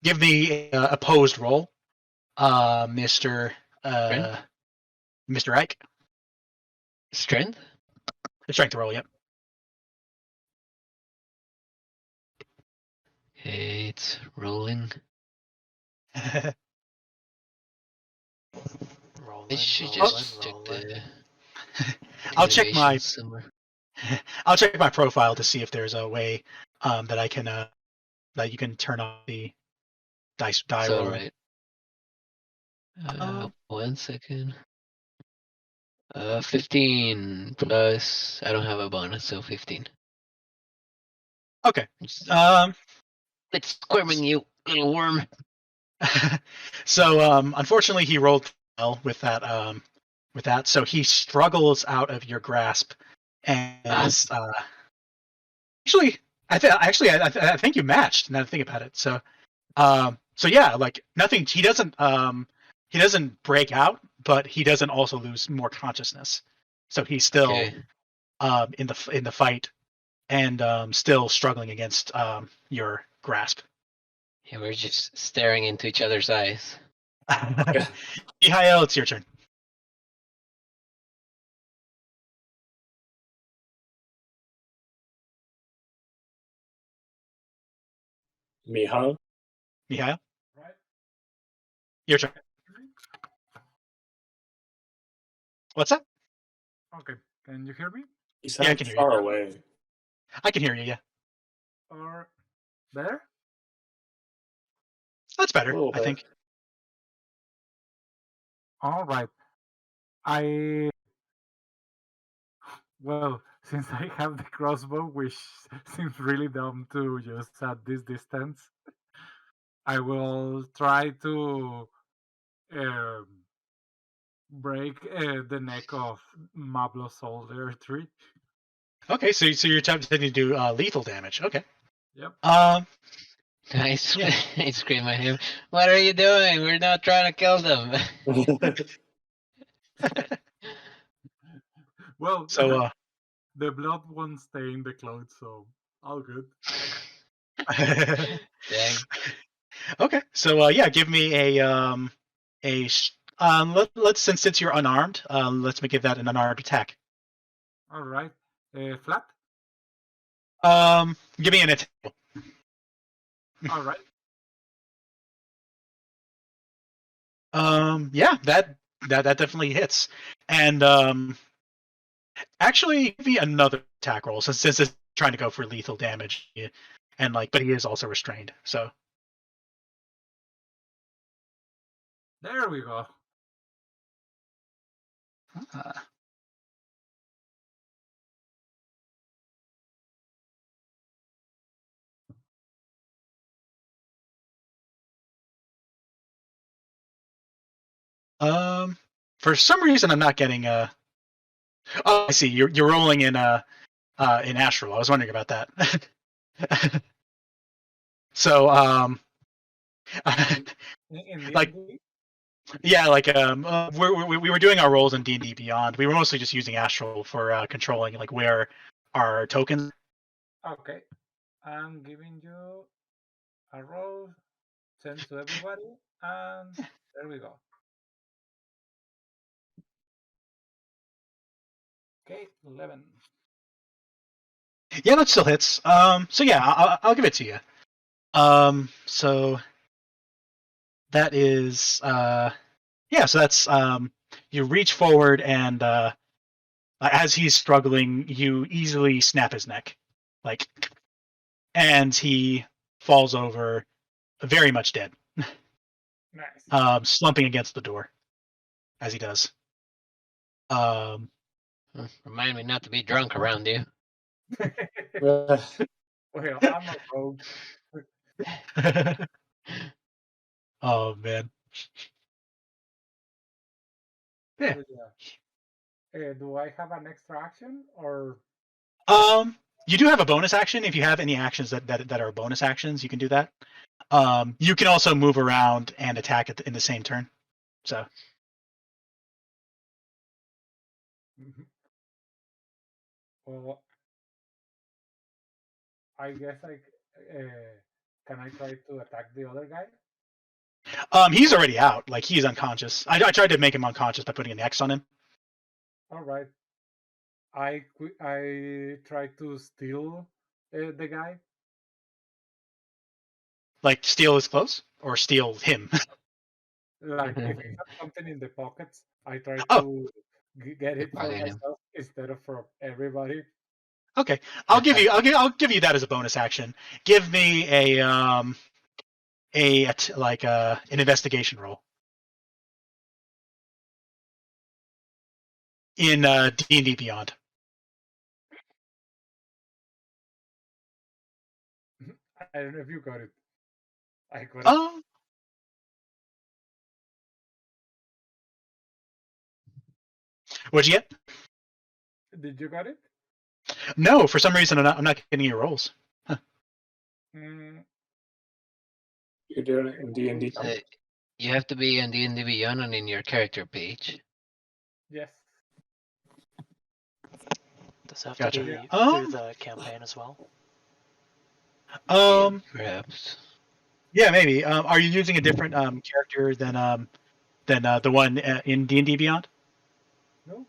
Give the opposed roll, Mr. Mr. Ike. Strength? Strength roll, yep. Okay, it's rolling. I should just check the I'll check my somewhere. I'll check my profile to see if there's a way that I can that you can turn off the die So roll. right. 1 second. 15 plus. I don't have a bonus, so 15. Okay. It's squirming you, little worm. So unfortunately, he rolled well with that. So he struggles out of your grasp, and actually, I think you matched. Now that I think about it, so yeah, like nothing. He doesn't break out, but he doesn't also lose more consciousness. So he's still in the fight, and still struggling against your grasp. Yeah, we're just staring into each other's eyes. Mihal, it's your turn. Mihal? Mihal, Right. your turn. What's that? Okay. Can you hear me? You Yeah, I sound can hear you. far away. I can hear you. Yeah, Or better? that's A better. little I bit. think. All right. Well, since I have the crossbow, which seems really dumb to use at this distance, I will try to um, break the neck of MILOSoar tree. Okay, so you're attempting to do lethal damage. Okay. Yep. I Yeah. I scream at him. What are you doing? We're not trying to kill them. Well, So the blood won't stain the clothes, so all good. Dang. Okay, so yeah, give me let's since you're unarmed, let's give that an unarmed attack. All right. Flat. Give me an attack. All right. Yeah, that definitely hits, and actually give me another attack roll since it's trying to go for lethal damage, and but he is also restrained, so. There we go. Uh, for some reason I'm not getting a. Oh, I see. You're rolling in Astral. I was wondering about that. So In like D&D? yeah, like we were doing our rolls in D&D Beyond. We were mostly just using Astral for controlling like where our tokens. Okay. I'm giving you a roll. Send to everybody, and there we go. Okay, 11. Yeah, that still hits. So yeah, I'll give it to you. So that is yeah. So that's you reach forward and as he's struggling, you easily snap his neck, like, and he falls over, very much dead, Nice. slumping against the door as he does. Remind me not to be drunk around you. Well, I'm a rogue. Oh man. Yeah. So, yeah. Do I have an extra action or? You do have a bonus action. If you have any actions that are bonus actions, you can do that. You can also move around and attack in the same turn. So. Mhm. Well, I guess can I try to attack the other guy? He's already out. Like he's unconscious. I tried to make him unconscious by putting an X on him. All right. I try to steal the guy. Like steal his clothes or steal him. Like if I have something in the pockets, I try Oh. to get it for Bargain him. myself instead of for everybody. Okay, I'll give you that as a bonus action. Give me an investigation roll in D&D Beyond. I don't know if you got it. I got it. Oh, what'd you get? Did you got it? No, for some reason I'm not getting your rolls. Mm, You're doing it in D&D. So you have to be on D&D Beyond and in your character page. yes. Does it have Gotcha. to be Yeah. through the campaign as well? Perhaps. Yeah, maybe. Are you using a different character than the one in D&D Beyond? No.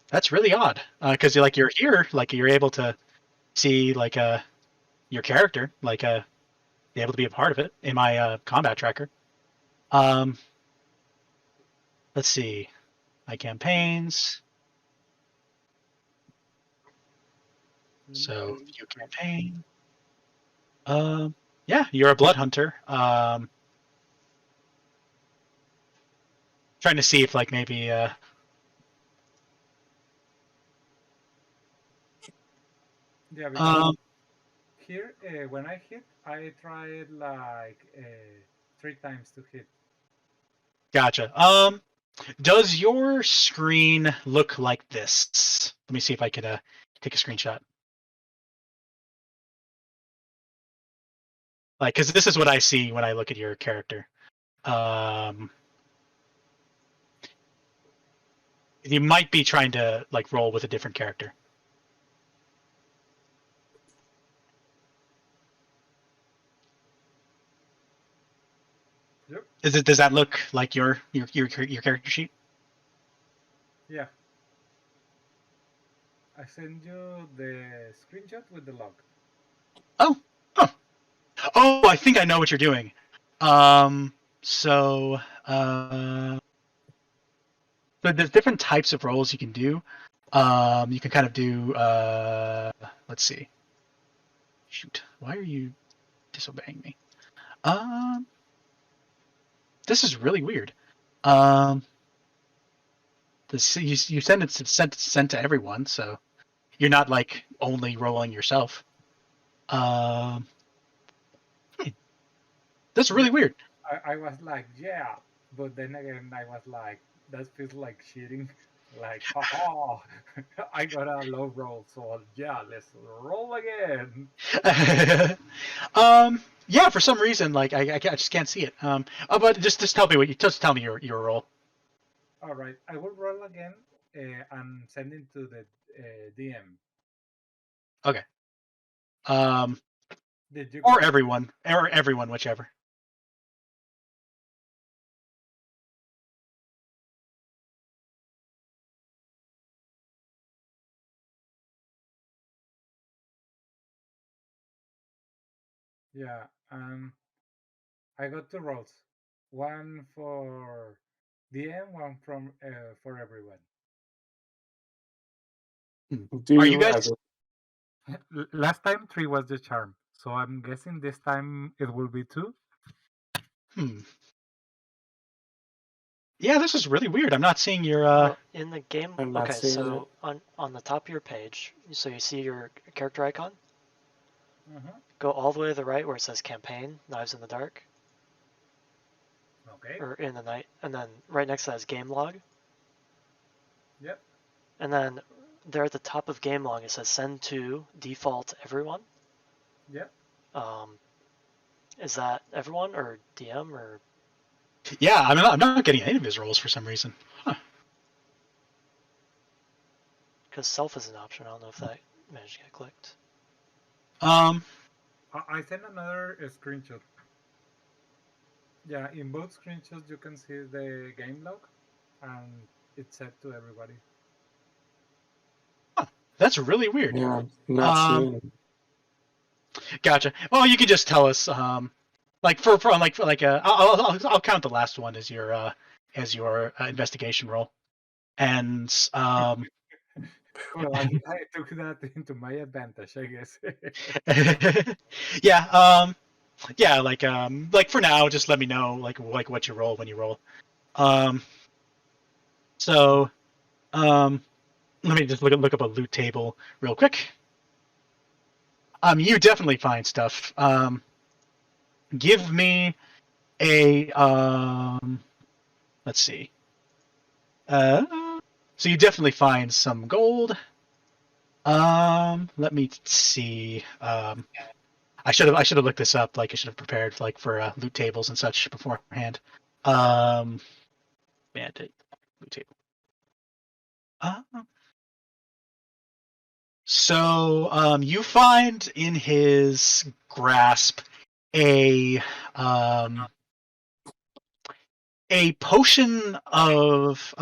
That's really odd. Because you're here, you're able to see your character, be able to be a part of it in my combat tracker. Let's see, my campaigns. So view campaign. Yeah, you're a blood hunter. Trying to see if maybe Yeah. Because here, when I hit, I tried 3 times to hit. Gotcha. Does your screen look like this? Let me see if I could take a screenshot. Because this is what I see when I look at your character. You might be trying to roll with a different character. Yep. Does that look like your character sheet? Yeah. I send you the screenshot with the log. Oh, I think I know what you're doing. So there's different types of roles you can do. You can kind of do. Let's see. Shoot, why are you disobeying me? This is really weird. You send it sent to everyone, so you're not only rolling yourself. That's really weird. I was like, yeah, but then again, I was like, that feels like cheating. Like, haha, I got a low roll, so yeah, let's roll again. Yeah, for some reason, I just can't see it. But just tell me tell me your roll. All right, I will roll again and send it to the DM. Okay. Did you? Or everyone, whichever. Yeah, I got 2 rolls. One for DM, one from for everyone. Are you guys? Last time 3 was the charm, so I'm guessing this time it will be 2. Yeah, this is really weird. I'm not seeing your. Well, in the game, I'm not okay, seeing so on the top of your page, so you see your character icon. Go all the way to the right where it says campaign, knives in the dark, Okay. or in the night, and then right next to that is game log. Yep. And then there at the top of game log it says send to default everyone. Yep. Is that everyone or DM or? Yeah, I'm not getting any of his rolls for some reason. Huh. Because self is an option. I don't know if that managed to get clicked. I sent another screenshot. Yeah, in both screenshots you can see the game log, and it's set to everybody. That's really weird. Yeah, not seeing it. Gotcha. Well, you could just tell us. I'll count the last one as your investigation roll, and Well, I took that into my advantage, I guess. Yeah. Yeah. Like for now, just let me know like what you roll when you roll. So, let me just look up a loot table real quick. You definitely find stuff. Give me a let's see. So you definitely find some gold. Let me see. I should have looked this up. Like I should have prepared like for loot tables and such beforehand. Bandit loot table. So you find in his grasp a potion of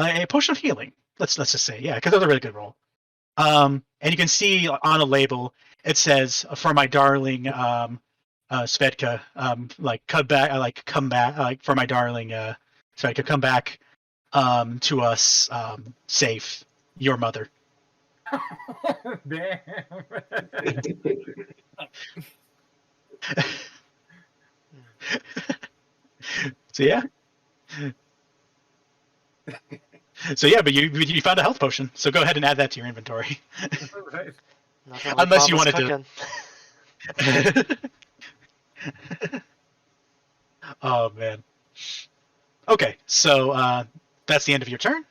healing. Let's just say, yeah, because that was a really good roll. And you can see on a label it says, "For my darling Svedka, come back, like for my darling Svedka, come back to us safe, your mother." Damn. So yeah. So yeah, but you found a health potion, so go ahead and add that to your inventory. Right. Nothing like Unless you Mama's wanted cooking. Oh man. Okay, so that's the end of your turn.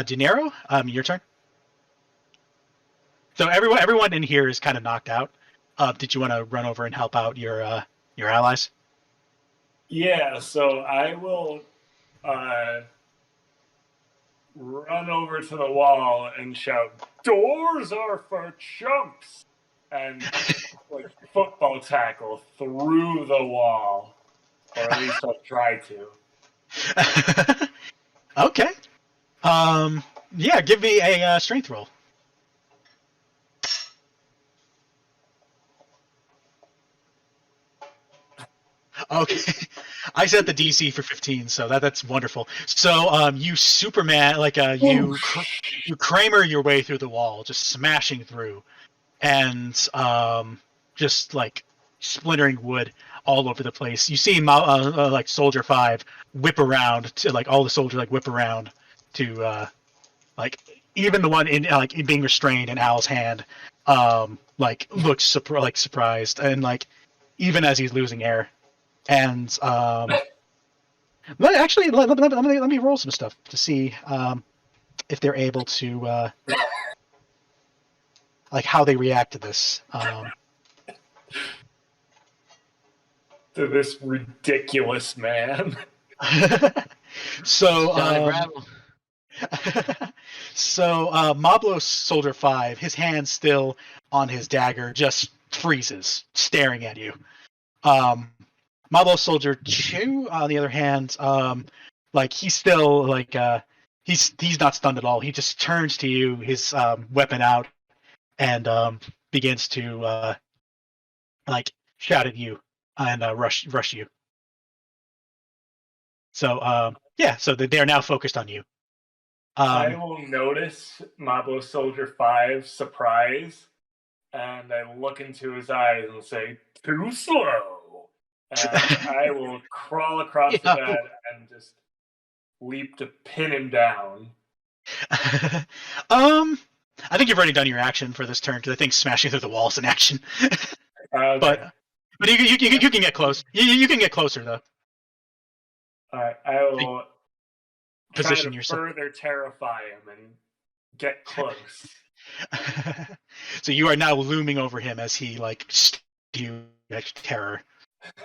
Dinero, your turn. So everyone in here is kind of knocked out. Did you want to run over and help out your allies? Yeah, so I will run over to the wall and shout, "Doors are for chumps!" and like football tackle through the wall, or at least I'll try to. Okay. Yeah, give me a strength roll. Okay, I set the DC for 15, so that's wonderful. So you Superman, you Kramer your way through the wall, just smashing through, and just like splintering wood all over the place. You see like Soldier 5 whip around to like all the soldiers like whip around to like even the one in being restrained in Al's hand like looks surprised, and like even as he's losing air. And let me roll some stuff to see if they're able to like how they react to this. To this ridiculous man. So Gotta grab him. so Mablos Soldier 5, his hand still on his dagger, just freezes, staring at you. Mablos Soldier 2, on the other hand, like he's still like he's not stunned at all. He just turns to you, his weapon out, and begins to like shout at you and rush you. So yeah, so they're now focused on you. I will notice Mabo Soldier 5's surprise, and I look into his eyes and say, "Too slow." And I will crawl across the bed and just leap to pin him down. I think you've already done your action for this turn, because I think smashing through the wall is an action. Okay. But you can get close. You can get closer though. All right, I will Position try to yourself. further terrify him and get close. So you are now looming over him as he like you like terror.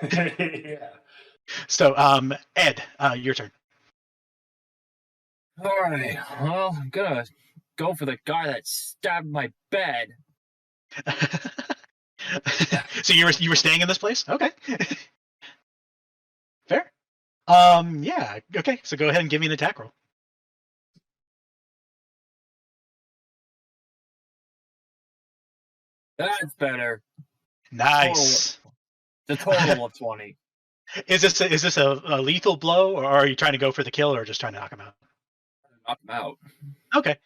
Yeah. So Ed, your turn. All right. Well, I'm gonna go for the guy that stabbed my bed. So you were staying in this place? Okay. Fair. Yeah. Okay. So go ahead and give me an attack roll. That's better. Nice. The total of 20. Is this a lethal blow, or are you trying to go for the kill, or just trying to knock him out? Knock him out. Okay.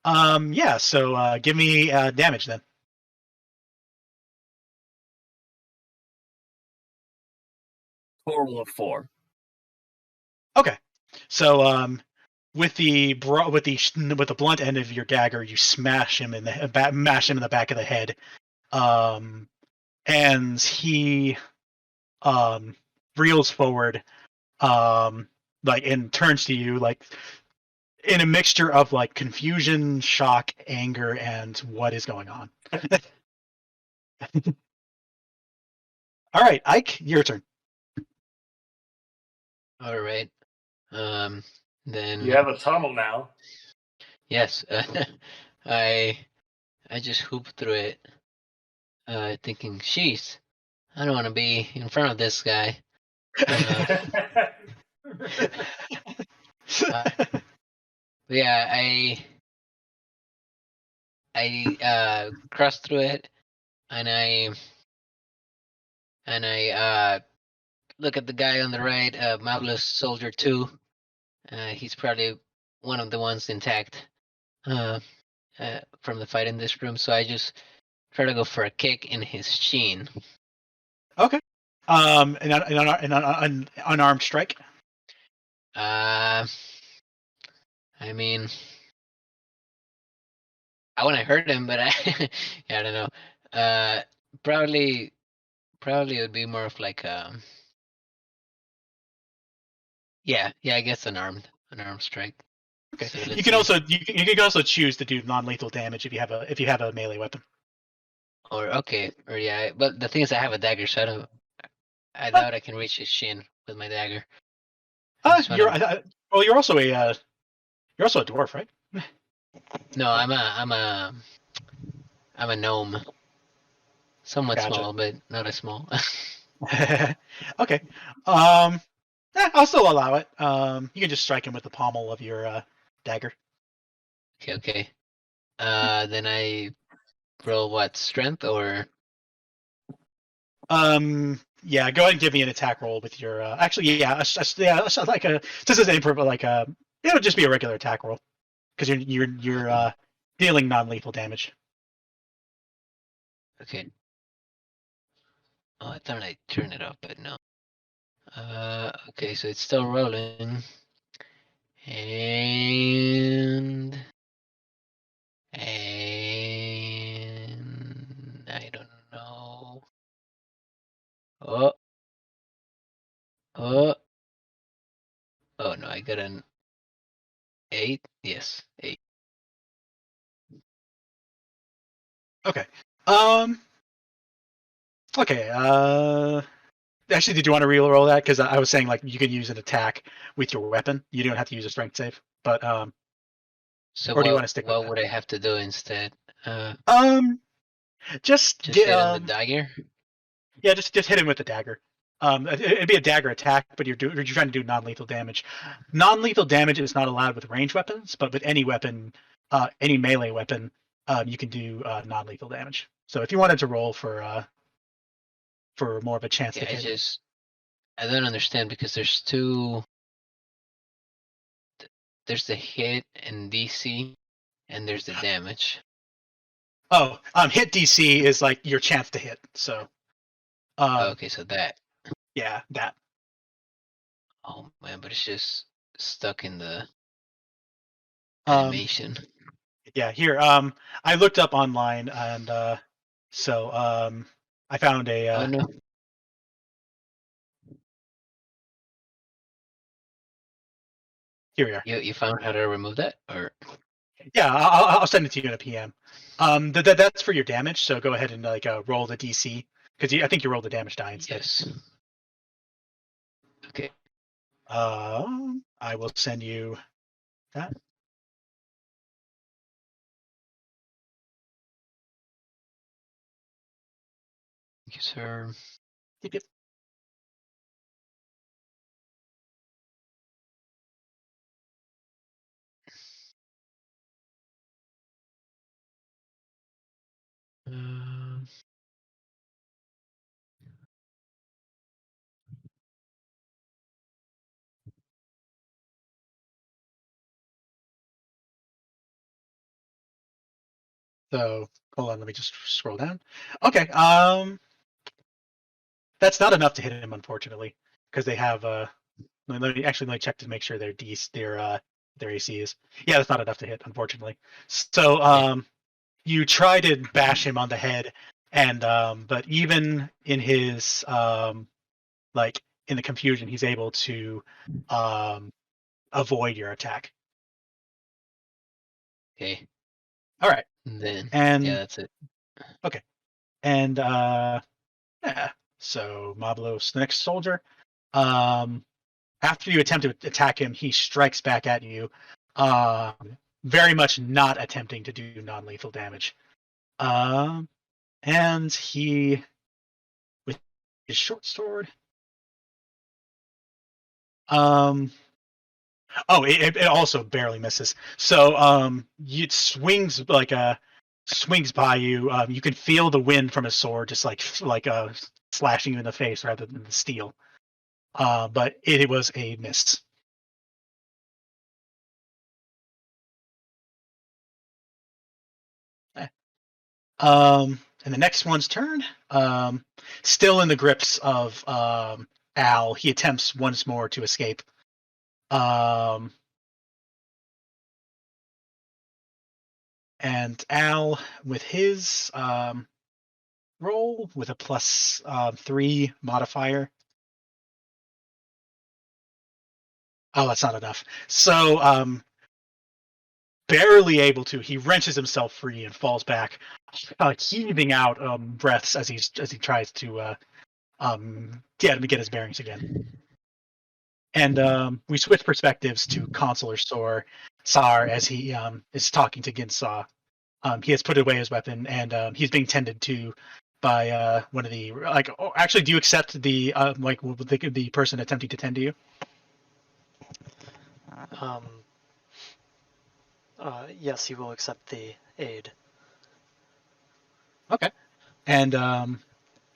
Yeah. So give me damage then. Total of 4. Okay. So with the blunt end of your dagger, you smash him in the back of the head. And he reels forward, and turns to you in a mixture of confusion, shock, anger, and what is going on. All right, Ike, your turn. All right. Then You have a tunnel now. yes, I just hoop through it, thinking, "Jeez, I don't want to be in front of this guy." But yeah, I cross through it, and I look at the guy on the right, MILOSoar 2. He's probably one of the ones intact from the fight in this room, so I just try to go for a kick in his chin. Okay. An unarmed strike. I mean, I want to hurt him, but yeah, I don't know. Probably it would be more of yeah, I guess an armed strike. Okay. So You let's can see. also choose to do non-lethal damage if you have a melee weapon. Or yeah, but the thing is, I have a dagger, so I Huh. doubt I can reach his shin with my dagger. I just You're wanna- you're also a dwarf, right? No, I'm a gnome. Somewhat Gotcha. small, but not as small. Okay. I'll still allow it. You can just strike him with the pommel of your dagger. Okay. Then I roll what, strength or? Yeah. Go ahead and give me an attack roll with your. Actually, yeah. This is it'll just be a regular attack roll because you're dealing non-lethal damage. Okay. Oh, I thought I turned it off, but no. Okay, so it's still rolling. And I don't know. Oh, oh, oh no, I got an 8. Yes, 8. Okay. Okay. Actually, did you want to re-roll that? Because I was saying you can use an attack with your weapon. You don't have to use a strength save. But So or do you want to stick with what would I have to do instead? that? Just Just get hit on the dagger? Yeah, just hit him with the dagger. It'd be a dagger attack, but you're trying to do non-lethal damage. Non-lethal damage is not allowed with ranged weapons, but with any weapon, any melee weapon, you can do non-lethal damage. So if you wanted to roll for more of a chance to Yeah, hit, I don't understand because there's two. There's the hit and DC, and there's the damage. hit DC is your chance to hit. So, Okay, so that. yeah, that. Oh man, but it's just stuck in the Um, animation. yeah, here. I looked up online, and so I found a. Oh no. Here we are. You found how to remove that, or? Yeah, I'll send it to you in a PM. That's for your damage. So go ahead and roll the DC because I think you rolled the damage die instead. Yes. Okay. I will send you that. Thank you, sir. Yep, yep. Um, So hold on, let me just scroll down. Okay, that's not enough to hit him, unfortunately, because they have let me check to make sure their AC is. Yeah, that's not enough to hit, unfortunately. So you try to bash him on the head, and but even in his like in the confusion, he's able to avoid your attack. Okay. All right, Then and yeah, that's it. and yeah. So Mablos, the next soldier. After you attempt to attack him, he strikes back at you, very much not attempting to do non-lethal damage. And he, with his short sword, it also barely misses. So it swings swings by you. You can feel the wind from his sword, just like slashing you in the face rather than the steel. But it was a miss. And the next one's turn. Still in the grips of Al, he attempts once more to escape. And Al, with his roll with a plus 3 modifier. Oh, that's not enough. So barely able to, he wrenches himself free and falls back, heaving out breaths as he tries to get his bearings again. And we switch perspectives to Consular Saar as he is talking to Ginsaw. He has put away his weapon, and he's being tended to by one of the actually, do you accept the the person attempting to tend to you? Yes, he will accept the aid. Okay. And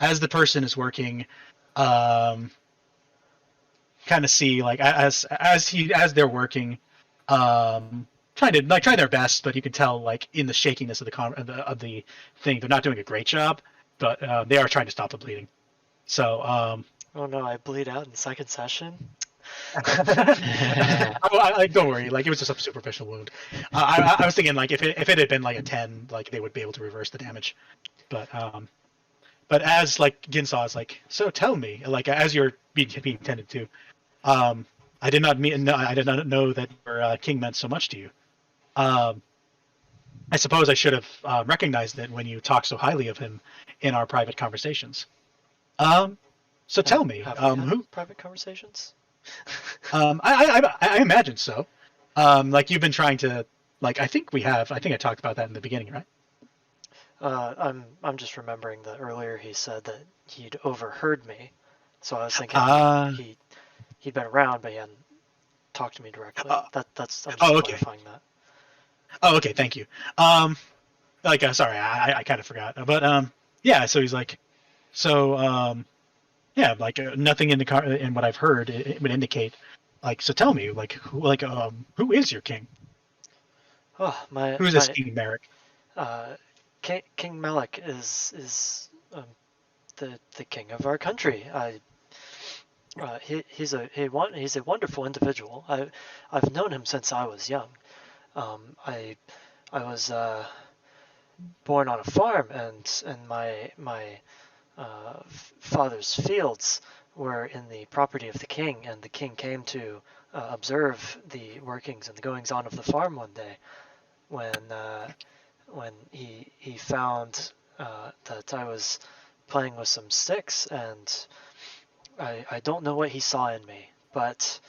as the person is working, kind of see as they're working, trying their best, but you can tell in the shakiness of the thing, they're not doing a great job, but they are trying to stop the bleeding. So Oh no, I bleed out in second session. don't worry, it was just a superficial wound. I was thinking if it had been a 10, they would be able to reverse the damage, but as Ginsaw is so tell me, as you're being tended to, I did not know that your king meant so much to you. I suppose I should have recognized it when you talked so highly of him in our private conversations. So tell me, Have we had who? private conversations? I imagine so. You've been trying to, I think we have. I think I talked about that in the beginning, right? I'm just remembering that earlier he said that he'd overheard me, so I was thinking he'd been around, but he hadn't talked to me directly. I'm just clarifying that. Oh, okay. Thank you. Sorry, I kind of forgot. But yeah. So he's yeah, nothing in the car in what I've heard it would indicate. So tell me, who is your king? Oh, Who's this King Merrick? King Malik is the king of our country. He's a wonderful individual. I've known him since I was young. I was born on a farm, and my father's fields were in the property of the king, and the king came to observe the workings and the goings on of the farm one day when he found that I was playing with some sticks, and I don't know what he saw in me, but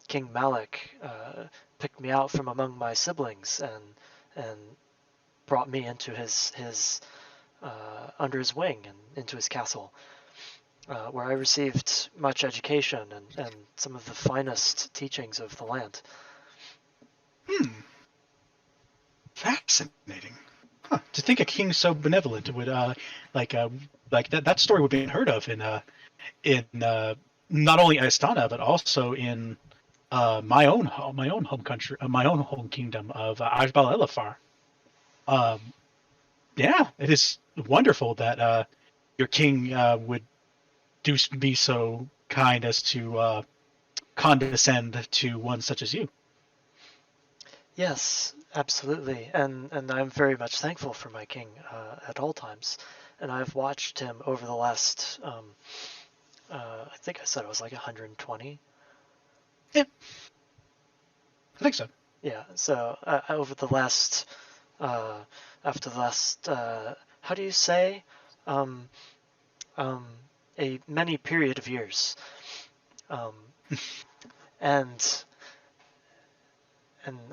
King Malik picked me out from among my siblings and brought me into his under his wing and into his castle, where I received much education and some of the finest teachings of the land. Fascinating. Huh. To think a king so benevolent would that story would be unheard of in not only Astana but also in my own home country, my own home kingdom of Ajbal Elafar. Yeah, it is wonderful that your king would be so kind as to condescend to one such as you. Yes, absolutely, and I'm very much thankful for my king at all times, and I've watched him over the last. I think I said it was like 120. Yeah, I think so. Yeah, so over the last, after the last, how do you say, um, a many period of years, um, and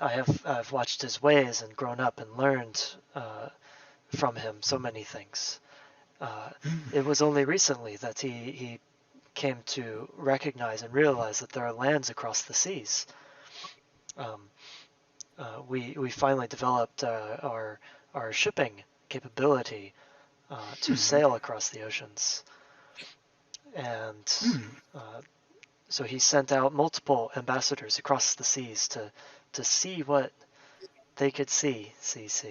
I've watched his ways and grown up and learned from him so many things. It was only recently that he came to recognize and realize that there are lands across the seas. We finally developed our shipping capability to sail across the oceans, and so he sent out multiple ambassadors across the seas to see what they could see. This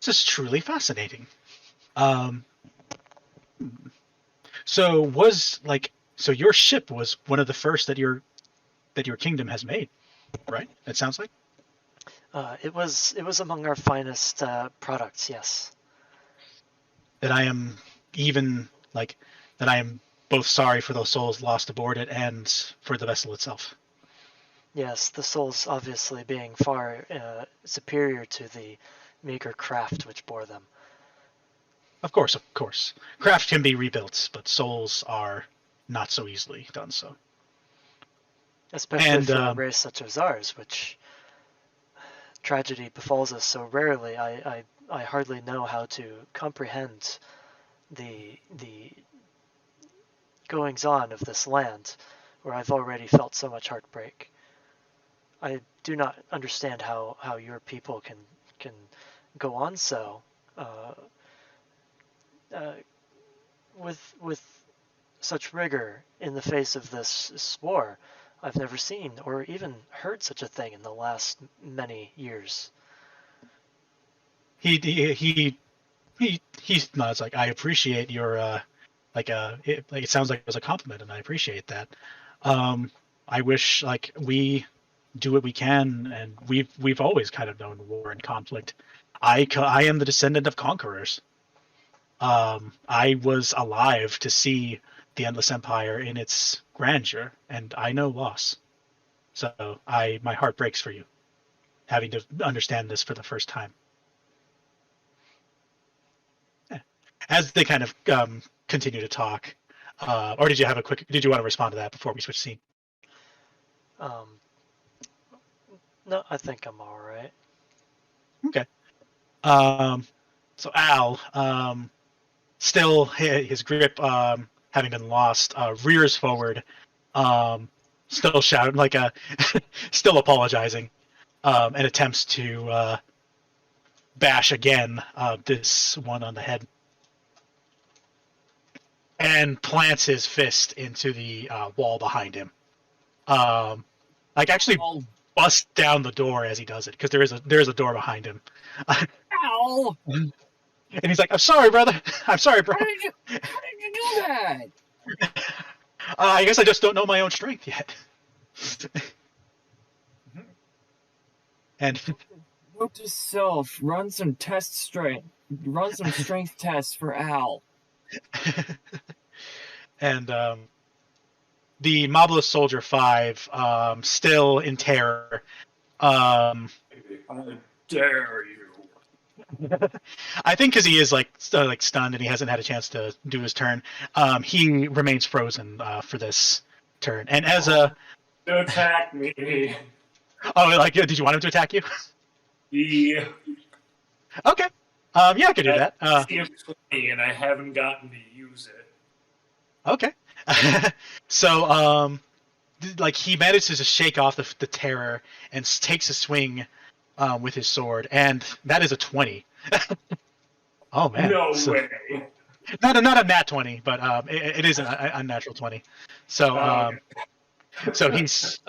is truly fascinating. So your ship was one of the first that your kingdom has made, right? It sounds like. It was among our finest products. Yes. That I am both sorry for those souls lost aboard it and for the vessel itself. Yes, the souls obviously being far superior to the meager craft which bore them. Of course. Craft can be rebuilt, but souls are not so easily done so. Especially for a race such as ours, which tragedy befalls us so rarely. I hardly know how to comprehend the goings on of this land, where I've already felt so much heartbreak. I do not understand how your people can go on so with such rigor in the face of this war. I've never seen or even heard such a thing in the last many years. He nods like, I appreciate your it sounds like it was a compliment, and I appreciate that. I wish we do what we can, and we've always kind of known war and conflict. I am the descendant of conquerors. I was alive to see the Endless Empire in its grandeur, and I know loss. So my heart breaks for you, having to understand this for the first time. As they kind of continue to talk, or did you want to respond to that before we switch scene? No, I think I'm all right. Okay. So Al, still his grip having been lost, rears forward, still shouting still apologizing, and attempts to bash again this one on the head, and plants his fist into the wall behind him. Actually busts down the door as he does it, because there is a door behind him. Ow! And he's like, "I'm sorry, brother. I'm sorry, bro. How did you do that? I guess I just don't know my own strength yet." And Note to self: run some strength tests for Al. and the Mobless Soldier 5, still in terror. I dare you. I think because he is stunned and he hasn't had a chance to do his turn, he remains frozen for this turn. And Ezza, To attack me. oh, did you want him to attack you? Yeah. Okay. Yeah, I could do that. It's 20 and I haven't gotten to use it. Okay. So, he manages to shake off the terror and takes a swing with his sword, and that is a 20. Oh man! No way. Not a nat 20, but it is an unnatural 20. So, Okay. so he's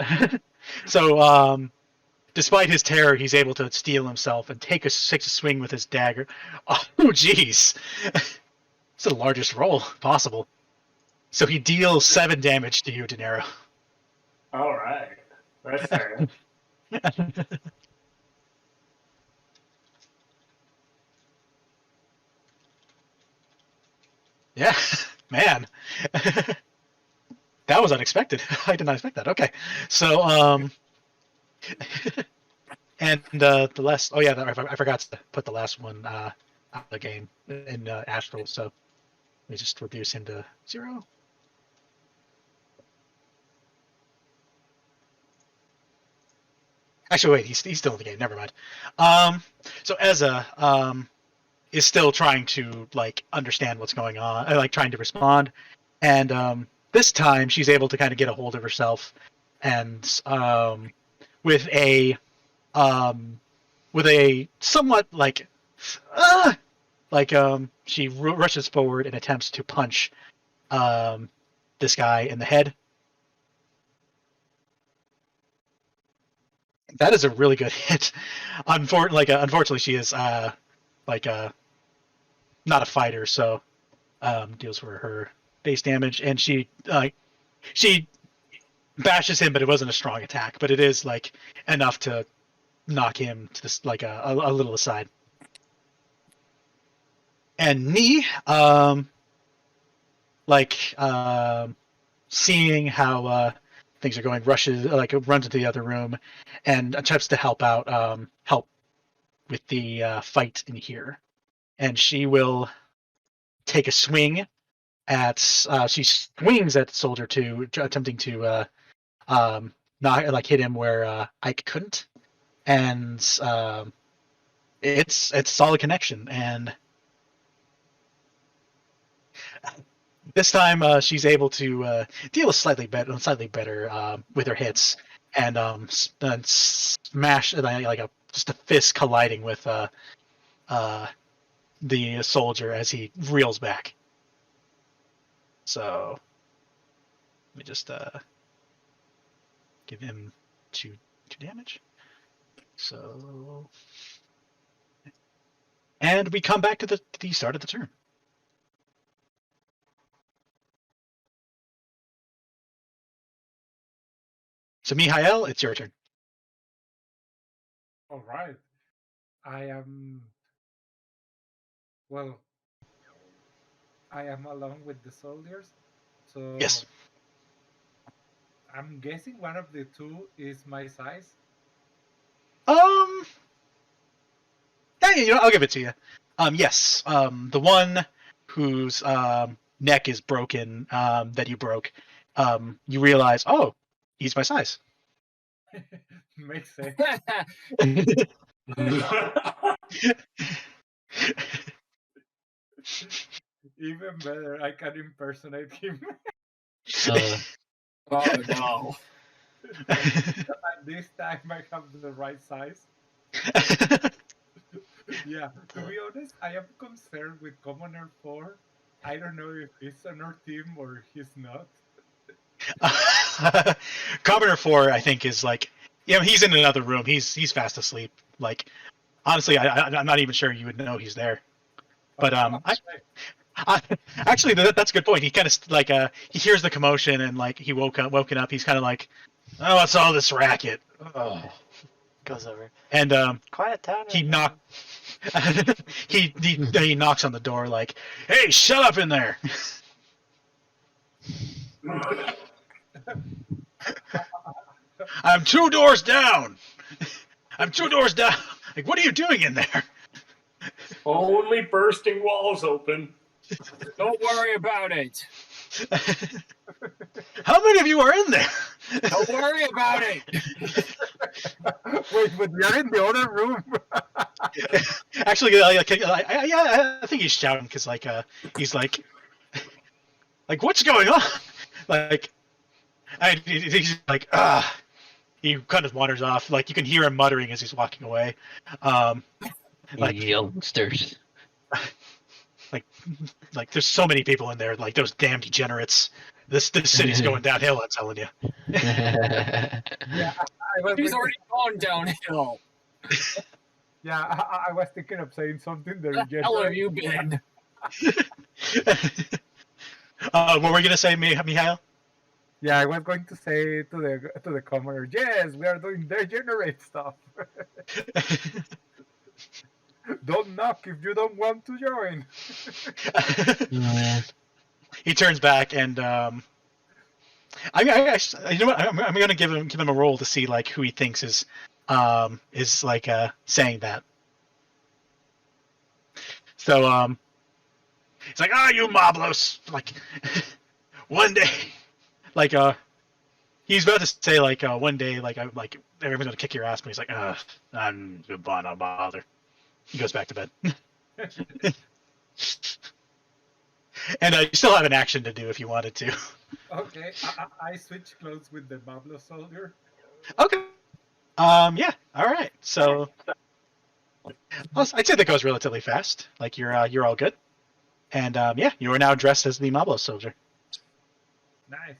so despite his terror, he's able to steel himself and takes a swing with his dagger. Oh, jeez. It's the largest roll possible. So he deals 7 damage to you, Dinero. All right. That's fair. Yeah, man. That was unexpected. I did not expect that. Okay. So, and the last, oh yeah, I forgot to put the last one out of the game in Astral, so let me just reduce him to 0. Actually, wait, he's still in the game. Never mind. So Ezza is still trying to like understand what's going on, like trying to respond, and this time she's able to kind of get a hold of herself, and with a somewhat she rushes forward and attempts to punch this guy in the head. That is a really good hit. Unfortunately, she is not a fighter, so deals for her base damage, and she bashes him, but it wasn't a strong attack. But it is like enough to knock him to this a little aside. And me, seeing how things are going, runs into the other room and attempts to help with the fight in here. And she will take a swing at she swings at Soldier 2, attempting to hit him where Ike couldn't, and it's solid connection. And this time she's able to deal slightly better with her hits, and smash just a fist colliding with the soldier as he reels back. So let me just give him two damage. So, and we come back to the start of the turn. So Mihal, it's your turn. All right. I am along with the soldiers. So Yes. I'm guessing one of the two is my size. Yeah, I'll give it to you. Yes. The one whose neck is broken, that you broke, you realize, oh, he's my size. Makes sense. Even better, I can impersonate him. Oh no. And this time I have the right size. Yeah, to be honest, I am concerned with Commoner 4. I don't know if he's on our team or he's not. Commoner 4, I think, is he's in another room. He's fast asleep. Honestly, I'm not even sure you would know he's there. But actually, that's a good point. He kind of he hears the commotion and he woken up. He's kind of like, oh, what's all this racket? Oh. Goes over. And Quiet down. he he knocks on the door like, hey, shut up in there. I'm 2 doors down. I'm 2 doors down. What are you doing in there? Only bursting walls open. Don't worry about it. How many of you are in there? Don't worry about it. Wait, but you're in the other room. Actually, I think he's shouting because he's like, what's going on? He's like, ah. He kind of wanders off. You can hear him muttering as he's walking away. Youngsters. There's so many people in there. Those damn degenerates. This city's going downhill. I'm telling you. Yeah, I was He's thinking, already gone downhill. yeah, I was thinking of saying something that Where the hell have you been? What were you gonna say, Mihal? Yeah, I was going to say to the commoner, yes, we are doing degenerate stuff. Don't knock if you don't want to join. He turns back and you know what? I'm gonna give him a roll to see like who he thinks is like saying that. So it's like, you Moblos, like one day, like he's about to say like one day like everyone's gonna kick your ass, but he's like, I'm not bother. He goes back to bed. And you still have an action to do if you wanted to. Okay, I switch clothes with the Bablo soldier. Okay. Yeah. All right. So I'd say that goes relatively fast. Like you're all good. And yeah, you are now dressed as the Mablo soldier. Nice.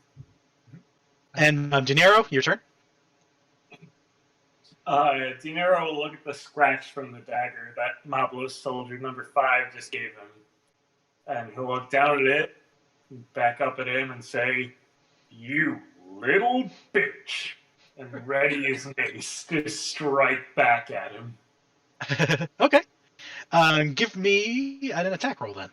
And Dinero, your turn. Dinero will look at the scratch from the dagger that Mablos soldier number 5 just gave him. And he'll look down at it, back up at him, and say, "You little bitch," and ready his mace to strike back at him. Okay. Give me an attack roll then.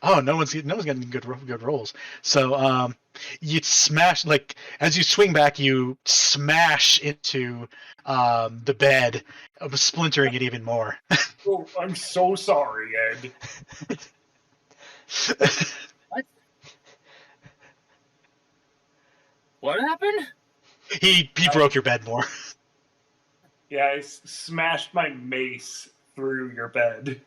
Oh, no one's getting good rolls. So you smash, like as you swing back, you smash into the bed, splintering it even more. Oh, I'm so sorry, Ed. What happened? He broke your bed more. Yeah, I smashed my mace through your bed.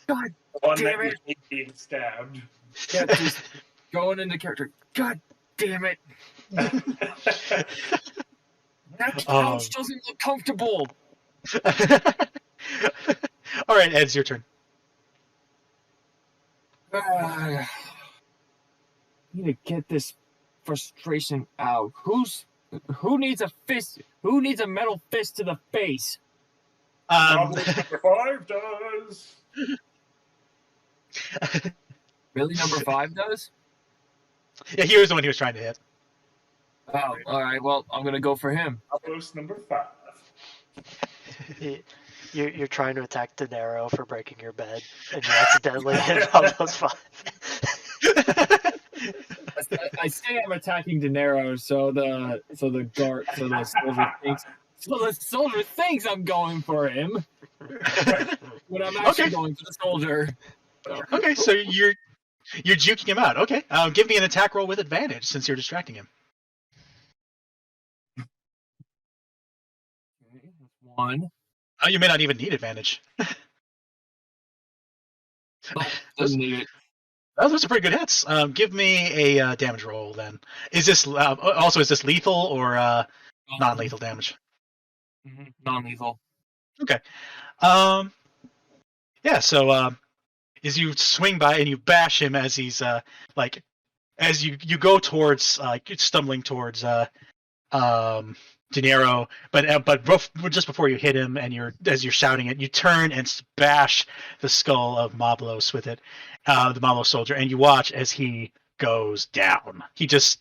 God One damn that it. was being stabbed. Yeah, just going into character. God damn it. That couch doesn't look comfortable. All right, Ed, it's your turn. Need to get this frustration out. Who needs a fist? Who needs a metal fist to the face? Probably number 5 does. Really, number 5 does? Yeah, he was the one he was trying to hit. Oh, all right. Well, I'm gonna go for him. Mablos number 5. You're trying to attack Dinero for breaking your bed, and you accidentally hit Mablo's 5. I say I'm attacking Dinero, so the soldier thinks I'm going for him, but I'm actually going for the soldier. Okay, so you're juking him out. Okay, give me an attack roll with advantage since you're distracting him. Okay, that's 1. Oh, you may not even need advantage. Oh, doesn't need it. Those are pretty good hits. Give me a damage roll then. Is this also is this lethal or non-lethal damage? Non-lethal. Okay. Yeah. So as you swing by and you bash him as he's like as you go towards stumbling towards Dinero, but just before you hit him and as you're shouting it, you turn and bash the skull of Mablos with it, the Mablos soldier, and you watch as he goes down. He just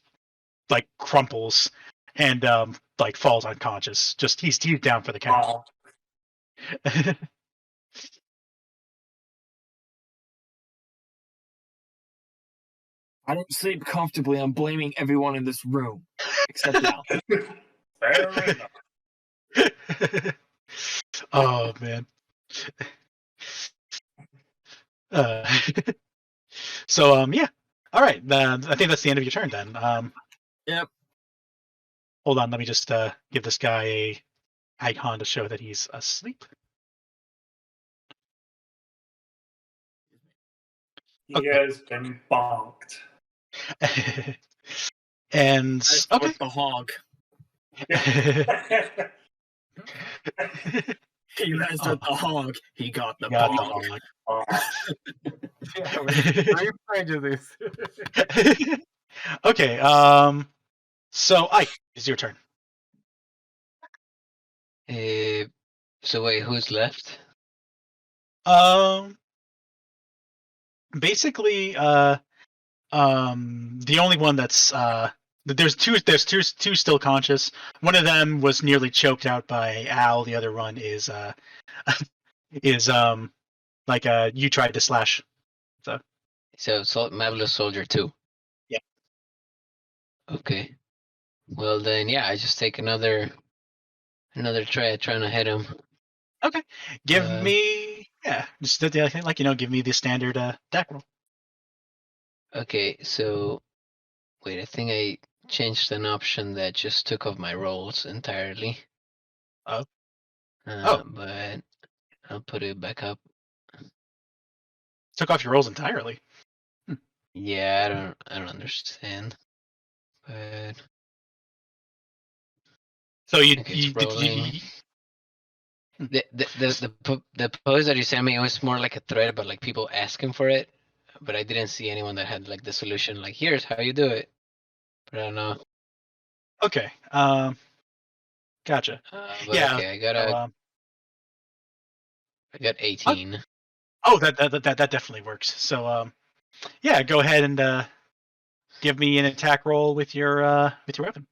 like crumples and like falls unconscious. Just he's down for the count. I don't sleep comfortably. I'm blaming everyone in this room, except now. Fair enough. Oh man. So yeah. All right. I think that's the end of your turn then. Yep. Hold on. Let me just give this guy a icon to show that he's asleep. He has been bonked. And okay. With the honk. He messed with the hog. He got the Got the hog. hog. Yeah, with great prejudice. Okay. So Ike, it's your turn. So wait, who's left? Basically, the only one that's there's two still conscious. One of them was nearly choked out by Al. The other one is like you tried to slash. So Marvelous Soldier 2. Yeah. Okay. Well then, yeah, I just take another try at trying to hit him. Okay. Give me just like give me the standard attack roll. Okay, so wait, I think I changed an option that just took off my rolls entirely. Oh. But I'll put it back up. Took off your rolls entirely. Yeah, I don't understand. But So you okay, it's rolling. Hmm. The pose that you sent me, it was more like a thread about like people asking for it, but I didn't see anyone that had like the solution. Like, here's how you do it. But I don't know. Okay. Gotcha. But Yeah. okay, So, I got 18. Oh, that definitely works. So yeah, go ahead and give me an attack roll with your weapon.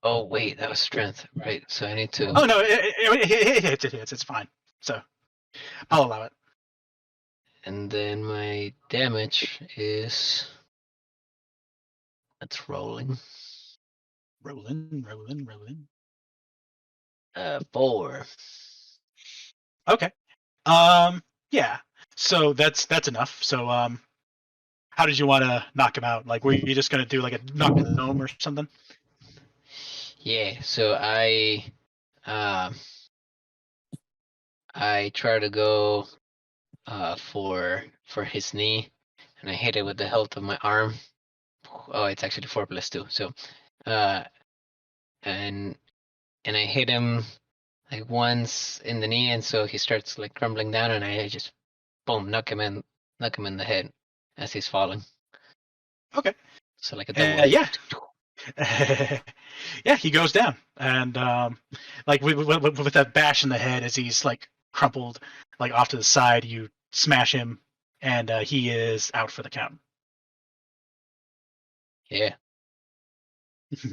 Oh wait, that was strength, right? So I need to. Oh no, it's fine. So I'll allow it. And then my damage is. That's rolling. Rolling. 4. Okay. Yeah. So that's enough. So how did you want to knock him out? Like, were you just gonna do like a knock to the dome or something? Yeah. So I try to go for his knee, and I hit it with the hilt of my arm. Oh, it's actually 4+2. So, and I hit him like once in the knee, and so he starts like crumbling down, and I just boom knock him in the head as he's falling. Okay. So like a double. Yeah. Yeah, he goes down, and like with that bash in the head as he's like crumpled like off to the side, you smash him, and he is out for the count. Yeah. Let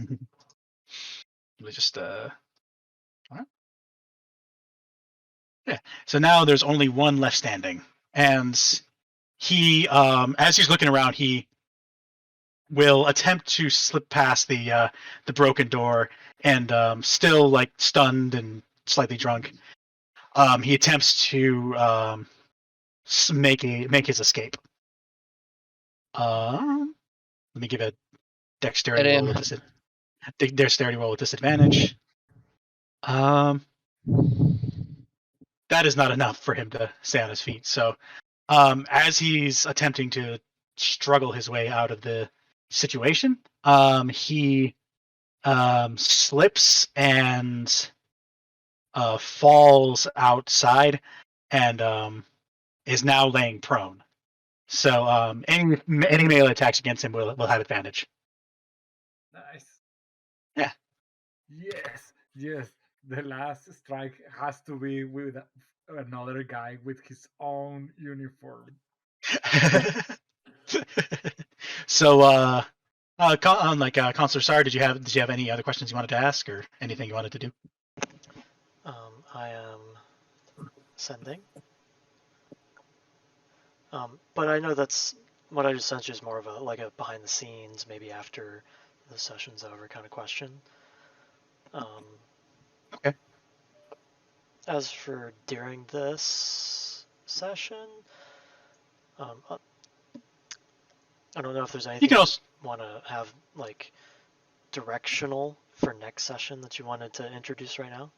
me just all right. Yeah. So now there's only one left standing, and he as he's looking around, he will attempt to slip past the broken door, and still like stunned and slightly drunk, he attempts to make his escape. Let me give a dexterity roll with disadvantage. That is not enough for him to stay on his feet. So as he's attempting to struggle his way out of the situation, he slips and falls outside and is now laying prone. So any melee attacks against him will have advantage. Nice. Yeah. Yes. The last strike has to be with another guy with his own uniform. So Counselor Saar, did you have any other questions you wanted to ask or anything you wanted to do? I am sending. But I know that's what I just sent you is more of a behind the scenes, maybe after the session's over kind of question. Okay. As for during this session, I don't know if there's anything you want to have like directional for next session that you wanted to introduce right now.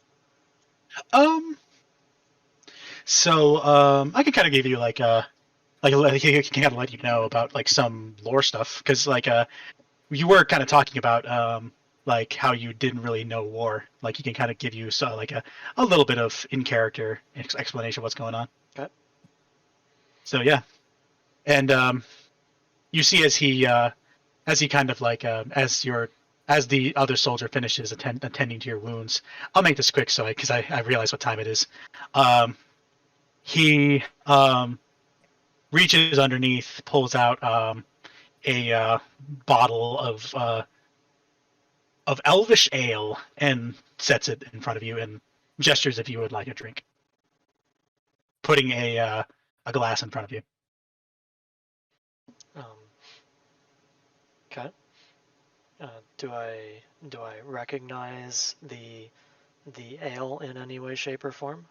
So I could kind of give you he can kind of let you know about like some lore stuff because like you were kind of talking about like how you didn't really know war. Like he can kind of give you like a little bit of in character explanation of what's going on. Okay. So yeah, and you see as he kind of like as the other soldier finishes attending to your wounds. I'll make this quick because I realize what time it is. He reaches underneath, pulls out a bottle of elvish ale and sets it in front of you and gestures if you would like a drink, putting a glass in front of you. Okay. Do I recognize the ale in any way, shape, or form?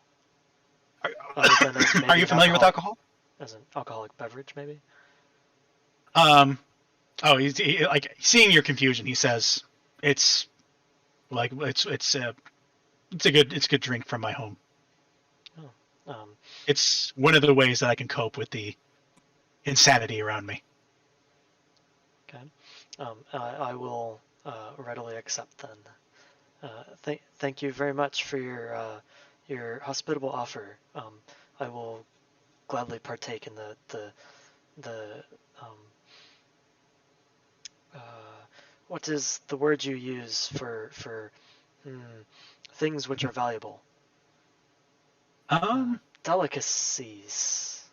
Other than as Are maybe you familiar with alcohol? As an alcoholic beverage, maybe? Oh, he's like seeing your confusion. He says, "It's like it's a good drink from my home. It's one of the ways that I can cope with the insanity around me." Okay. I will readily accept then. Thank you very much for your hospitable offer. I will gladly partake in the what is the word you use for things which are valuable? Delicacies.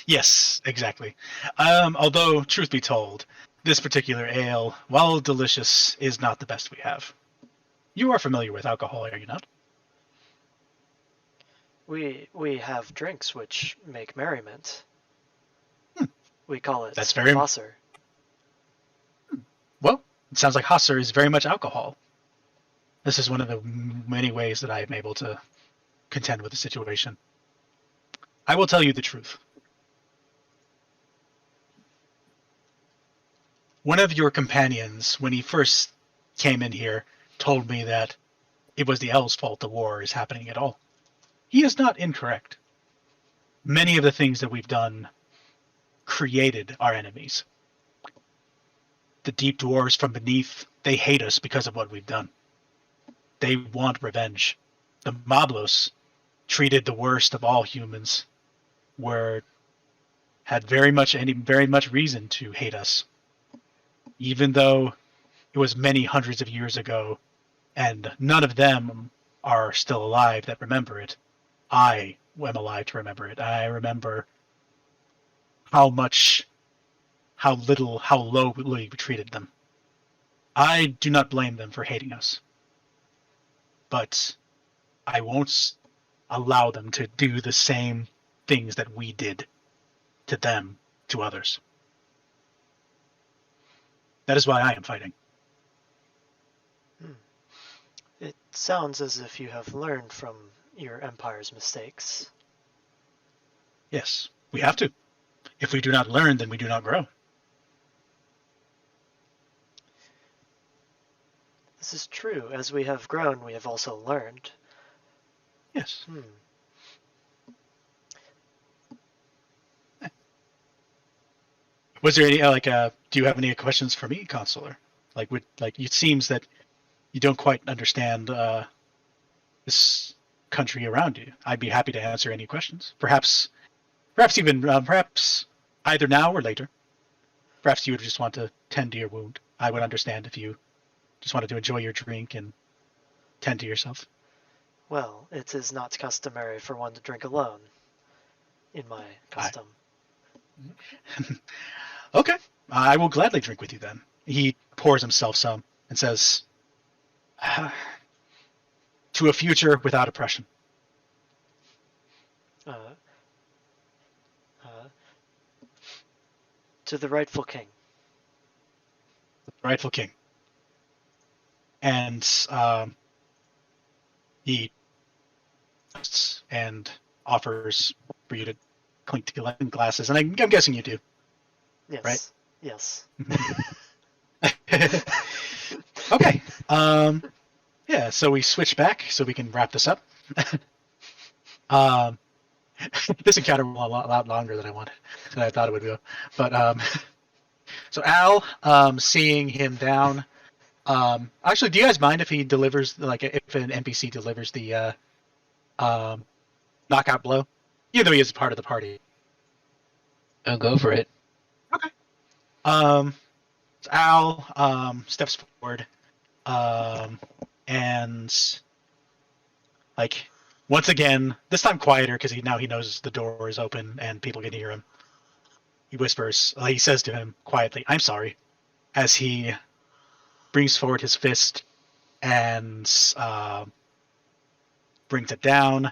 Yes, exactly. Although, truth be told, this particular ale, while delicious, is not the best we have. You are familiar with alcohol, are you not? We have drinks which make merriment. Hmm. We call it That's very Wasser. Well, it sounds like Hasser is very much alcohol. This is one of the many ways that I am able to contend with the situation. I will tell you the truth. One of your companions, when he first came in here, told me that it was the elves' fault the war is happening at all. He is not incorrect. Many of the things that we've done created our enemies. The deep dwarves from beneath, they hate us because of what we've done. They want revenge. The Moblos, treated the worst of all humans, had very much reason to hate us. Even though it was many hundreds of years ago, and none of them are still alive that remember it, I am alive to remember it. I remember how lowly we treated them. I do not blame them for hating us. But I won't allow them to do the same things that we did to them, to others. That is why I am fighting. It sounds as if you have learned from your empire's mistakes. Yes, we have to. If we do not learn, then we do not grow. This is true. As we have grown, we have also learned. Yes. Was there any do you have any questions for me, Consular? It seems that you don't quite understand this country around you. I'd be happy to answer any questions. Perhaps either now or later. Perhaps you would just want to tend to your wound. I would understand if you just wanted to enjoy your drink and tend to yourself. Well, it is not customary for one to drink alone, in my custom. Okay, I will gladly drink with you then. He pours himself some and says, to a future without oppression. To the rightful king. The rightful king. And he and offers for you to clink to glasses, and I'm guessing you do. Yes. Right? Yes. Okay. Yeah, so we switch back so we can wrap this up. This encounter went a lot longer than I thought it would go. But so Al, seeing him down, Actually, do you guys mind if he delivers, like, if an NPC delivers the knockout blow, even though he is part of the party? I'll go for it. Okay. So Al steps forward, and like once again, this time quieter because he knows the door is open and people can hear him. He whispers. He says to him quietly, "I'm sorry," as he brings forward his fist and brings it down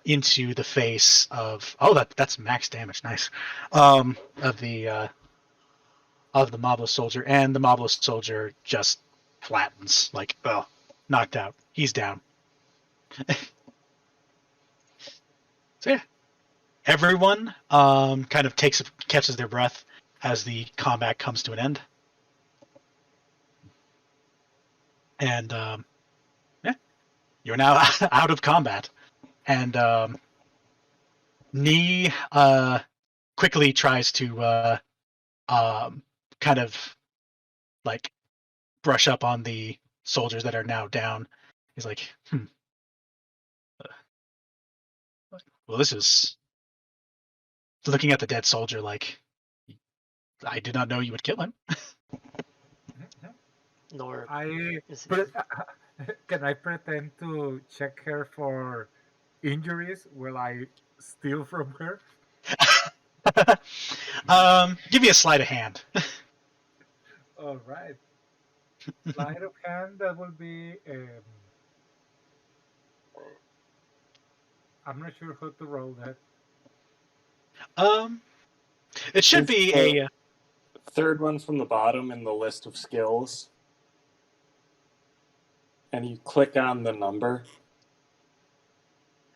into the face of. Oh, that's max damage. Nice. Of the Moblo soldier, and the Moblo soldier just flattens, like, knocked out. He's down. So yeah, everyone kind of catches their breath as the combat comes to an end, and yeah, you're now out of combat, and Nee quickly tries to kind of like brush up on the soldiers that are now down. He's like, well, this is looking at the dead soldier like, I did not know you would kill him. Nor I is it. pre- can I pretend to check her for injuries while I steal from her? Give me a sleight of hand. All right. Sleight of hand, that will be. I'm not sure how to roll that. It should It's be the a. third one from the bottom in the list of skills. And you click on the number.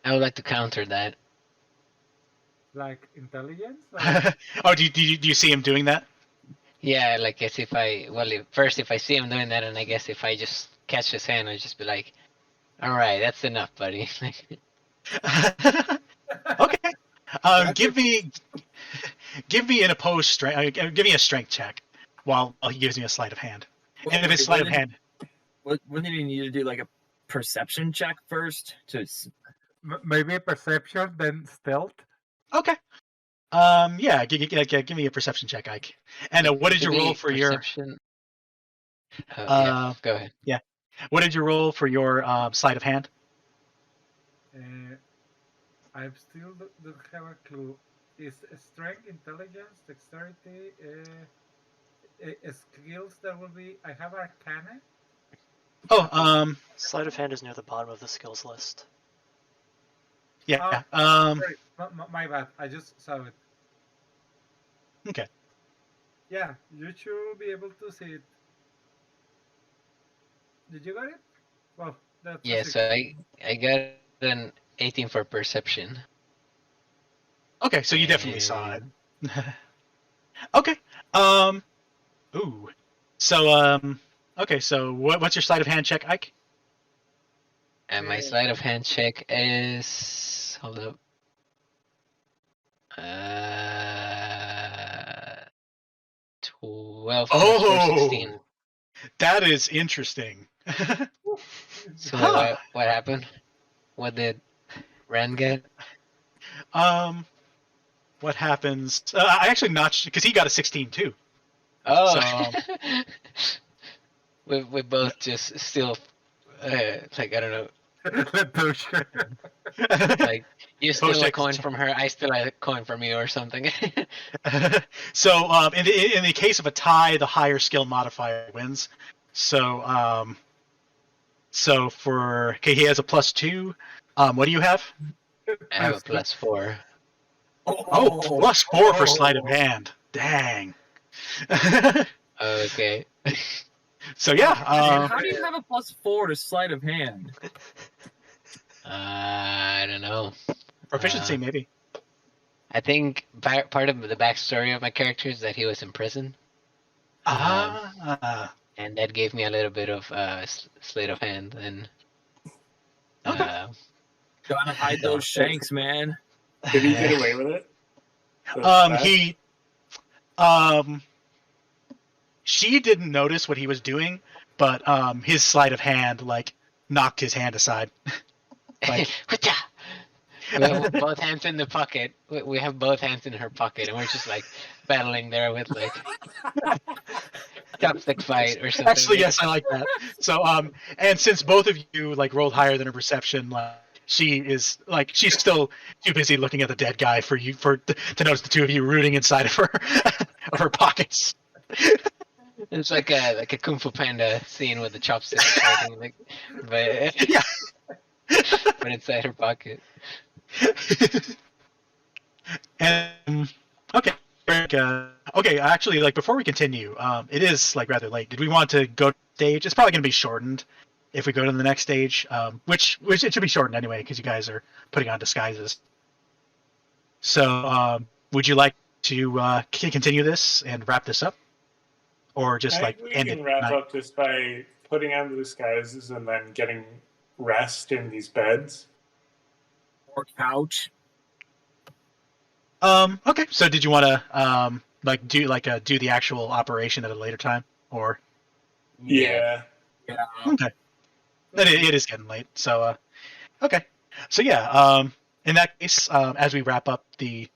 I would like to counter that. Like intelligence? Or... Oh, do you see him doing that? Yeah, like as if if I see him doing that, and I guess if I just catch his hand, I'd just be like, "All right, that's enough, buddy." Okay. Give me an opposed strength. Give me a strength check while he gives me a sleight of hand. And if it's sleight of hand, Wouldn't you need to do like a perception check first to? Maybe perception, then stealth. okay. Yeah. Give me a perception check, Ike. And what did you roll for perception? your? Yeah, go ahead. Yeah. What did you roll for your sleight of hand? I still don't have a clue. Is strength, intelligence, dexterity, skills? That will be. I have arcana. Oh, Sleight of hand is near the bottom of the skills list. yeah. Sorry, my bad. I just saw it. Okay. Yeah, you should be able to see it. Did you got it? Well, that's Yeah, so I got an 18 for perception. Okay, so you definitely saw it. And Okay. Ooh. So okay. So what's your sleight of hand check, Ike? And my sleight of hand check is hold up. 12 plus 4, 16. That is interesting. So Huh. what happened? What did Ren get? What happens? I actually notched because he got a 16 too. Oh, So, we both just still like I don't know. Like you steal a coin from her, I steal a coin from you, or something. So in the case of a tie, the higher skill modifier wins. So so he has a +2. What do you have? I have a +4. Oh, +4 for sleight of hand. Dang. Okay. So yeah. How do you have a +4 to sleight of hand? I don't know. Proficiency, maybe. I think part of the backstory of my character is that he was in prison. And that gave me a little bit of sleight of hand. And Okay. Gotta hide those shanks, man. Did he get away with it? she didn't notice what he was doing, but his sleight of hand like knocked his hand aside. Like, we have both hands in the pocket. We have both hands in her pocket, and we're just like battling there with like chopstick fight or something. actually, yes, I like that. So and since both of you like rolled higher than her perception, like she's still too busy looking at the dead guy to notice the two of you rooting inside of her of her pockets. It's like a Kung Fu Panda scene with the chopsticks fighting, like, but Yeah. but inside her pocket. And okay, Eric, okay. Actually, like before we continue, it is like rather late. Did we want to go to the stage? It's probably going to be shortened if we go to the next stage, which it should be shortened anyway because you guys are putting on disguises. So, would you like to continue this and wrap this up, or just I like think we end can it? wrap up just by putting on the disguises and then getting rest in these beds. Or couch. Okay. So, did you want to do the actual operation at a later time, or? Yeah. Okay. Then it is getting late. So, okay. So yeah. In that case, as we wrap up the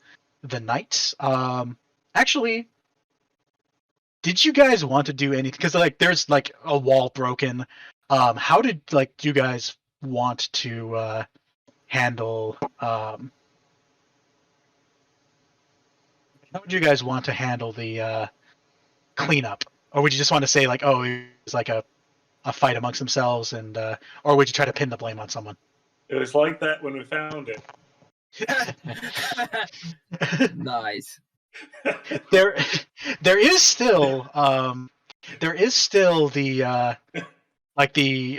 night, actually, did you guys want to do anything? Because like there's like a wall broken. How did like you guys want to handle? How would you guys want to handle the cleanup? Or would you just want to say like, oh, it was like a fight amongst themselves, and or would you try to pin the blame on someone? It was like that when we found it. Nice. there is still the like the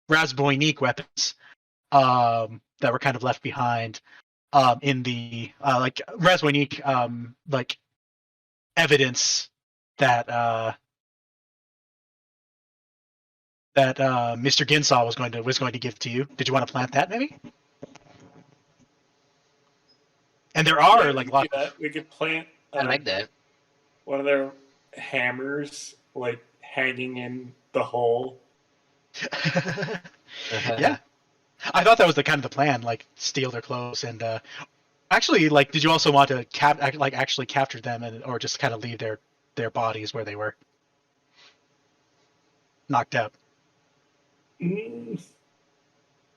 Razboynik weapons that were kind of left behind in the like Razboynik like evidence that Mr. Ginsaw was going to give to you. Did you want to plant that maybe? And there are Yeah, like we lots. could do that. We could plant I like that. one of their hammers like hanging in the hole. Yeah, I thought that was the kind of the plan. Like steal their clothes and actually, like, did you also want to actually capture them or just kind of leave their bodies where they were knocked out?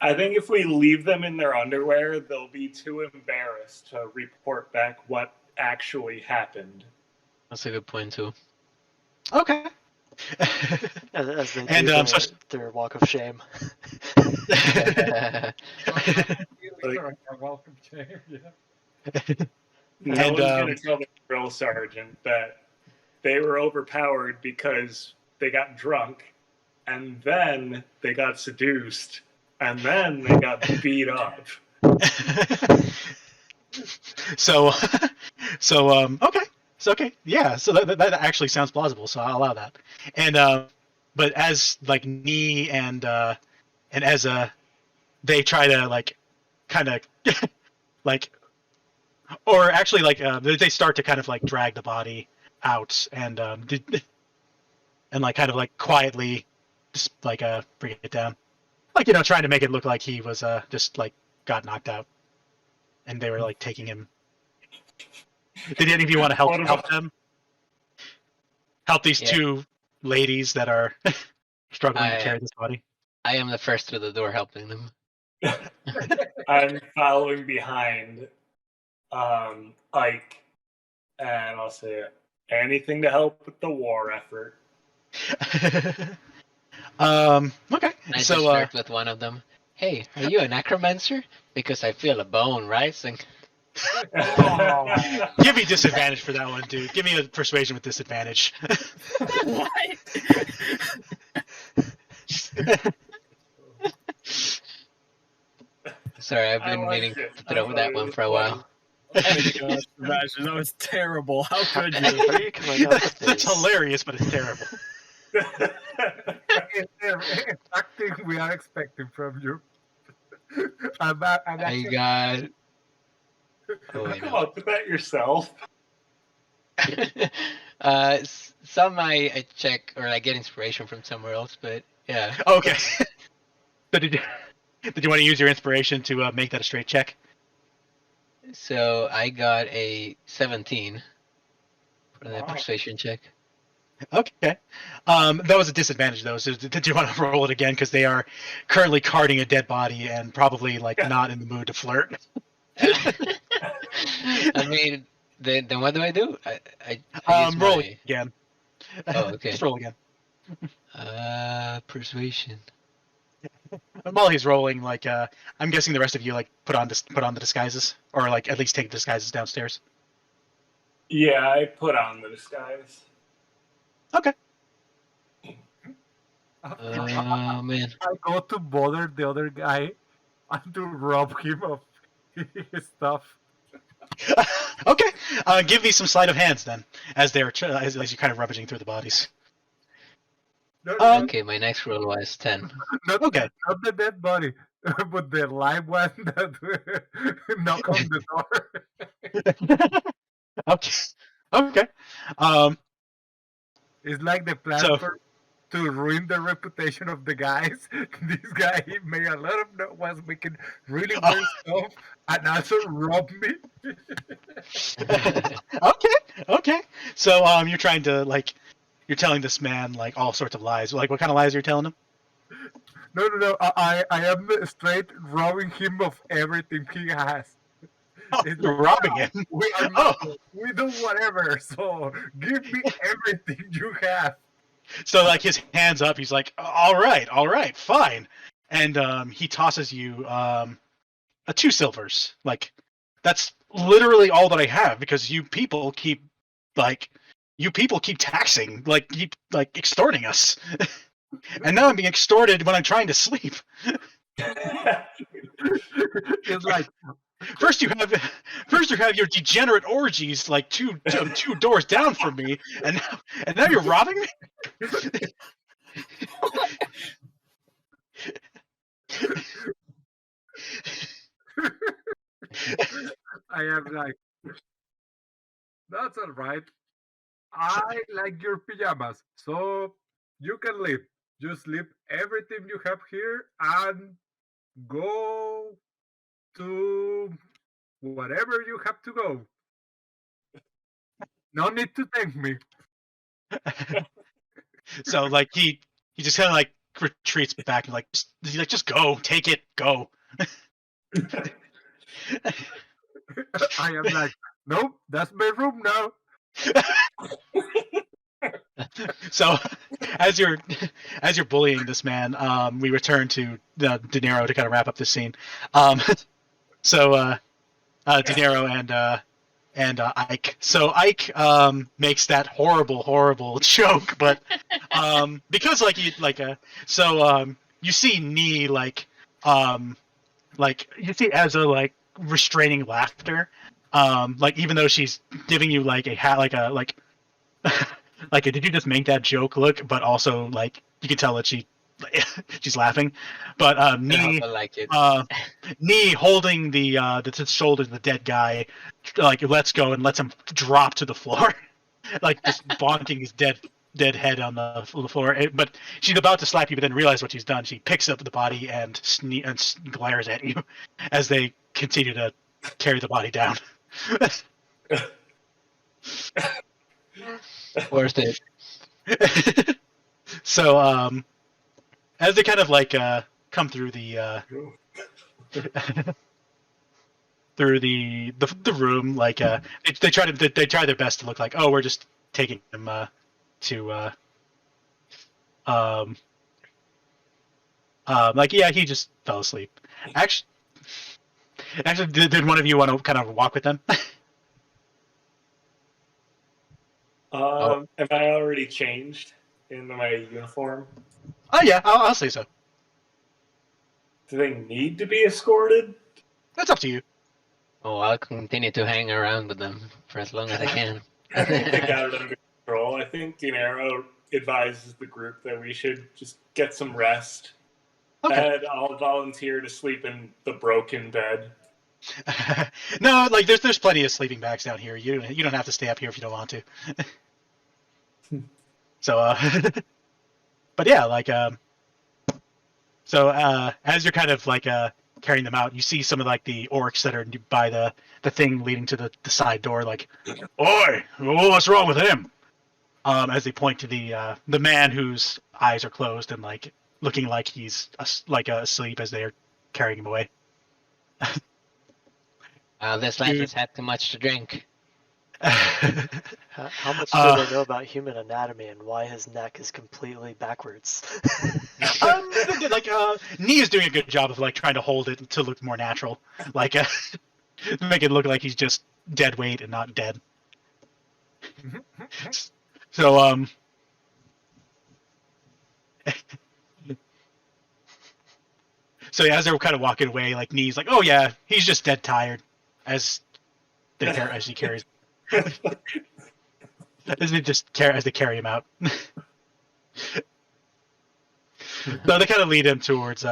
I think if we leave them in their underwear, they'll be too embarrassed to report back what actually happened. That's a good point too. Okay. As they do And, their walk of shame. Welcome, Jay. Yeah. No And, one's going to tell the drill sergeant that they were overpowered because they got drunk, and then they got seduced, and then they got beat up. So okay. So okay, yeah. So that actually sounds plausible. So I'll allow that. And but as like Nee and Ezza, they try to like kind of like, or actually like they start to kind of like drag the body out and like kind of like quietly just like bring it down, like trying to make it look like he was just like got knocked out, and they were like taking him. Did any of you want to help them? Help these two ladies that are struggling to carry this body? I am the first through the door helping them. I'm following behind Ike, and I'll say anything to help with the war effort. Okay. I So just flirt with one of them. Hey, are you a necromancer? Because I feel a bone rising. give me disadvantage for that one, dude. Give me a persuasion with disadvantage. What? Sorry, I've been meaning to throw that one for a while. Oh my gosh, Sebastian, that was terrible. How could you? How are you coming up with That's these? hilarious, but it's terrible. Acting we are expecting from you. I'm I actually, got. Oh, wait, Come no. up with that yourself. Some I check or I get inspiration from somewhere else, but yeah. Okay. So did you want to use your inspiration to make that a straight check? So I got a 17 for the Wow. persuasion check. Okay. That was a disadvantage though. So did you want to roll it again because they are currently carting a dead body and probably like not in the mood to flirt? I mean, then what do I do? I use Roll my... again. Oh, okay. Just roll again. Persuasion. And while he's rolling, like I'm guessing the rest of you like put on the disguises, or like at least take the disguises downstairs. Yeah, I put on the disguise. Okay. Oh man. I go to bother the other guy and to rob him of his stuff. Okay. Give me some sleight of hands then, as you're kind of rummaging through the bodies. No, Okay, my next roll was 10. not, Okay. not the dead body, but the live one that knock on the door. Okay. Okay. It's like the plan So- to ruin the reputation of the guys. This guy made a lot of was making really weird stuff and also robbed me. Okay. So you're trying to you're telling this man like all sorts of lies. Like what kind of lies are you telling him? No. I am straight robbing him of everything he has. Oh, It's you're like, robbing him. We are we do whatever. So give me everything you have. So like his hands up, he's like, all right, fine, and he tosses you 2 silvers. Like that's literally all that I have because you people keep taxing, keep extorting us, and now I'm being extorted when I'm trying to sleep. It's like First you have your degenerate orgies like two doors down from me, and now you're robbing me. I am like, that's all right. I like your pajamas, so you can leave. Just leave everything you have here and go to whatever you have to go. No need to thank me. So like he just kind of like retreats back and just go, take it, go. I am like, nope, that's my room now. So as you're bullying this man, we return to Dinero to kind of wrap up this scene. So Dinero and Ike. So Ike makes that horrible joke, but because you see Nee you see Ezza like restraining laughter, even though she's giving you like a hat like a did you just make that joke look, but also like you can tell that she's laughing, but Nee I like it. Nee holding the shoulders of the dead guy, lets go and lets him drop to the floor, just bonking his dead head on the floor. But she's about to slap you, but then realizes what she's done. She picks up the body and glares at you as they continue to carry the body down. Worth it. So as they kind of come through the through the room, they try their best to look like, oh, we're just taking him to yeah, he just fell asleep. Actually, did one of you want to kind of walk with them? Have I already changed into my uniform? Oh yeah, I'll say so. Do they need to be escorted? That's up to you. Oh, I'll continue to hang around with them for as long as I can. I think they got it under control. I think Dinero advises the group that we should just get some rest. Okay. And I'll volunteer to sleep in the broken bed. No, there's plenty of sleeping bags down here. You don't have to stay up here if you don't want to. So, but yeah, like, so as you're kind of like carrying them out, you see some of like the orcs that are by the thing leading to the side door, like, "Oi, what's wrong with him?" As they point to the man whose eyes are closed and like looking like he's asleep as they are carrying him away. This lad has had too much to drink. How much do they know about human anatomy and why his neck is completely backwards? Like Nee is doing a good job of like trying to hold it to look more natural, like make it look like he's just dead weight and not dead. So so yeah, as they're kind of walking away, like Nee's like, "Oh yeah, he's just dead tired," as he carries, as they carry him out. So they kind of lead him towards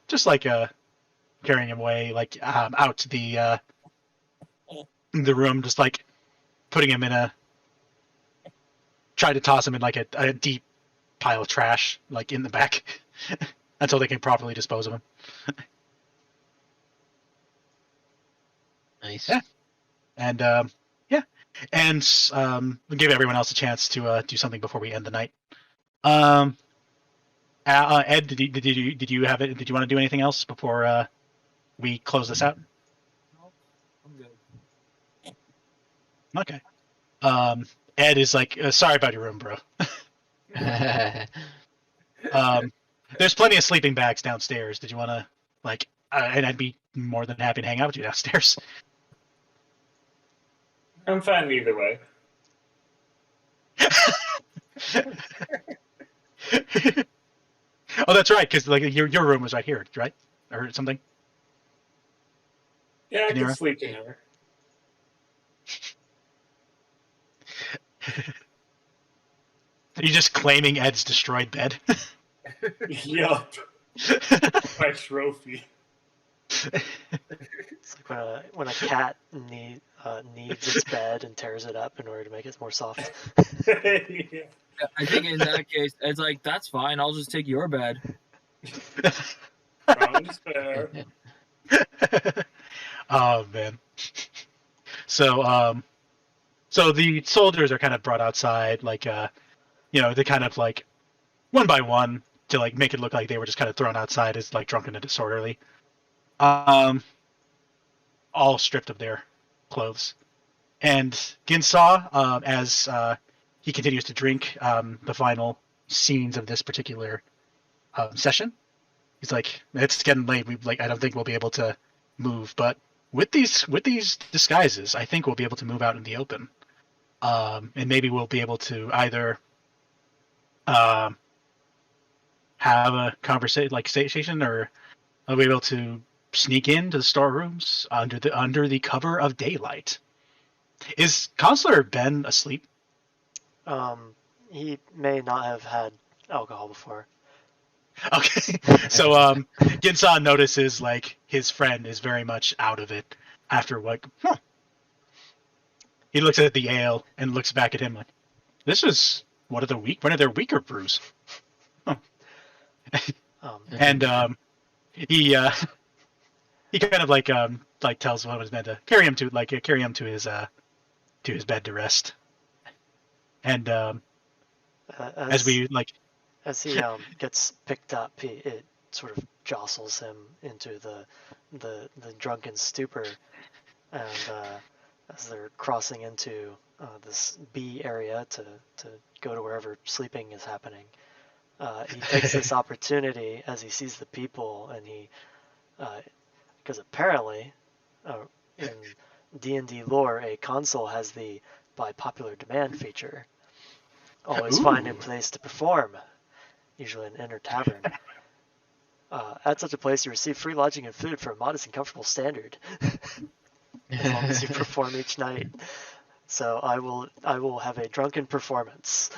just carrying him away, like out to the room, just like putting him in try to toss him in like a deep pile of trash, like in the back, until they can properly dispose of him. Nice. Yeah. And we'll give everyone else a chance to do something before we end the night. Ed, did you have it? Did you want to do anything else before we close this out? No, I'm good. Okay. Ed is like, sorry about your room, bro. There's plenty of sleeping bags downstairs. Did you want to and I'd be more than happy to hang out with you downstairs. I'm fine either way. Oh, that's right, because like your room was right here, right? Or something. Yeah, I Dinero? can sleep in here. Are you just claiming Ed's destroyed bed? Yup. My trophy. It's like when a cat kneads its bed and tears it up in order to make it more soft. Yeah. I think in that case, it's like, that's fine. I'll just take your bed. Sounds fair. Oh man. So so the soldiers are kind of brought outside, like they kind of like one by one to like make it look like they were just kind of thrown outside as like drunken and disorderly. All stripped of their clothes. And Ginsaw, as he continues to drink the final scenes of this particular session, he's like, "It's getting late. I don't think we'll be able to move, but with these disguises, I think we'll be able to move out in the open, and maybe we'll be able to either have a conversation, or I'll be able to sneak into the storerooms under the cover of daylight." Is Consular Ben asleep? He may not have had alcohol before. Okay, so Ginsan notices like his friend is very much out of it after like, He looks at the ale and looks back at him like, "This is one of their weaker brews." Huh. And he kind of like tells one of his men to carry him to his bed to rest. And as he gets picked up, it sort of jostles him into the drunken stupor, and as they're crossing into this B area to go to wherever sleeping is happening, he takes this opportunity as he sees the people, and because apparently in D&D lore, a console has the by popular demand feature. Always find a place to perform, usually an inner tavern. At such a place, you receive free lodging and food for a modest and comfortable standard, as long as you perform each night. So I will have a drunken performance.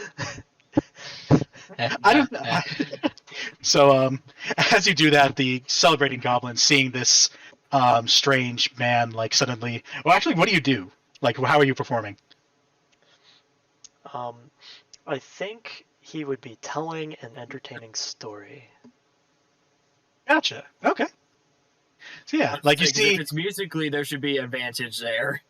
So as you do that, the celebrating goblin, seeing this strange man, like suddenly, well, actually, what do you do? Like, how are you performing? I think he would be telling an entertaining story. Gotcha. Okay. So yeah, Let's like you say, 'cause see. if it's musically, there should be advantage there.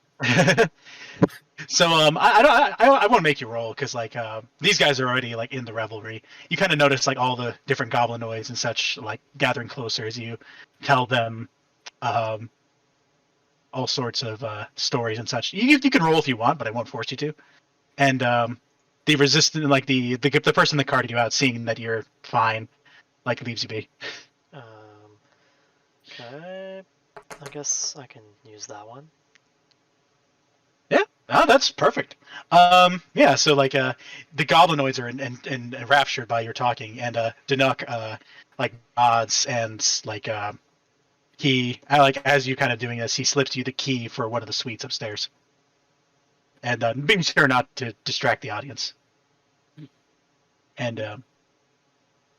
So I want to make you roll because like these guys are already like in the revelry. You kind of notice like all the different goblinoids and such like gathering closer as you tell them all sorts of stories and such. You can roll if you want, but I won't force you to. And the resistant, like the person that carded you out, seeing that you're fine, like leaves you be. Okay, I guess I can use that one. Yeah, oh, that's perfect. Yeah, so like the goblinoids are enraptured by your talking, and Danuk like nods and like he like as you kind of doing this, he slips you the key for one of the suites upstairs, and being sure not to distract the audience. And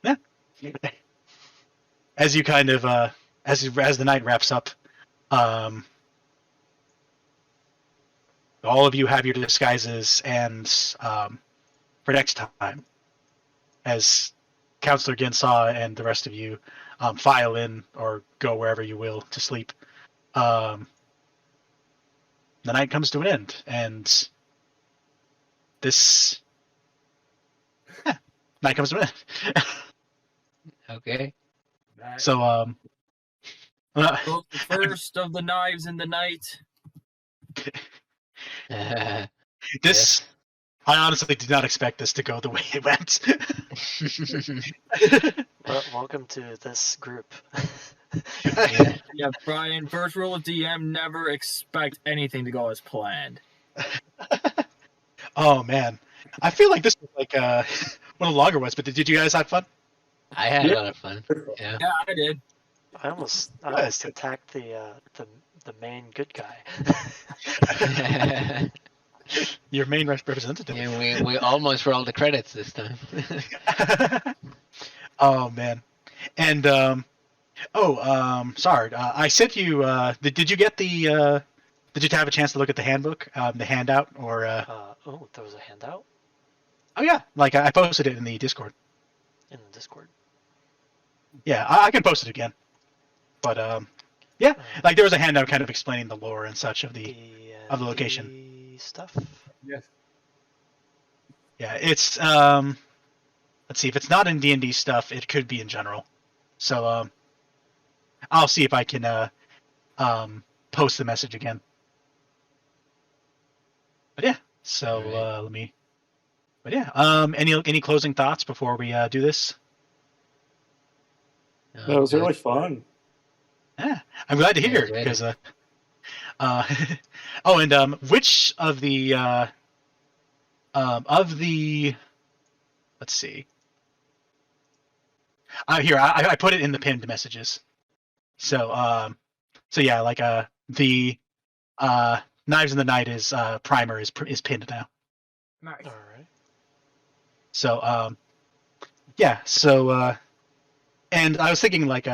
yeah, as you kind of as the night wraps up, all of you have your disguises, and for next time, as Counselor Ginsaw and the rest of you file in or go wherever you will to sleep, the night comes to an end, and this night comes to an end. Okay. So Broke the first of the knives in the night. this I honestly did not expect this to go the way it went. Well, welcome to this group. Yeah, Brian, first rule of DM, never expect anything to go as planned. Oh man, I feel like this was like one of the longer ones. But did you guys have fun? I had a lot of fun. Yeah. Yeah, I did. I almost attacked the main good guy. Your main representative. Yeah, we almost rolled the credits this time. Oh man, and Saar, I sent you. Did you get the? Did you have a chance to look at the handbook, the handout, or? Oh, there was a handout Oh yeah, like I posted it in the Discord. in the Discord. Yeah, I can post it again. But yeah, like there was a handout kind of explaining the lore and such of the location. D&D stuff. Yes. Yeah, it's let's see, if it's not in D&D stuff, it could be in general. So I'll see if I can post the message again. But yeah, so Alright. let me. But yeah, any closing thoughts before we do this? That was really fun. Yeah, I'm glad to Yeah, hear it's ready. because oh, and which of the let's see. Here I put it in the pinned messages. So so yeah, like the Knives in the Night is primer is pinned now. Nice. All right. So yeah, so and I was thinking like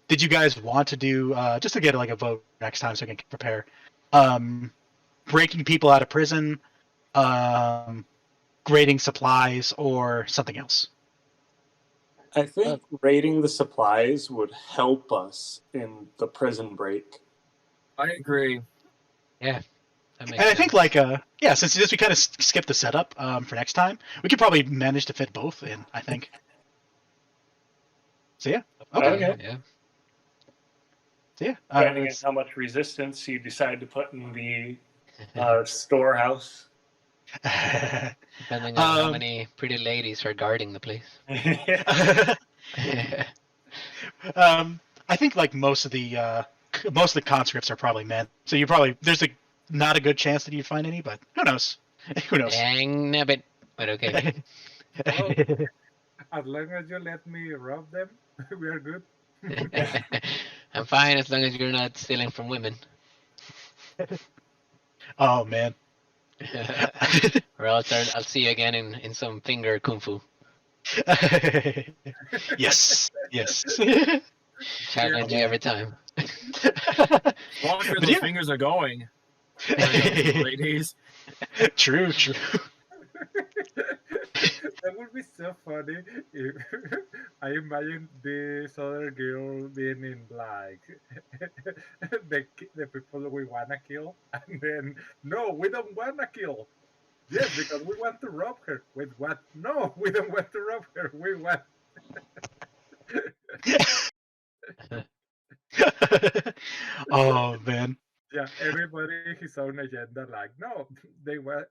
did you guys want to do just to get like a vote next time so I can prepare breaking people out of prison, grading supplies, or something else? I think raiding the supplies would help us in the prison break. I agree. That makes And I think sense. like yeah, since we kind of skipped the setup for next time, we could probably manage to fit both in, I think. So yeah. Okay. Yeah. So yeah. Depending on how much resistance you decide to put in the storehouse. Depending on how many pretty ladies are guarding the place. I think like most of the conscripts are probably men, so you probably there's not a good chance that you'd find any, but who knows? Who knows? Dang nabbit. But okay. As long as you let me rob them, we are good. I'm fine as long as you're not stealing from women. Oh man. Or else I'll see you again in some finger kung fu. Yes. Challenge you every time. As long as where But those yeah. fingers are going. Ladies. True. would be so funny if I imagine this other girl being in like the people we wanna kill, and then no, we don't wanna kill. Yes, because we want to rob her. With what? No, we don't want to rob her. We want. Oh man. Yeah, everybody his own agenda. Like, no, they want.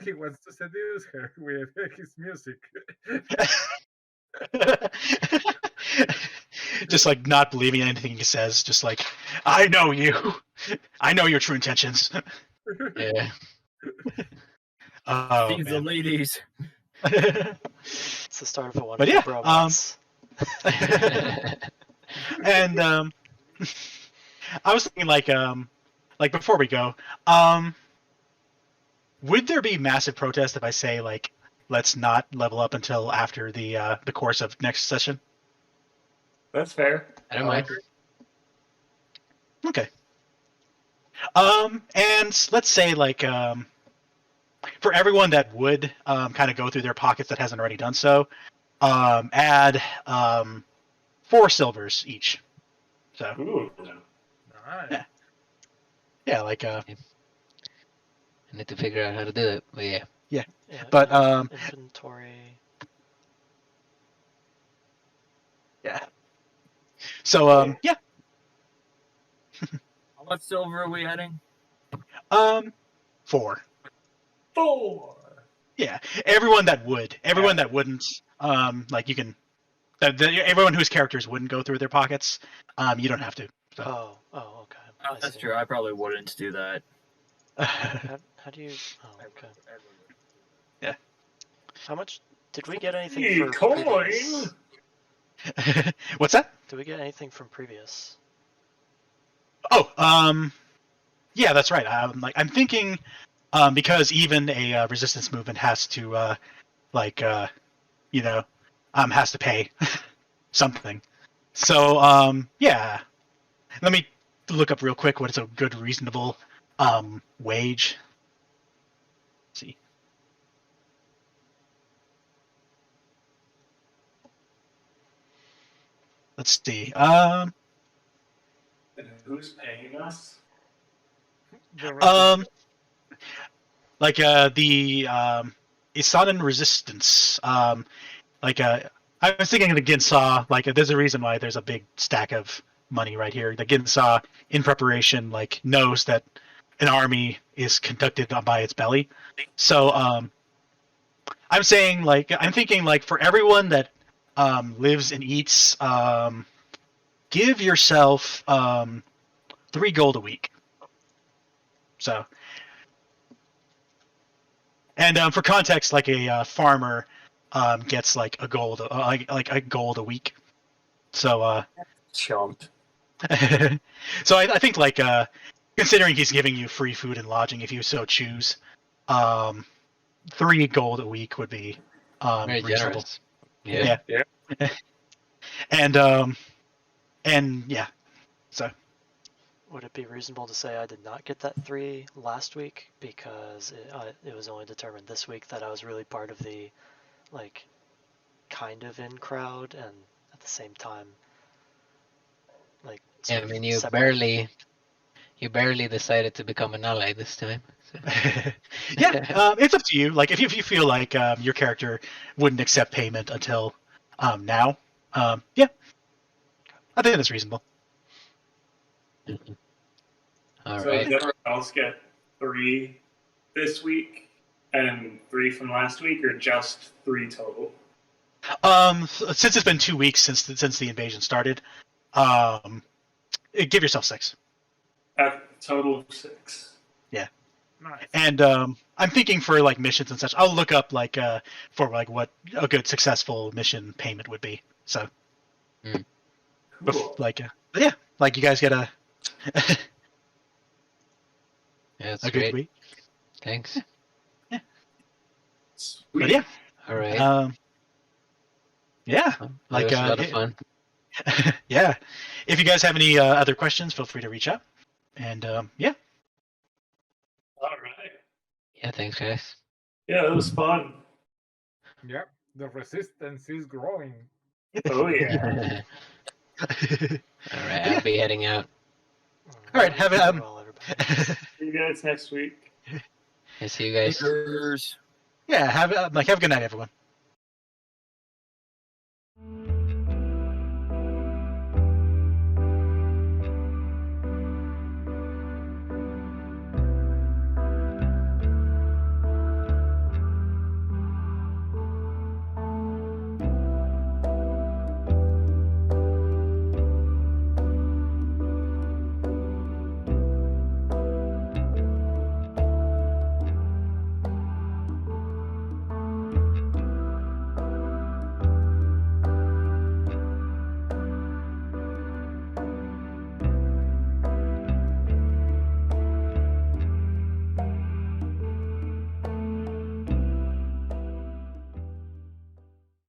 He wants to seduce her with his music. Just like not believing anything he says, just like, I know you. I know your true intentions. Yeah. Oh These the man. ladies. It's the start of a But wonderful yeah, bromance. and I was thinking like before we go, would there be massive protest if I say like let's not level up until after the course of next session? That's fair. I don't mind. Okay. And let's say like for everyone that would kind of go through their pockets that hasn't already done so, add 4 silvers each. So Ooh. Nice. Yeah. yeah, like I need to figure out how to do it, but yeah. Yeah, but, inventory. yeah. So yeah. How much silver are we heading? 4. 4. Yeah, everyone that wouldn't, like you can, everyone whose characters wouldn't go through their pockets, you don't have to. So. Oh, okay. I That's see. true. I probably wouldn't do that. How do you? Oh, okay. Yeah. How much did we get anything Hey, for coin! previous? What's that? Did we get anything from previous? Oh, yeah, that's right. I'm thinking, because even a resistance movement has to, has to pay something. So, yeah. Let me look up real quick what is a good, reasonable wage. Let's see. Let's see. And who's paying us? The The Isanan resistance. I was thinking of the Ginsa. There's a reason why there's a big stack of money right here. The Ginsa, in preparation, knows that an army is conducted by its belly. So I'm saying I'm thinking for everyone that lives and eats, give yourself 3 gold a week. So, and for context, a farmer gets a gold a gold a week. So Chump. so I think considering he's giving you free food and lodging if you so choose, 3 gold a week would be Very reasonable. generous. Yeah. Yeah. and yeah, so Would it be reasonable to say I did not get that 3 last week because it was only determined this week that I was really part of the kind of in crowd and at the same time Yeah, I mean, you barely decided to become an ally this time. So. yeah, it's up to you. If you feel like your character wouldn't accept payment until now, yeah, I think that's reasonable. All So right. does everyone else get 3 this week and 3 from last week, or just 3 total? Since it's been 2 weeks since the invasion started, give yourself 6. A total of 6. Yeah. nice. And I'm thinking for missions and such, I'll look up for what a good successful mission payment would be. So, Cool. yeah, you guys get a Yeah, that's a great. good week. Thanks. Sweet. But yeah, All right. yeah, Well, it was a lot of fun. yeah. If you guys have any other questions, feel free to reach out. And yeah. All right. Yeah, thanks, guys. Yeah, that was fun. Yep. The resistance is growing. Oh yeah. All right, I'll be heading out. All right, have Well, everybody. See you guys next week. I see you guys. Cheers. yeah, have a good night, everyone.